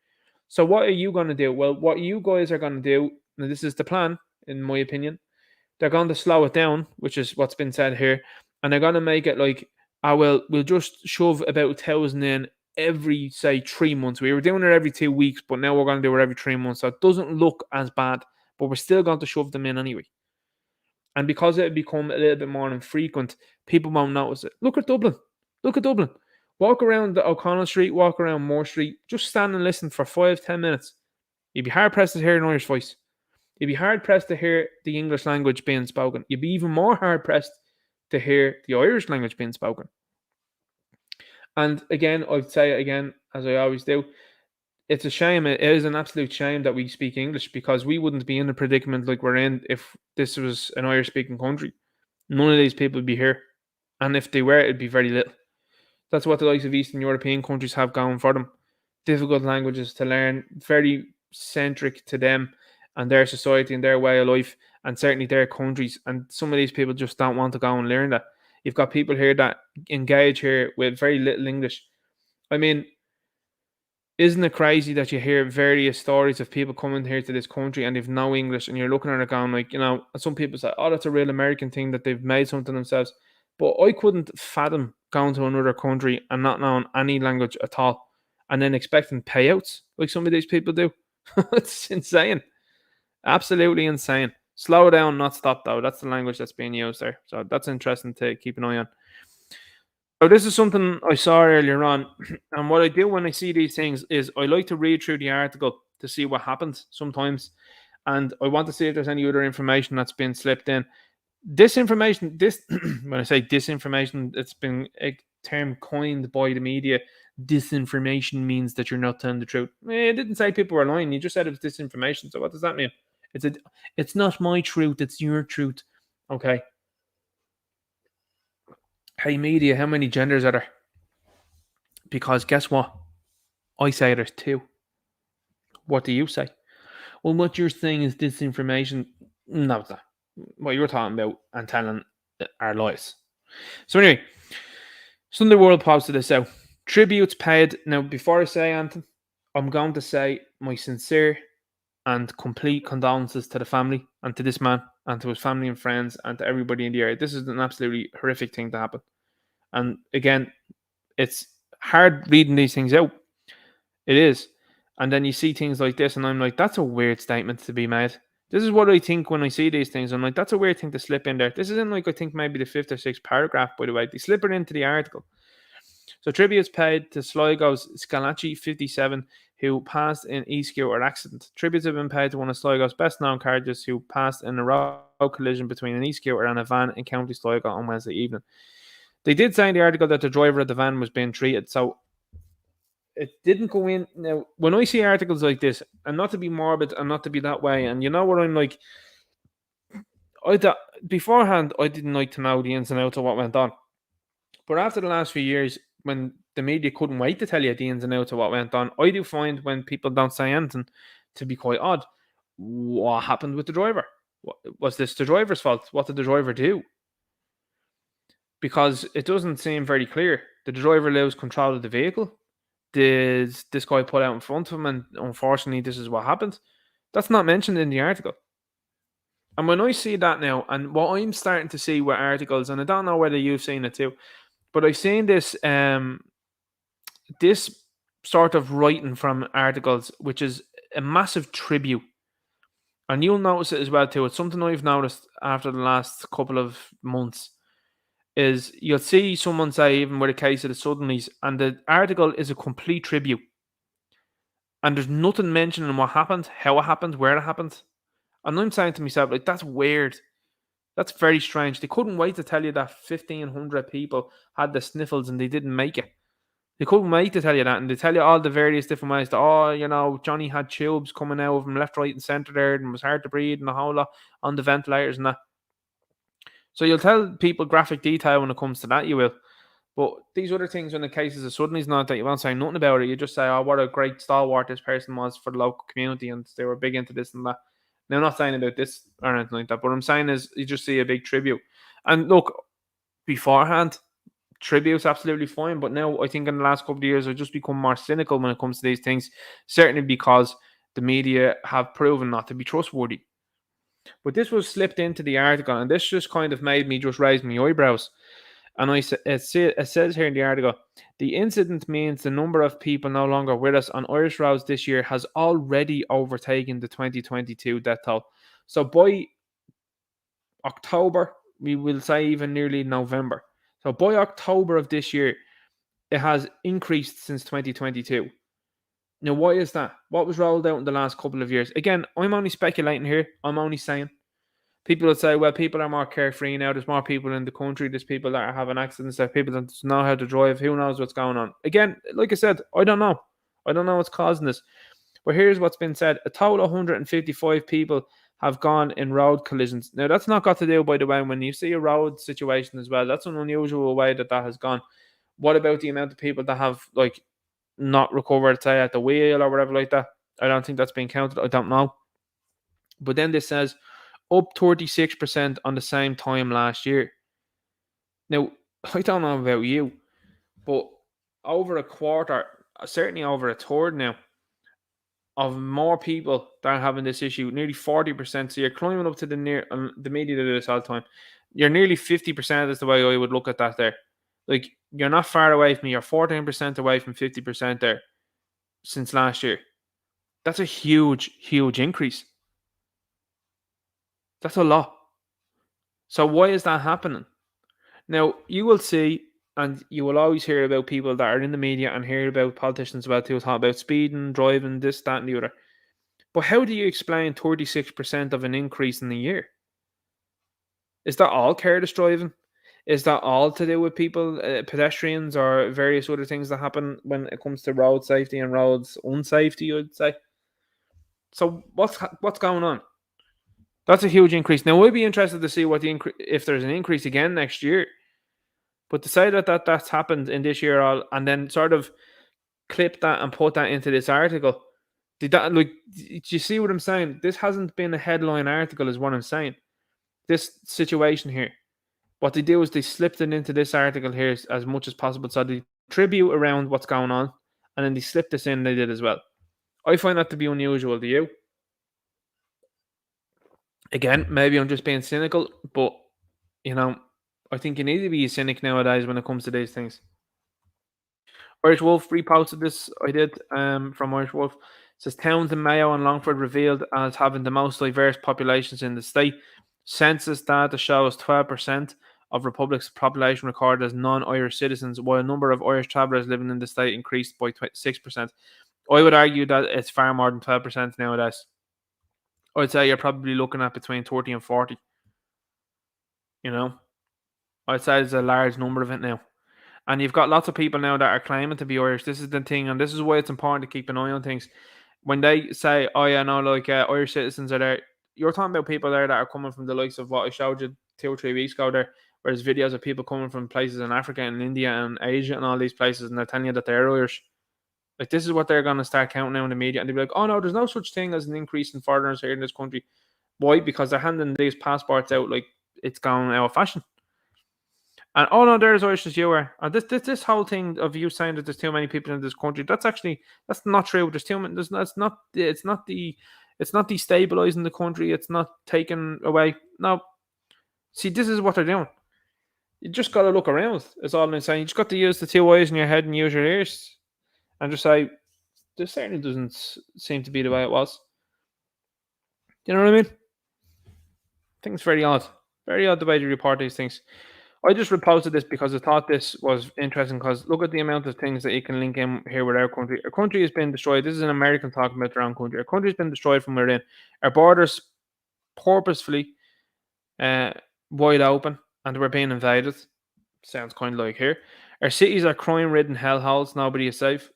So what are you going to do? Well, what you guys are going to do, and this is the plan, in my opinion, they're going to slow it down, which is what's been said here, and they're going to make it like, we'll just shove about 1,000 in every, say, 3 months. We were doing it every 2 weeks, but now we're going to do it every 3 months. So it doesn't look as bad, but we're still going to shove them in anyway. And because it become a little bit more infrequent, people won't notice it. Look at Dublin. Walk around the O'Connell Street, walk around Moore Street, just stand and listen for 5-10 minutes. You'd be hard-pressed to hear an Irish voice. You'd be hard-pressed to hear the English language being spoken. You'd be even more hard-pressed to hear the Irish language being spoken. And again, I'd say it again, as I always do, it's a shame. It is an absolute shame that we speak English because we wouldn't be in the predicament like we're in if this was an Irish-speaking country. None of these people would be here. And if they were, it'd be very little. That's what the likes of Eastern European countries have going for them. Difficult languages to learn, very centric to them and their society and their way of life and certainly their countries. And some of these people just don't want to go and learn that. You've got people here that engage here with very little English I mean, isn't it crazy that you hear various stories of people coming here to this country and they've no English, and you're looking at it going like, some people say, oh, that's a real American thing that they've made something themselves. But I couldn't fathom going to another country and not knowing any language at all and then expecting payouts like some of these people do. It's insane. Absolutely insane. Slow down, not stop, though. That's the language that's being used there. So that's interesting to keep an eye on. So this is something I saw earlier on, and what I do when I see these things is I like to read through the article to see what happens sometimes, and I want to see if there's any other information that's been slipped in. Disinformation, this when I say disinformation, it's been a term coined by the media. Disinformation means that you're not telling the truth. It didn't say people were lying. You just said it was disinformation. So what does that mean? It's not my truth. It's your truth. Okay. Hey media, how many genders are there? Because guess what? I say there's two. What do you say? Well, what you're saying is disinformation. No, it's not. What you're talking about and telling are lies. So anyway, Sunday World posted this out. Tributes paid. Now, before I say anything, I'm going to say my sincere and complete condolences to the family and to this man and to his family and friends and to everybody in the area. This is an absolutely horrific thing to happen. And again, it's hard reading these things out. It is. And then you see things like this, and I'm like, that's a weird statement to be made. This is what I think when I see these things. I'm like, that's a weird thing to slip in there. This isn't like, I think maybe the fifth or sixth paragraph, by the way. They slip it into the article. So tributes paid to Sligo's Scalacci 57, who passed in e-scooter accident. Tributes have been paid to one of Sligo's best-known carriages who passed in a road collision between an e-scooter and a van in County Sligo on Wednesday evening. They did say in the article that the driver of the van was being treated, so it didn't go in. Now, when I see articles like this, and not to be morbid and not to be that way, and you know what I'm like, beforehand, I didn't like to know the ins and outs of what went on. But after the last few years, when the media couldn't wait to tell you the ins and outs of what went on, I do find when people don't say anything to be quite odd. What happened with the driver? Was this the driver's fault? What did the driver do? Because it doesn't seem very clear. Did the driver lose control of the vehicle? Did this guy put out in front of him and unfortunately this is what happened? That's not mentioned in the article. And when I see that now, and what I'm starting to see with articles, and I don't know whether you've seen it too, but I've seen this this sort of writing from articles, which is a massive tribute. And you'll notice it as well too. It's something I've noticed after the last couple of months. Is you'll see someone say, even with a case of the Suddenlies, and the article is a complete tribute. And there's nothing mentioning what happened, how it happened, where it happened. And I'm saying to myself, like, that's weird. That's very strange. They couldn't wait to tell you that 1,500 people had the sniffles and they didn't make it. They couldn't wait to tell you that. And they tell you all the various different ways that, Johnny had tubes coming out of him left, right, and centre there and was hard to breathe and a whole lot on the ventilators and that. So you'll tell people graphic detail when it comes to that, you will. But these other things, when the cases are suddenly not that you won't say nothing about it, you just say, oh, what a great stalwart this person was for the local community and they were big into this and that. Now, I'm not saying about this or anything like that, but what I'm saying is you just see a big tribute. And look, beforehand, tribute's absolutely fine, but now I think in the last couple of years I've just become more cynical when it comes to these things, certainly because the media have proven not to be trustworthy. But this was slipped into the article, and this just kind of made me just raise my eyebrows. And it says here in the article, the incident means the number of people no longer with us on Irish roads this year has already overtaken the 2022 death toll. So by October, we will say even nearly November. So by October of this year, it has increased since 2022. Now, why is that? What was rolled out in the last couple of years? Again, I'm only speculating here. I'm only saying. People would say, well, people are more carefree now. There's more people in the country. There's people that are having accidents. There's people that know how to drive. Who knows what's going on? Again, like I said, I don't know. I don't know what's causing this. But here's what's been said. A total of 155 people have gone in road collisions. Now, that's not got to do, by the way, when you see a road situation as well. That's an unusual way that has gone. What about the amount of people that have, like, not recovered, say, at the wheel or whatever like that? I don't think that's been counted. I don't know. But then this says up 36% on the same time last year. Now, I don't know about you, but over a quarter, certainly over a third now, of more people that are having this issue, nearly 40%. So you're climbing up to the media do this all the time. You're nearly 50% is the way I would look at that there. Like, you're not far away from me. You're 14% away from 50% there since last year. That's a huge, huge increase. That's a lot. So why is that happening? Now, you will see, and you will always hear about people that are in the media and hear about politicians about who talk about speeding, driving, this, that, and the other. But how do you explain 36% of an increase in the year? Is that all careless driving? Is that all to do with people, pedestrians, or various other things that happen when it comes to road safety and roads unsafety, I'd say? So what's going on? That's a huge increase. Now, we'd be interested to see what if there's an increase again next year. But to say that's happened in this year, and then sort of clip that and put that into this article, do you see what I'm saying? This hasn't been a headline article, is what I'm saying. This situation here, what they do is they slipped it into this article here as much as possible, so they tribute around what's going on, and then they slipped this in. They did as well. I find that to be unusual. Do you? Again, maybe I'm just being cynical, but I think you need to be a cynic nowadays when it comes to these things. Irish Wolf reposted this. I did from Irish Wolf. It says towns in Mayo and Longford revealed as having the most diverse populations in the state. Census data shows 12% of Republic's population recorded as non-Irish citizens, while a number of Irish travellers living in the state increased by 6%. I would argue that it's far more than 12% nowadays. I'd say you're probably looking at between 30 and 40. I'd say there's a large number of it now. And you've got lots of people now that are claiming to be Irish. This is the thing, and this is why it's important to keep an eye on things. When they say, oh yeah, no, Irish citizens are there, you're talking about people there that are coming from the likes of what I showed you 2 or 3 weeks ago there, where there's videos of people coming from places in Africa and India and Asia and all these places, and they're telling you that they're Irish. Like, this is what they're going to start counting now in the media, and they'll be like, oh no, there's no such thing as an increase in foreigners here in this country. Why? Because they're handing these passports out like it's gone out of fashion. And oh no, there's Irish as you are. And this whole thing of you saying that there's too many people in this country, that's not true. There's too many. It's not destabilizing the country. It's not taken away. No. See, this is what they're doing. You just got to look around. Is all I'm saying. You just got to use the 2 eyes in your head and use your ears, and just say, this certainly doesn't seem to be the way it was. Do you know what I mean? I think it's very odd. Very odd the way they report these things. I just reposted this because I thought this was interesting, because look at the amount of things that you can link in here with our country. Our country has been destroyed. This is an American talking about their own country. Our country has been destroyed from within. Our borders purposefully wide open, and we're being invaded. Sounds kind of like here. Our cities are crime-ridden hellholes. Nobody is safe.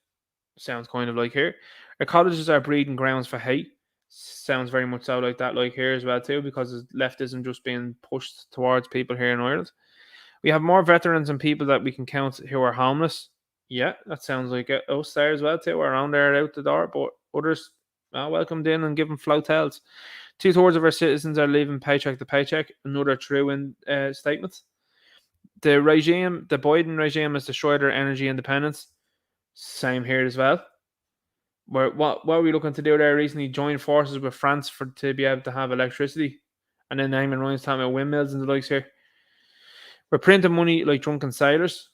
Sounds kind of like here. Our colleges are breeding grounds for hate. Sounds very much so like that, like here as well too, because leftism just being pushed towards people here in Ireland. We have more veterans and people that we can count who are homeless. Yeah, that sounds like us there as well too. We're around there out the door, but others welcomed in and given flotels. 2/3 of our citizens are living paycheck to paycheck. Another true statement. The Biden regime has destroyed our energy independence. Same here as well. What were we looking to do there recently? Join forces with France to be able to have electricity. And then Eamon Ryan's talking about windmills and the likes here. We're printing money like drunken sailors.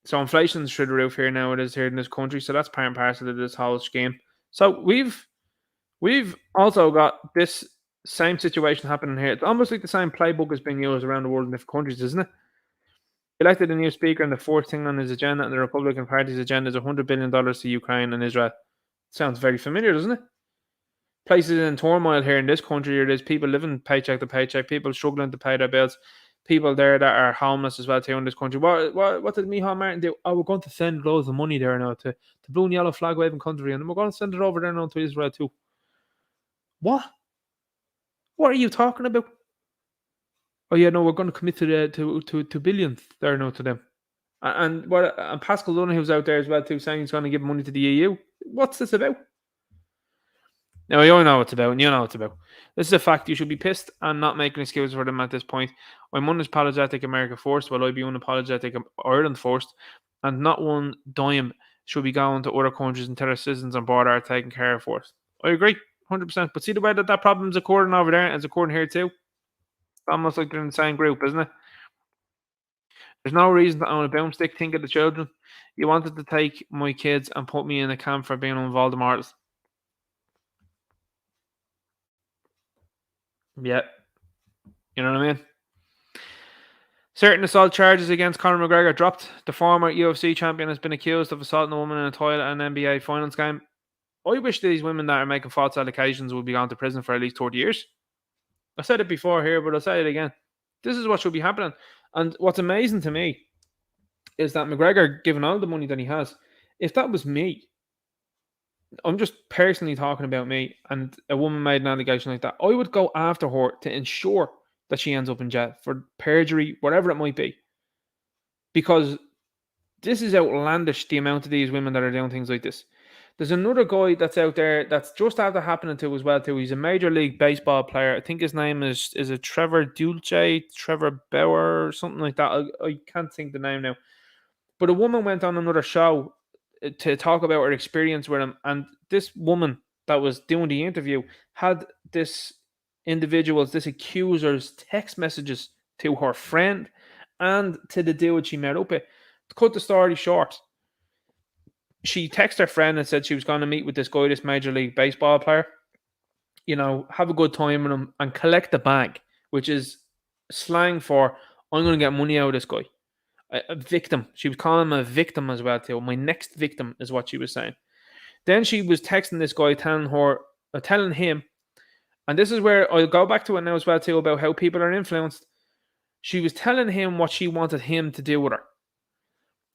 So inflation's through the roof here now. It is here in this country. So that's part and parcel of this whole scheme. So we've also got this same situation happening here. It's almost like the same playbook has been used around the world in different countries, isn't it? Elected a new speaker, and the fourth thing on his agenda and the Republican Party's agenda is $100 billion to Ukraine and Israel. Sounds very familiar, doesn't it? Places in turmoil here in this country, there's people living paycheck to paycheck, people struggling to pay their bills, people there that are homeless as well too in this country. What did Micheál Martin do? Oh, we're going to send loads of money there now to blue and yellow flag waving country, and we're going to send it over there now to Israel too. What? What are you talking about? Oh yeah, no, we're going to commit to billions there now to them. And Pascal Lunny, who's out there as well too, saying he's going to give money to the EU. What's this about? Now, you know what it's about, and you know what it's about. This is a fact. You should be pissed and not making excuses for them at this point. I'm unapologetic America first, while I be unapologetic Ireland first. and not one dime should be going to other countries until their citizens on board are taken care of first. I agree, 100%. But see the way that problem's occurring over there and it's occurring here too? It's almost like they're in the same group, isn't it? There's no reason to own a boomstick. Think of the children. You wanted to take my kids and put me in a camp for being on Voldemort. Yeah. You know what I mean? Certain assault charges against Conor McGregor dropped. The former UFC champion has been accused of assaulting a woman in a toilet at an NBA finals game. I wish these women that are making false allegations would be gone to prison for at least 30 years. I said it before here, but I'll say it again. This is what should be happening. And what's amazing to me is that McGregor, given all the money that he has, if that was me, I'm just personally talking about me, and a woman made an allegation like that, I would go after her to ensure that she ends up in jail for perjury, whatever it might be. Because this is outlandish, the amount of these women that are doing things like this. There's another guy that's out there that's just after happening to as well too. He's a major league baseball player. I think his name is it Trevor Dulce, Trevor Bauer, or something like that. I can't think the name now. But a woman went on another show to talk about her experience with him, and this woman that was doing the interview had this accuser's text messages to her friend and to the dude she met up with. To cut the story short, she texted her friend and said she was going to meet with this guy, this major league baseball player, have a good time with him and collect the bag, which is slang for I'm going to get money out of this guy. A victim. She was calling him a victim as well too. My next victim is what she was saying. Then she was texting this guy, telling him, and this is where I'll go back to it now as well too, about how people are influenced. She was telling him what she wanted him to do with her,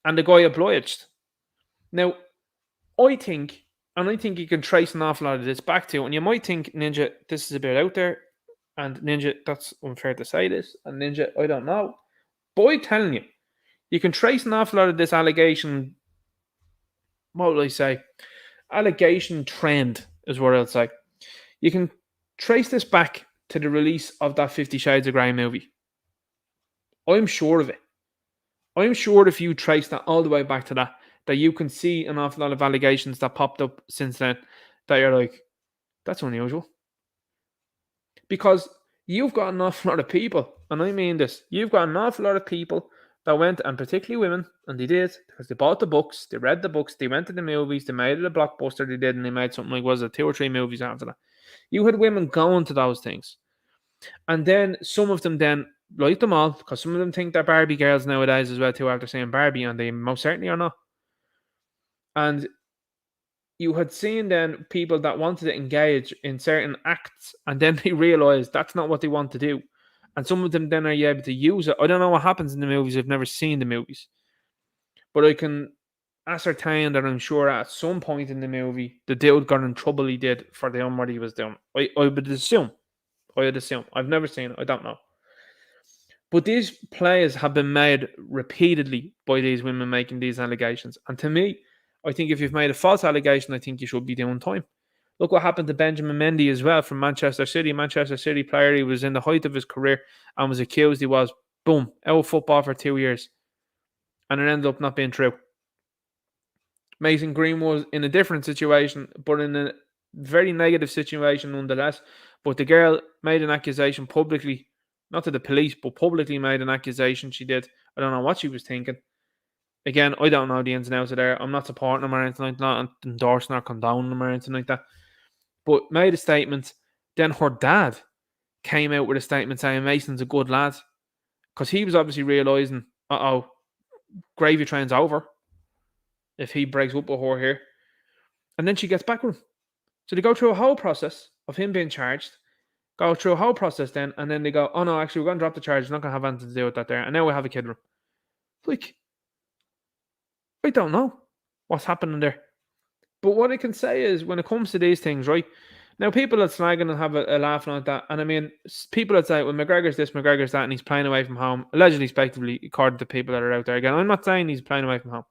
and the guy obliged. Now, I think you can trace an awful lot of this back to, and you might think, Ninja, this is a bit out there, and Ninja, that's unfair to say this, and Ninja, I don't know. But I'm telling you, you can trace an awful lot of this allegation, what would I say? Allegation trend is what I'll say. You can trace this back to the release of that 50 Shades of Grey movie. I'm sure of it. I'm sure if you trace that all the way back to that you can see an awful lot of allegations that popped up since then that you're like, that's unusual. Because you've got an awful lot of people, and I mean this, you've got an awful lot of people that went, and particularly women, and they did, because they bought the books, they read the books, they went to the movies, they made it a blockbuster, they did, and they made something like, was it 2 or 3 movies after that. You had women going to those things. And then some of them then, like them all, because some of them think they're Barbie girls nowadays as well too after saying Barbie, and they most certainly are not. And you had seen then people that wanted to engage in certain acts, and then they realised that's not what they want to do. And some of them then are able to use it. I don't know what happens in the movies. I've never seen the movies. But I can ascertain that I'm sure at some point in the movie, the dude got in trouble he did for doing what he was doing. I would assume. I've never seen it. I don't know. But these plays have been made repeatedly by these women making these allegations. And to me, I think if you've made a false allegation, I think you should be doing time. Look what happened to Benjamin Mendy as well from Manchester City. Manchester City player, he was in the height of his career and was accused. He was, boom, out of football for 2 years. And it ended up not being true. Mason Green was in a different situation, but in a very negative situation nonetheless. But the girl made an accusation publicly, not to the police, but publicly made an accusation. She did. I don't know what she was thinking. Again, I don't know the ins and outs of there. I'm not supporting them or anything like that, not endorsing or condoning them or anything like that. But made a statement. Then her dad came out with a statement saying Mason's a good lad. Because he was obviously realising, gravy train's over if he breaks up with her here. And then she gets back with him. So they go through a whole process of him being charged, go through a whole process then, and then they go, oh no, actually we're going to drop the charge, we're not going to have anything to do with that there, and now we have a kid with him. Like, I don't know what's happening there. But what I can say is, when it comes to these things, right, now people that slagging and have a laugh at that, and I mean, people that say, well, McGregor's this, McGregor's that, and he's playing away from home, allegedly, respectively, according to people that are out there. Again, I'm not saying he's playing away from home.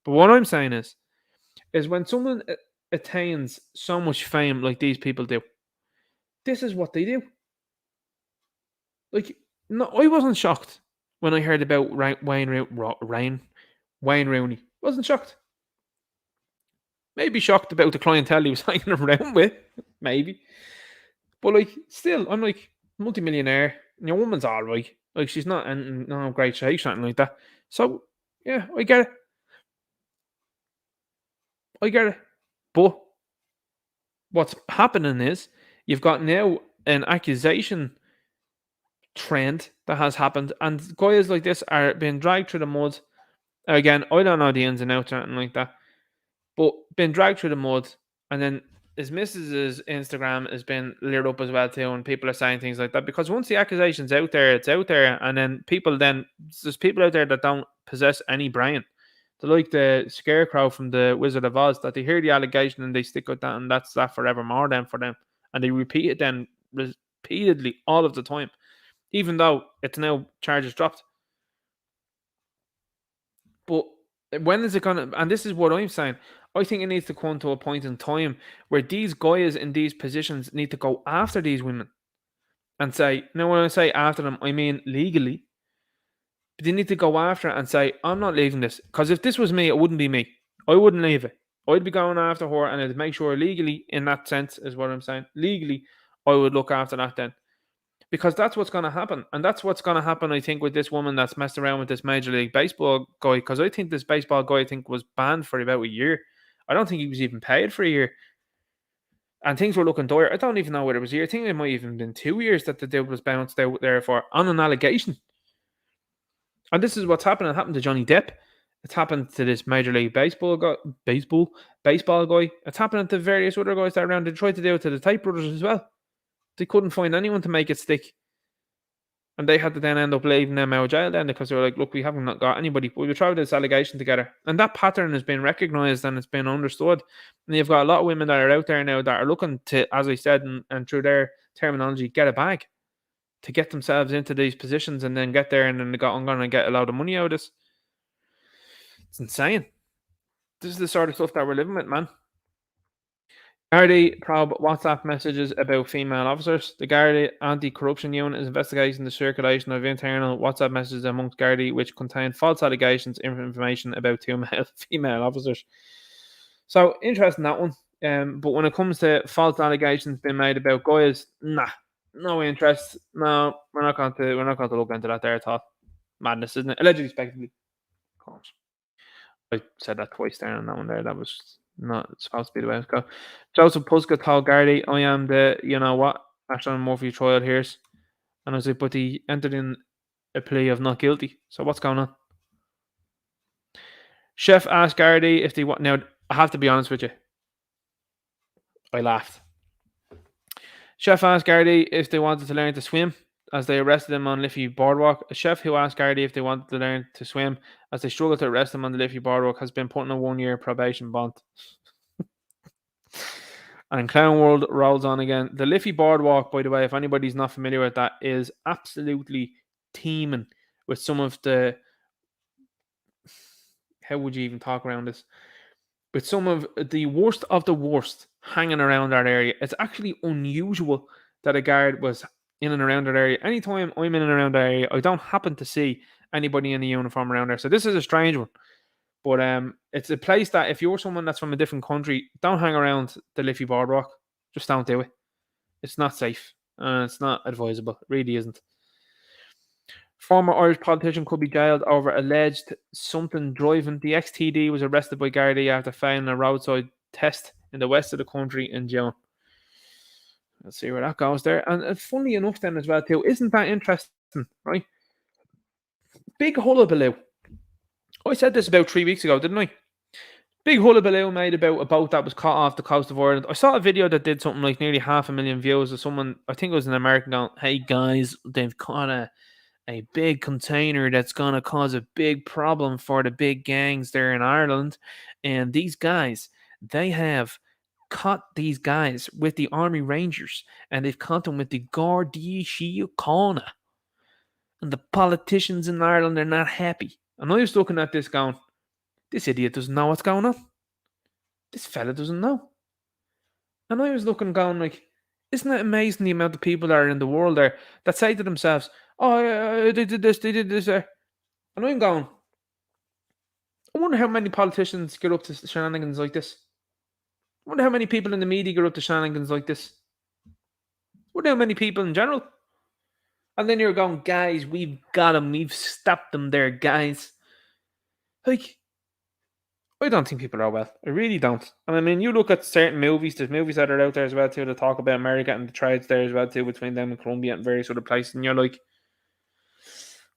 But what I'm saying is when someone attains so much fame like these people do, this is what they do. Like, no, I wasn't shocked when I heard about Wayne Wayne Rooney. Wasn't shocked. Maybe shocked about the clientele he was hanging around with. Maybe. But like, still, I'm like, multi-millionaire. Your woman's alright. Like, she's not in no great shape, something like that. So, yeah, I get it. I get it. But what's happening is you've got now an accusation trend that has happened, and guys like this are being dragged through the mud. Again, I don't know the ins and outs or anything like that, but being dragged through the mud, and then his missus's Instagram has been lit up as well too, and people are saying things like that because once the accusation's out there, it's out there, and then there's people out there that don't possess any brain. They're like the scarecrow from the Wizard of Oz, that they hear the allegation and they stick with that, and that's that forevermore then for them, and they repeat it then repeatedly all of the time, even though it's now charges dropped. But when is it gonna? And this is what I'm saying. I think it needs to come to a point in time where these guys in these positions need to go after these women and say, now when I say after them, I mean legally. But they need to go after it and say, I'm not leaving this. Because if this was me, it wouldn't be me. I wouldn't leave it. I'd be going after her, and I'd make sure legally, in that sense, is what I'm saying. Legally, I would look after that then. Because that's what's going to happen. And that's what's going to happen, I think, with this woman that's messed around with this Major League Baseball guy. Because I think this baseball guy, I think, was banned for about a year. I don't think he was even paid for a year. And things were looking dire. I don't even know whether it was a year. I think it might even been 2 years that the dude was bounced out there for on an allegation. And this is what's happened. It happened to Johnny Depp. It's happened to this Major League Baseball guy. It's happening to various other guys that are around. They tried to do it to the Tate brothers as well. They couldn't find anyone to make it stick. And they had to then end up leaving them out of jail then because they were like, look, we haven't got anybody. But we tried this allegation together. And that pattern has been recognised and it's been understood. And you've got a lot of women that are out there now that are looking to, as I said, and through their terminology, get a bag to get themselves into these positions and then get there and then they go, I'm going to get a lot of money out of this. It's insane. This is the sort of stuff that we're living with, man. Gardaí probe WhatsApp messages about female officers. The Gardaí Anti-Corruption Unit is investigating the circulation of internal WhatsApp messages amongst Gardaí which contain false allegations and information about two female officers. So, interesting that one. But when it comes to false allegations being made about guys, no interest. No, we're not going to look into that there at all. Madness, isn't it? Allegedly, respectively. Of course. I said that twice there on that one there. That was not supposed to be the way it's go. Joseph Puska told Gardaí, I am the, you know what, Ashton Murphy trial here. And I was like, but he entered in a plea of not guilty. So what's going on? Chef asked Gardaí if they want. Now, I have to be honest with you. I laughed. Chef asked Gardaí if they wanted to learn to swim as they arrested him on Liffey Boardwalk. A chef who asked Gardaí if they wanted to learn to swim as they struggled to arrest him on the Liffey Boardwalk has been put in a 1-year probation bond. And Clown World rolls on again. The Liffey Boardwalk, by the way, if anybody's not familiar with that, is absolutely teeming with some of the... How would you even talk around this? With some of the worst hanging around that area. It's actually unusual that a guard was in and around that area. Anytime I'm in and around that area, I don't happen to see anybody in a uniform around there. So this is a strange one. But it's a place that if you're someone that's from a different country, don't hang around the Liffey Boardwalk. Just don't do it. It's not safe. It's not advisable. It really isn't. Former Irish politician could be jailed over alleged something driving. The ex-TD was arrested by Gardaí after failing a roadside test in the west of the country in June. Let's see where that goes there. And funny enough then as well too, isn't that interesting, right? Big hullabaloo. I said this about 3 weeks ago, didn't I? Big hullabaloo made about a boat that was caught off the coast of Ireland. I saw a video that did something like nearly 500,000 views of someone, I think it was an American, going, hey guys, they've caught a big container that's going to cause a big problem for the big gangs there in Ireland. And these guys, they have caught these guys with the Army Rangers and they've caught them with the Gardaí Síochána. And the politicians in Ireland are not happy. And I was looking at this going, this idiot doesn't know what's going on. This fella doesn't know. And I was looking going like, isn't it amazing the amount of people that are in the world there that say to themselves, oh, they did this there. And I'm going, I wonder how many politicians get up to shenanigans like this. I wonder how many people in the media get up to shenanigans like this. I wonder how many people in general. And then you're going, guys, we've got him. We've stopped them there, guys. Like, I don't think people are well. I really don't. And I mean, you look at certain movies. There's movies that are out there as well too that talk about America and the trades there as well too between them and Colombia and various other places. And you're like,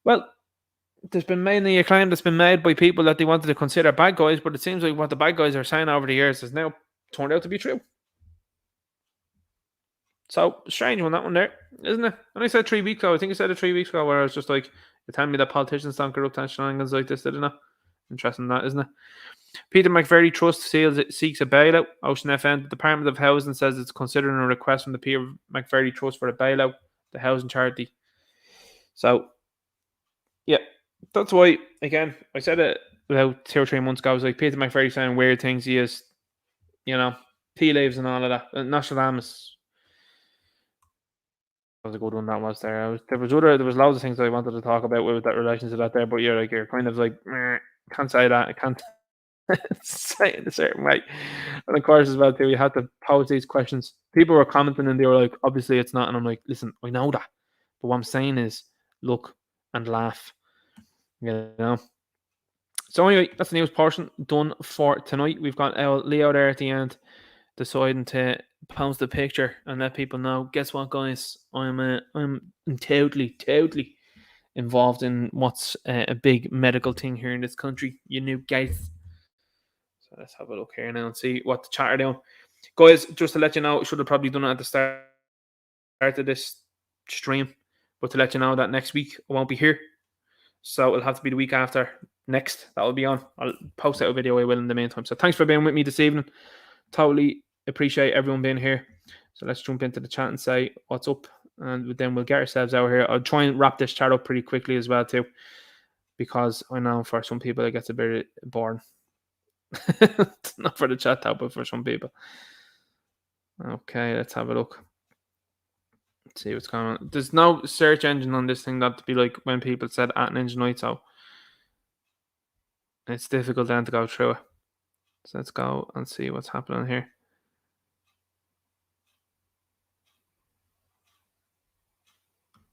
well, there's been mainly a claim that's been made by people that they wanted to consider bad guys, but it seems like what the bad guys are saying over the years has now turned out to be true. So strange one, that one there, isn't it? And I said 3 weeks ago, I think I said it 3 weeks ago, where I was just like, you're telling me that politicians don't corrupt and shenanigans like this, didn't it? Interesting that, isn't it? Peter McVery Trust seeks a bailout. Ocean FM, the Department of Housing says it's considering a request from the Peter McVery Trust for a bailout, the housing charity. So, yeah, that's why, again, I said it about 2 or 3 months ago. I was like, Peter McVery saying weird things. He is, tea leaves and all of that. Nationalism was a good one that was there. There was loads of things I wanted to talk about with that relation to that there, but you're kind of like, can't say that. I can't say it in a certain way. And of course, as well too, you had to pose these questions. People were commenting and they were like, obviously it's not. And I'm like, listen, I know that, but what I'm saying is, look and laugh. So anyway, that's the news portion done for tonight. We've got Leo there at the end, deciding to post the picture and let people know. Guess what, guys? I'm totally involved in what's a big medical thing here in this country. You new guys. So let's have a look here now and see what the chat are doing. Guys, just to let you know, I should have probably done it at the start of this stream, but to let you know that next week I won't be here. So it'll have to be the week after next. That will be on. I'll post out a video I will in the meantime. So thanks for being with me this evening. Totally appreciate everyone being here. So let's jump into the chat and say what's up. And then we'll get ourselves out here. I'll try and wrap this chat up pretty quickly as well too, because I know for some people it gets a bit boring. Not for the chat though, but for some people. Okay, let's have a look. Let's see what's going on. There's no search engine on this thing that to be like when people said at Ninja Night, so it's difficult then to go through it. So let's go and see what's happening here.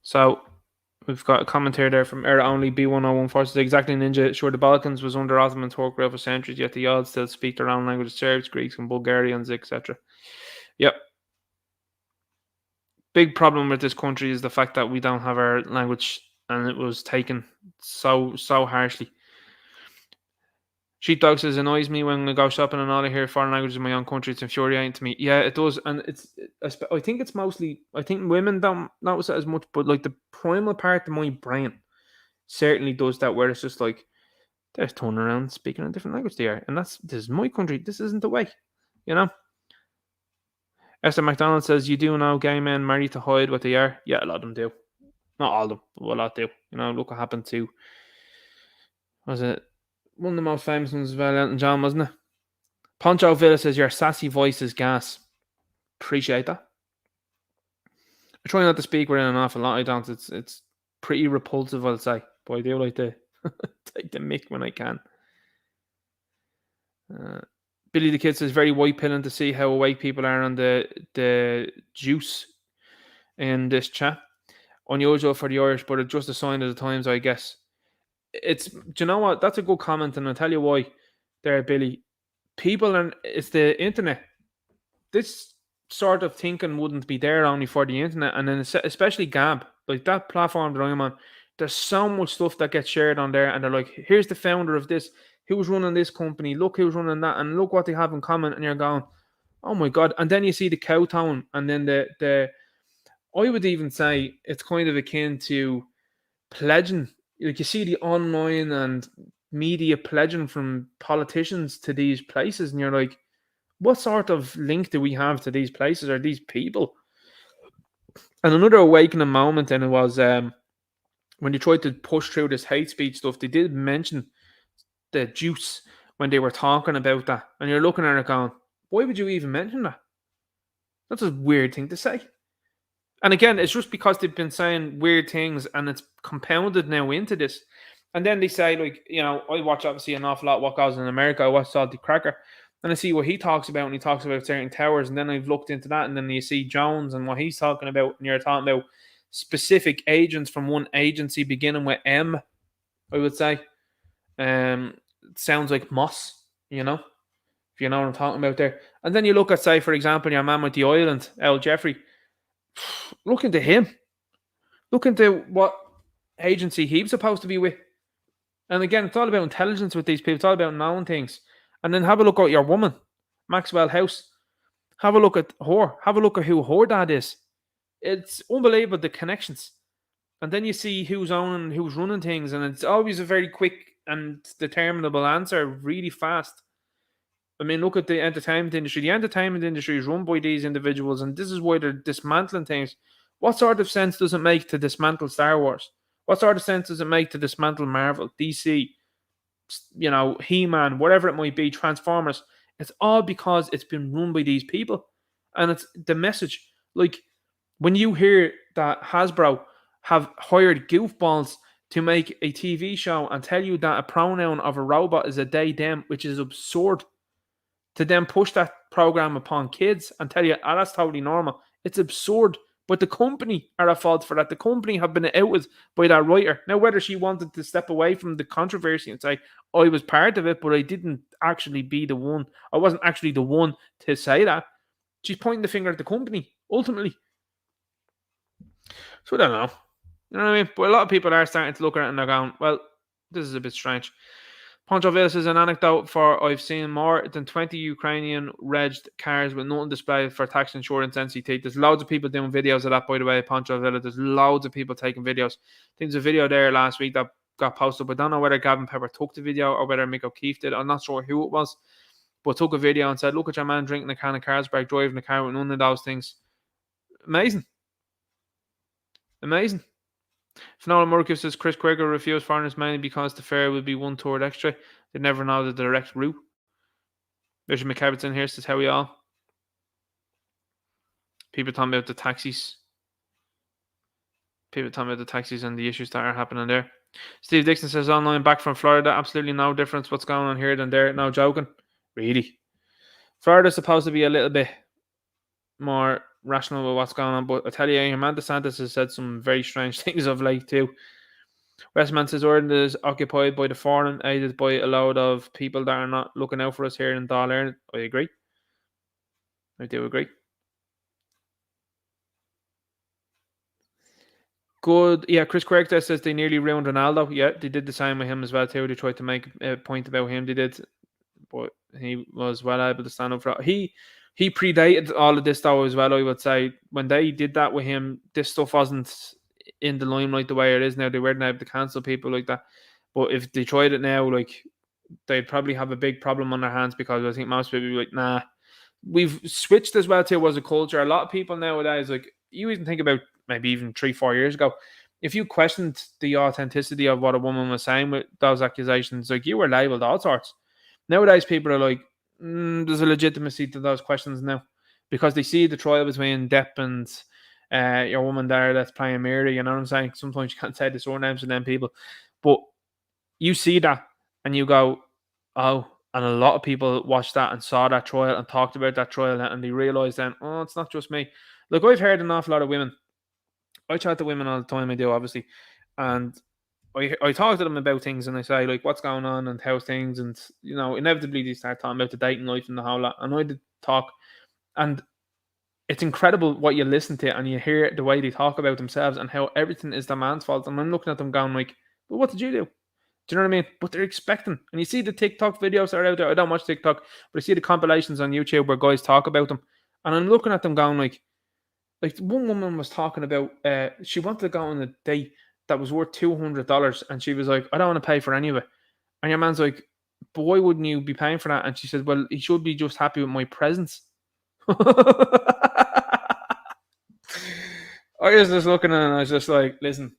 So we've got a commentary there from Era Only B101 Forces. Exactly, Ninja. Sure, the Balkans was under Ottoman Turkey for centuries, yet the odds still speak their own language: Serbs, Greeks, and Bulgarians, etc. Yep. Big problem with this country is the fact that we don't have our language, and it was taken so harshly. Sheepdog says, annoys me when I go shopping and all I hear foreign languages in my own country. It's infuriating to me. Yeah, it does. And I think it's mostly, I think women don't notice it as much, but like the primal part of my brain certainly does that, where it's just like, they're turning around speaking a different language there. And this is my country. This isn't the way, Esther McDonald says, you do know gay men marry to hide what they are? Yeah, a lot of them do. Not all of them, but a lot do. Look what happened to, was it one of the most famous ones as well, Elton John, wasn't it? Poncho Villa says, your sassy voice is gas. Appreciate that. I try not to speak with it an awful lot. I don't. It's pretty repulsive, I'll say. But I do like to take the mick when I can. Billy the Kid says, very white pilling to see how awake people are on the juice in this chat. Unusual for the Irish, but it's just a sign of the times, I guess. Do you know what? That's a good comment, and I'll tell you why there, Billy. It's the internet. This sort of thinking wouldn't be there only for the internet, and then especially Gab, like that platform that I'm on. There's so much stuff that gets shared on there, and they're like, here's the founder of this, who's running this company, look who's running that, and look what they have in common, and you're going, oh my god. And then you see the cow tone, and then the I would even say it's kind of akin to pledging. Like you see the online and media pledging from politicians to these places, and you're like, what sort of link do we have to these places or these people? And another awakening moment, and it was when they tried to push through this hate speech stuff, they did mention the juice when they were talking about that, and you're looking at it going, why would you even mention that? That's a weird thing to say. And again, it's just because they've been saying weird things, and it's compounded now into this. And then they say, like, I watch obviously an awful lot what goes on in America. I watch Salty Cracker, and I see what he talks about, and he talks about certain towers, and then I've looked into that, and then you see Jones and what he's talking about, and you're talking about specific agents from one agency beginning with M, I would say. It sounds like Moss, if you know what I'm talking about there. And then you look at, say, for example, your man with the island, L. Jeffrey. Look into him. Look into what agency he's supposed to be with. And again, it's all about intelligence with these people. It's all about knowing things. And then have a look at your woman, Maxwell House. Have a look at her. Have a look at who her dad is. It's unbelievable, the connections. And then you see who's owning, who's running things. And it's always a very quick and determinable answer, really fast. I mean, look at the entertainment industry. The entertainment industry is run by these individuals, and this is why they're dismantling things. What sort of sense does it make to dismantle Star Wars? What sort of sense does it make to dismantle Marvel, DC, He-Man, whatever it might be, Transformers? It's all because it's been run by these people. And it's the message. Like, when you hear that Hasbro have hired goofballs to make a TV show and tell you that a pronoun of a robot is a they, them, which is absurd, to then push that program upon kids and tell you, that's totally normal. It's absurd. But the company are at fault for that. The company have been outed by that writer. Now, whether she wanted to step away from the controversy and say, I was part of it, but I didn't actually be the one. I wasn't actually the one to say that. She's pointing the finger at the company, ultimately. So I don't know. You know what I mean? But a lot of people are starting to look at it and they're going, well, this is a bit strange. Poncho Villa says, an anecdote for I've seen more than 20 Ukrainian regged cars with nothing displayed for tax insurance NCT. There's loads of people doing videos of that, by the way, Poncho Villa. There's loads of people taking videos. I think there's a video there last week that got posted, but I don't know whether Gavin Pepper took the video or whether Mick O'Keefe did. I'm not sure who it was, but took a video and said, look at your man drinking a can of Carlsberg, driving a car with none of those things. Amazing. Amazing. Finola Murkiff says Chris Quaker refused foreigners mainly because the fare would be one third extra. They never know the direct route. Richard McCabertson here says, how are we all? People talking about the taxis. People talking about the taxis and the issues that are happening there. Steve Dixon says, online back from Florida. Absolutely no difference what's going on here than there. No joking. Really. Florida's supposed to be a little bit more rational with what's going on, but I tell you, your man DeSantis has said some very strange things of late too. Westman says Ireland is occupied by the foreign, aided by a load of people that are not looking out for us here in Dáil Éireann. I agree. I do agree. Good. Yeah, Chris Craig says they nearly ruined Ronaldo. Yeah, they did the same with him as well too. They tried to make a point about him. They did, but he was well able to stand up for it. He predated all of this though as well, I would say. When they did that with him, this stuff wasn't in the limelight the way it is now. They weren't able to cancel people like that. But if they tried it now, like, they'd probably have a big problem on their hands, because I think most people would be like, nah. We've switched as well too as a culture. A lot of people nowadays, like, you even think about maybe even 3-4 years ago, if you questioned the authenticity of what a woman was saying with those accusations, like, you were labelled all sorts. Nowadays, people are like, there's a legitimacy to those questions now, because they see the trial between Depp and your woman there that's playing Mary. You know what I'm saying? Sometimes you can't say the surnames of them people, but you see that and you go, oh. And a lot of people watched that and saw that trial and talked about that trial, and they realised then, oh, it's not just me. Look, I've heard an awful lot of women. I chat to women all the time, I do, obviously. And I talk to them about things, and I say, like, what's going on and how's things. And, inevitably they start talking about the dating life and the whole lot. And I did talk. And it's incredible what you listen to and you hear the way they talk about themselves and how everything is the man's fault. And I'm looking at them going like, well, what did you do? Do you know what I mean? But they're expecting. And you see the TikTok videos that are out there. I don't watch TikTok, but I see the compilations on YouTube where guys talk about them. And I'm looking at them going like one woman was talking about, she wanted to go on a date that was worth $200. And she was like, I don't want to pay for any of it. And your man's like, but why wouldn't you be paying for that? And she said, well, he should be just happy with my presence. I was just looking at it and I was just like, listen,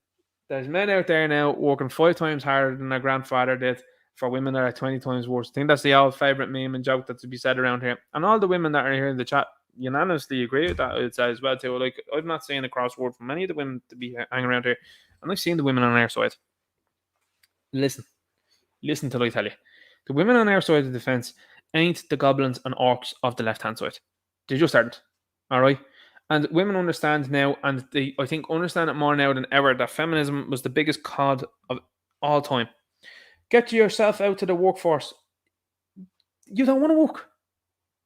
there's men out there now working 5 times harder than their grandfather did for women that are 20 times worse. I think that's the old favourite meme and joke that's to be said around here. And all the women that are here in the chat unanimously agree with that, I'd say, as well too. Like, I've not seen a crossword from many of the women to be hanging around here, and I've seen the women on our side. Listen till I tell you. The women on our side of the fence ain't the goblins and orcs of the left hand side. They just aren't. Alright? And women understand now, and they, I think, understand it more now than ever, that feminism was the biggest cod of all time. Get yourself out to the workforce. You don't want to work.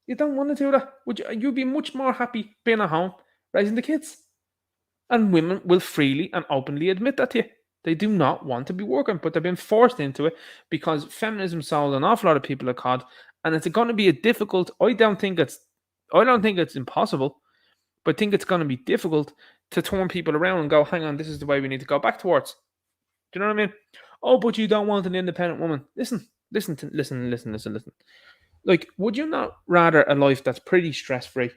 You don't want to do that. You'd be much more happy being at home, raising the kids. And women will freely and openly admit that to you. They do not want to be working, but they've been forced into it because feminism sold an awful lot of people a cod, and it's going to be a difficult. I don't think it's impossible, but I think it's going to be difficult to turn people around and go, hang on, this is the way we need to go back towards. Do you know what I mean? Oh, but you don't want an independent woman. Listen. Like, would you not rather a life that's pretty stress free,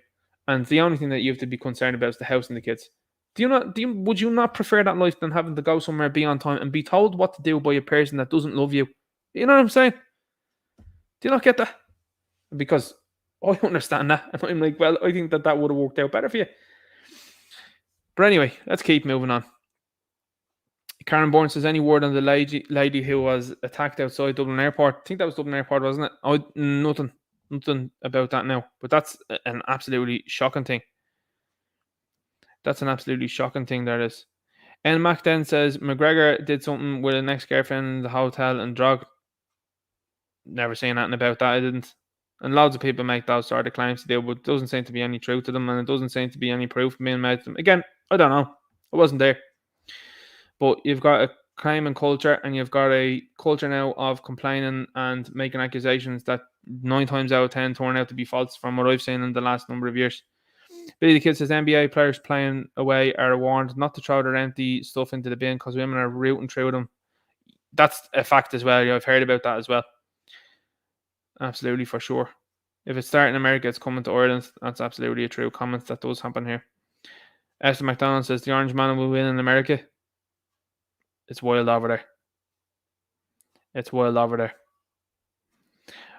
and the only thing that you have to be concerned about is the house and the kids? Would you not prefer that life than having to go somewhere, be on time, and be told what to do by a person that doesn't love you? You know what I'm saying? Do you not get that? Because I understand that, and I'm like, well, I think that would have worked out better for you. But anyway, let's keep moving on. Karen Bourne says, any word on the lady who was attacked outside Dublin Airport? I think that was Dublin Airport, wasn't it? Nothing about that now. But that's an absolutely shocking thing. That's an absolutely shocking thing, that is. And Mac then says, McGregor did something with an ex-girlfriend in the hotel and drug. Never seen anything about that, I didn't. And loads of people make those sort of claims to do, but it doesn't seem to be any truth to them, and it doesn't seem to be any proof being made to them. Again, I don't know. I wasn't there. But you've got a crime and culture, and you've got a culture now of complaining and making accusations that 9 times out of 10 turn out to be false from what I've seen in the last number of years. Billy the Kid says, NBA players playing away are warned not to throw their empty stuff into the bin because women are rooting through them. That's a fact as well. I've heard about that as well. Absolutely, for sure. If it's starting in America, it's coming to Ireland. That's absolutely a true comment. That does happen here. Esther McDonald says, the Orange Man will win in America. It's wild over there. It's wild over there.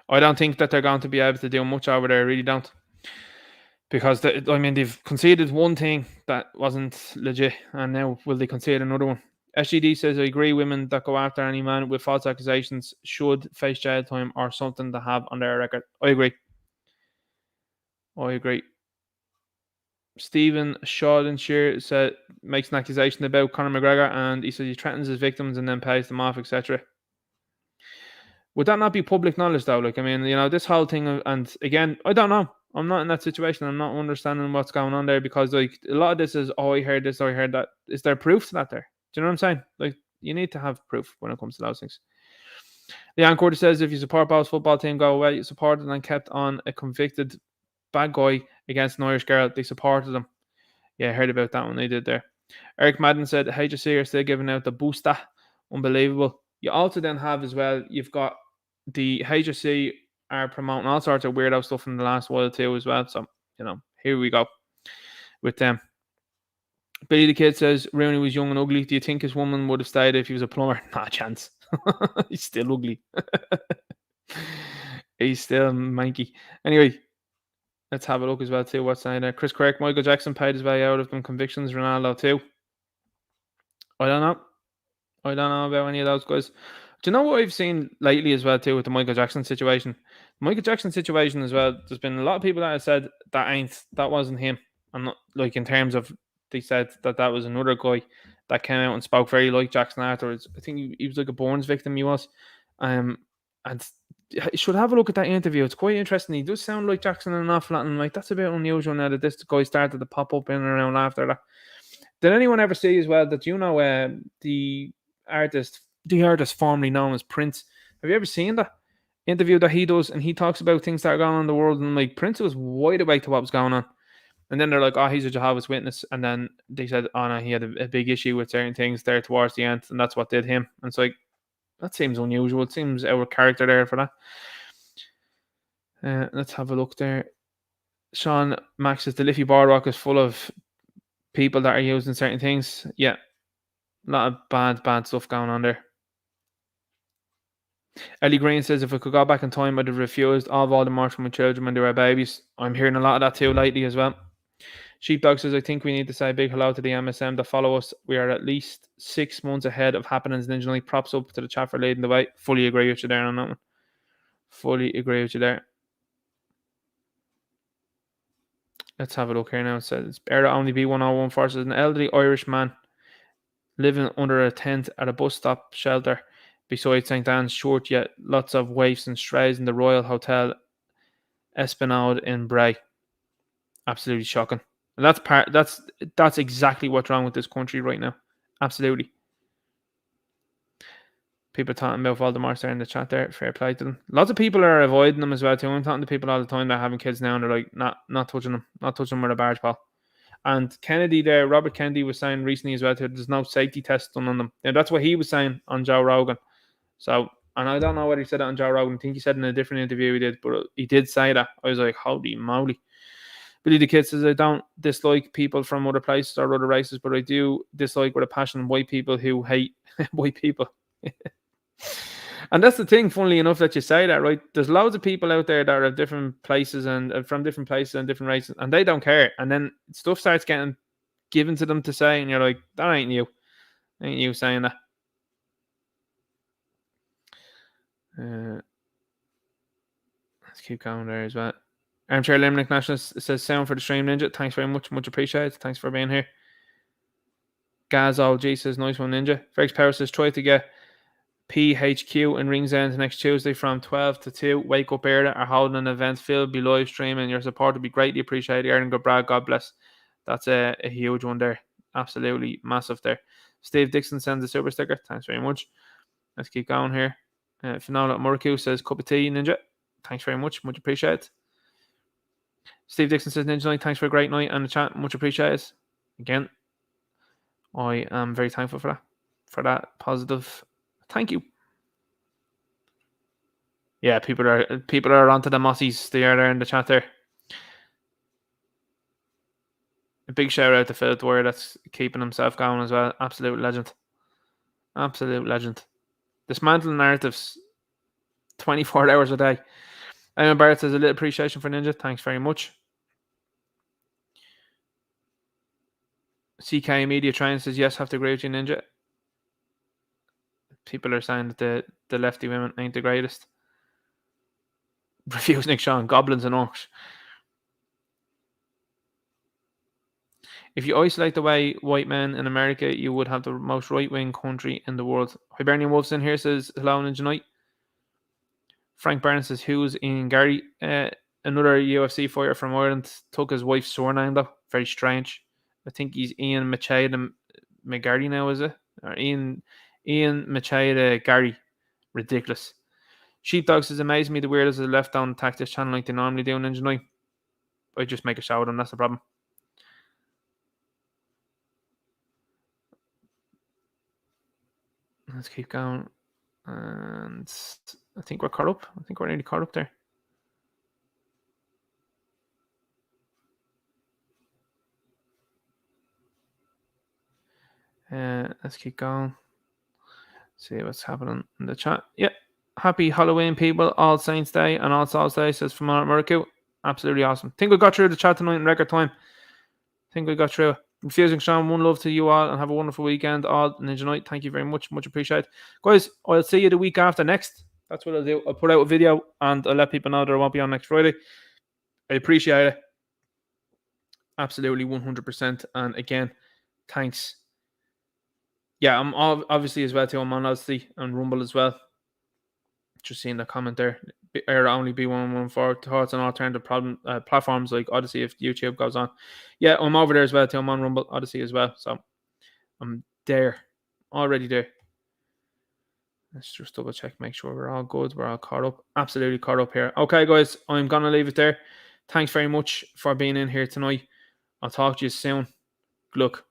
I don't think that they're going to be able to do much over there. I really don't. Because, they've conceded one thing that wasn't legit, and now will they concede another one? SGD says, I agree, women that go after any man with false accusations should face jail time or something to have on their record. I agree. Stephen Shawdenshire said, makes an accusation about Conor McGregor, and he says he threatens his victims and then pays them off, etc. Would that not be public knowledge, though? This whole thing, and again, I don't know. I'm not in that situation. I'm not understanding what's going on there because, a lot of this is, oh, I heard this, I heard that. Is there proof to that there? Do you know what I'm saying? You need to have proof when it comes to those things. Leon Cordy says, if you support Ball's football team go away, you supported and kept on a convicted bad guy against an Irish girl. They supported him. Yeah, I heard about that one they did there. Eric Madden said, HSC are still giving out the booster. Unbelievable. You also then have as well, you've got the HSC are promoting all sorts of weirdo stuff in the last while too as well. So, here we go with them. Billy the Kid says, Rooney was young and ugly. Do you think his woman would have stayed if he was a plumber? Not a chance. He's still ugly. He's still manky. Anyway, let's have a look as well too. What's saying there? Chris Craig, Michael Jackson paid his way out of them convictions. Ronaldo too. I don't know about any of those guys. Do you know what I've seen lately as well too with the Michael Jackson situation? Michael Jackson situation as well. There's been a lot of people that have said that wasn't him. I'm not in terms of they said that was another guy that came out and spoke very like Jackson afterwards. I think he was like a Bourne's victim. He was, and you should have a look at that interview. It's quite interesting. He does sound like Jackson an awful lot, and that's a bit unusual now that this guy started to pop up in and around after that. Did anyone ever see as well that the artist formerly known as Prince? Have you ever seen that interview that he does, and he talks about things that are going on in the world, and Prince was wide awake to what was going on, and then they're like, oh, he's a Jehovah's Witness, and then they said, oh no, he had a big issue with certain things there towards the end, and that's what did him. And it's that seems unusual. It seems out of character there for that. Let's have a look there. Sean Max says the Liffey Boardwalk is full of people that are using certain things. Yeah, a lot of bad stuff going on there. Ellie Green says, if I could go back in time, I'd have refused all Voldemort from my children when they were babies. I'm hearing a lot of that too lately as well. Sheepdog says, I think we need to say a big hello to the MSM that follow us. We are at least 6 months ahead of happenings Ninja Night. Props up to the chat for leading the way. Fully agree with you there on that one. Fully agree with you there. Let's have a look here now. It says, better to only be 101 forces. An elderly Irish man living under a tent at a bus stop shelter beside St. Anne's Church, yet lots of waifs and strays in the Royal Hotel Esplanade in Bray. Absolutely shocking. And that's exactly what's wrong with this country right now. Absolutely. People talking about Voldemort there in the chat there. Fair play to them. Lots of people are avoiding them as well too. I'm talking to people all the time that are having kids now and they're like, not touching them. Not touching them with a barge pole. And Kennedy there, Robert Kennedy was saying recently as well too, there's no safety test done on them. And that's what he was saying on Joe Rogan. So, and I don't know whether he said that on Joe Rogan. I think he said in a different interview he did, but he did say that. I was like, holy moly. Billy the Kid says, I don't dislike people from other places or other races, but I do dislike with a passion white people who hate white people. And that's the thing, funnily enough, that you say that, right? There's loads of people out there that are of different places and from different places and different races, and they don't care. And then stuff starts getting given to them to say, and you're like, that ain't you. Ain't you saying that. Let's keep going there as well. Armchair Limerick Nationalist says, sound for the stream, Ninja. Thanks very much. Much appreciated. Thanks for being here. Gaz OG says, nice one, Ninja. Felix Power says, try to get PHQ in Ringsend next Tuesday from 12 to 2. Wake Up Area are holding an event. Phil be live streaming. Your support will be greatly appreciated. Aaron Goodbrad, God bless. That's a huge one there. Absolutely massive there. Steve Dixon sends a super sticker. Thanks very much. Let's keep going here. Finola Muraku says, cup of tea, Ninja. Thanks very much. Much appreciated. Steve Dixon says, Ninja Night, thanks for a great night and the chat. Much appreciated. Again, I am very thankful for that positive. Thank you. Yeah, people are onto the Mossies. They are there in the chat there. A big shout out to Phil Dwyer that's keeping himself going as well. Absolute legend. Absolute legend. Dismantling narratives 24 hours a day. Emma Barrett says, a little appreciation for Ninja. Thanks very much. CK Media Train says, yes, have to agree with you, Ninja. People are saying that the lefty women ain't the greatest. Refuse Nick Sean, goblins and orcs. If you isolate the way white men in America, you would have the most right-wing country in the world. Hibernian Wolves in here says, hello, Ninja Night. Frank Barnes says, who's Ian Gary? Another UFC fighter from Ireland took his wife's surname, though. Very strange. I think he's Ian Machida McGarry now, is it? Or Ian Machida Gary. Ridiculous. Sheepdog says, amazing me the weirdos that left down attack this channel like they normally do on Ninja Night. I just make a show of them, that's the problem. Let's keep going. And I think we're caught up. I think we're nearly caught up there. Let's keep going. See what's happening in the chat. Yeah. Happy Halloween, people. All Saints Day and All Souls Day, says from Muraku. Absolutely awesome. Think we got through the chat tonight in record time. Think we got through it. Refusing Sean, one love to you all and have a wonderful weekend. All Ninja Night. Thank you very much. Much appreciated. Guys, I'll see you the week after next. That's what I'll do. I'll put out a video and I'll let people know that I won't be on next Friday. I appreciate it. Absolutely 100%. And again, thanks. Yeah, I'm obviously as well too. I'm on Odysee and Rumble as well. Just seeing the comment there. Or only B114 thoughts on alternative platforms like Odysee if YouTube goes on. Yeah, I'm over there as well too. I'm on Rumble, Odysee as well. So I'm there. Already there. Let's just double check, make sure we're all good. We're all caught up. Absolutely caught up here. Okay, guys, I'm going to leave it there. Thanks very much for being in here tonight. I'll talk to you soon. Good luck.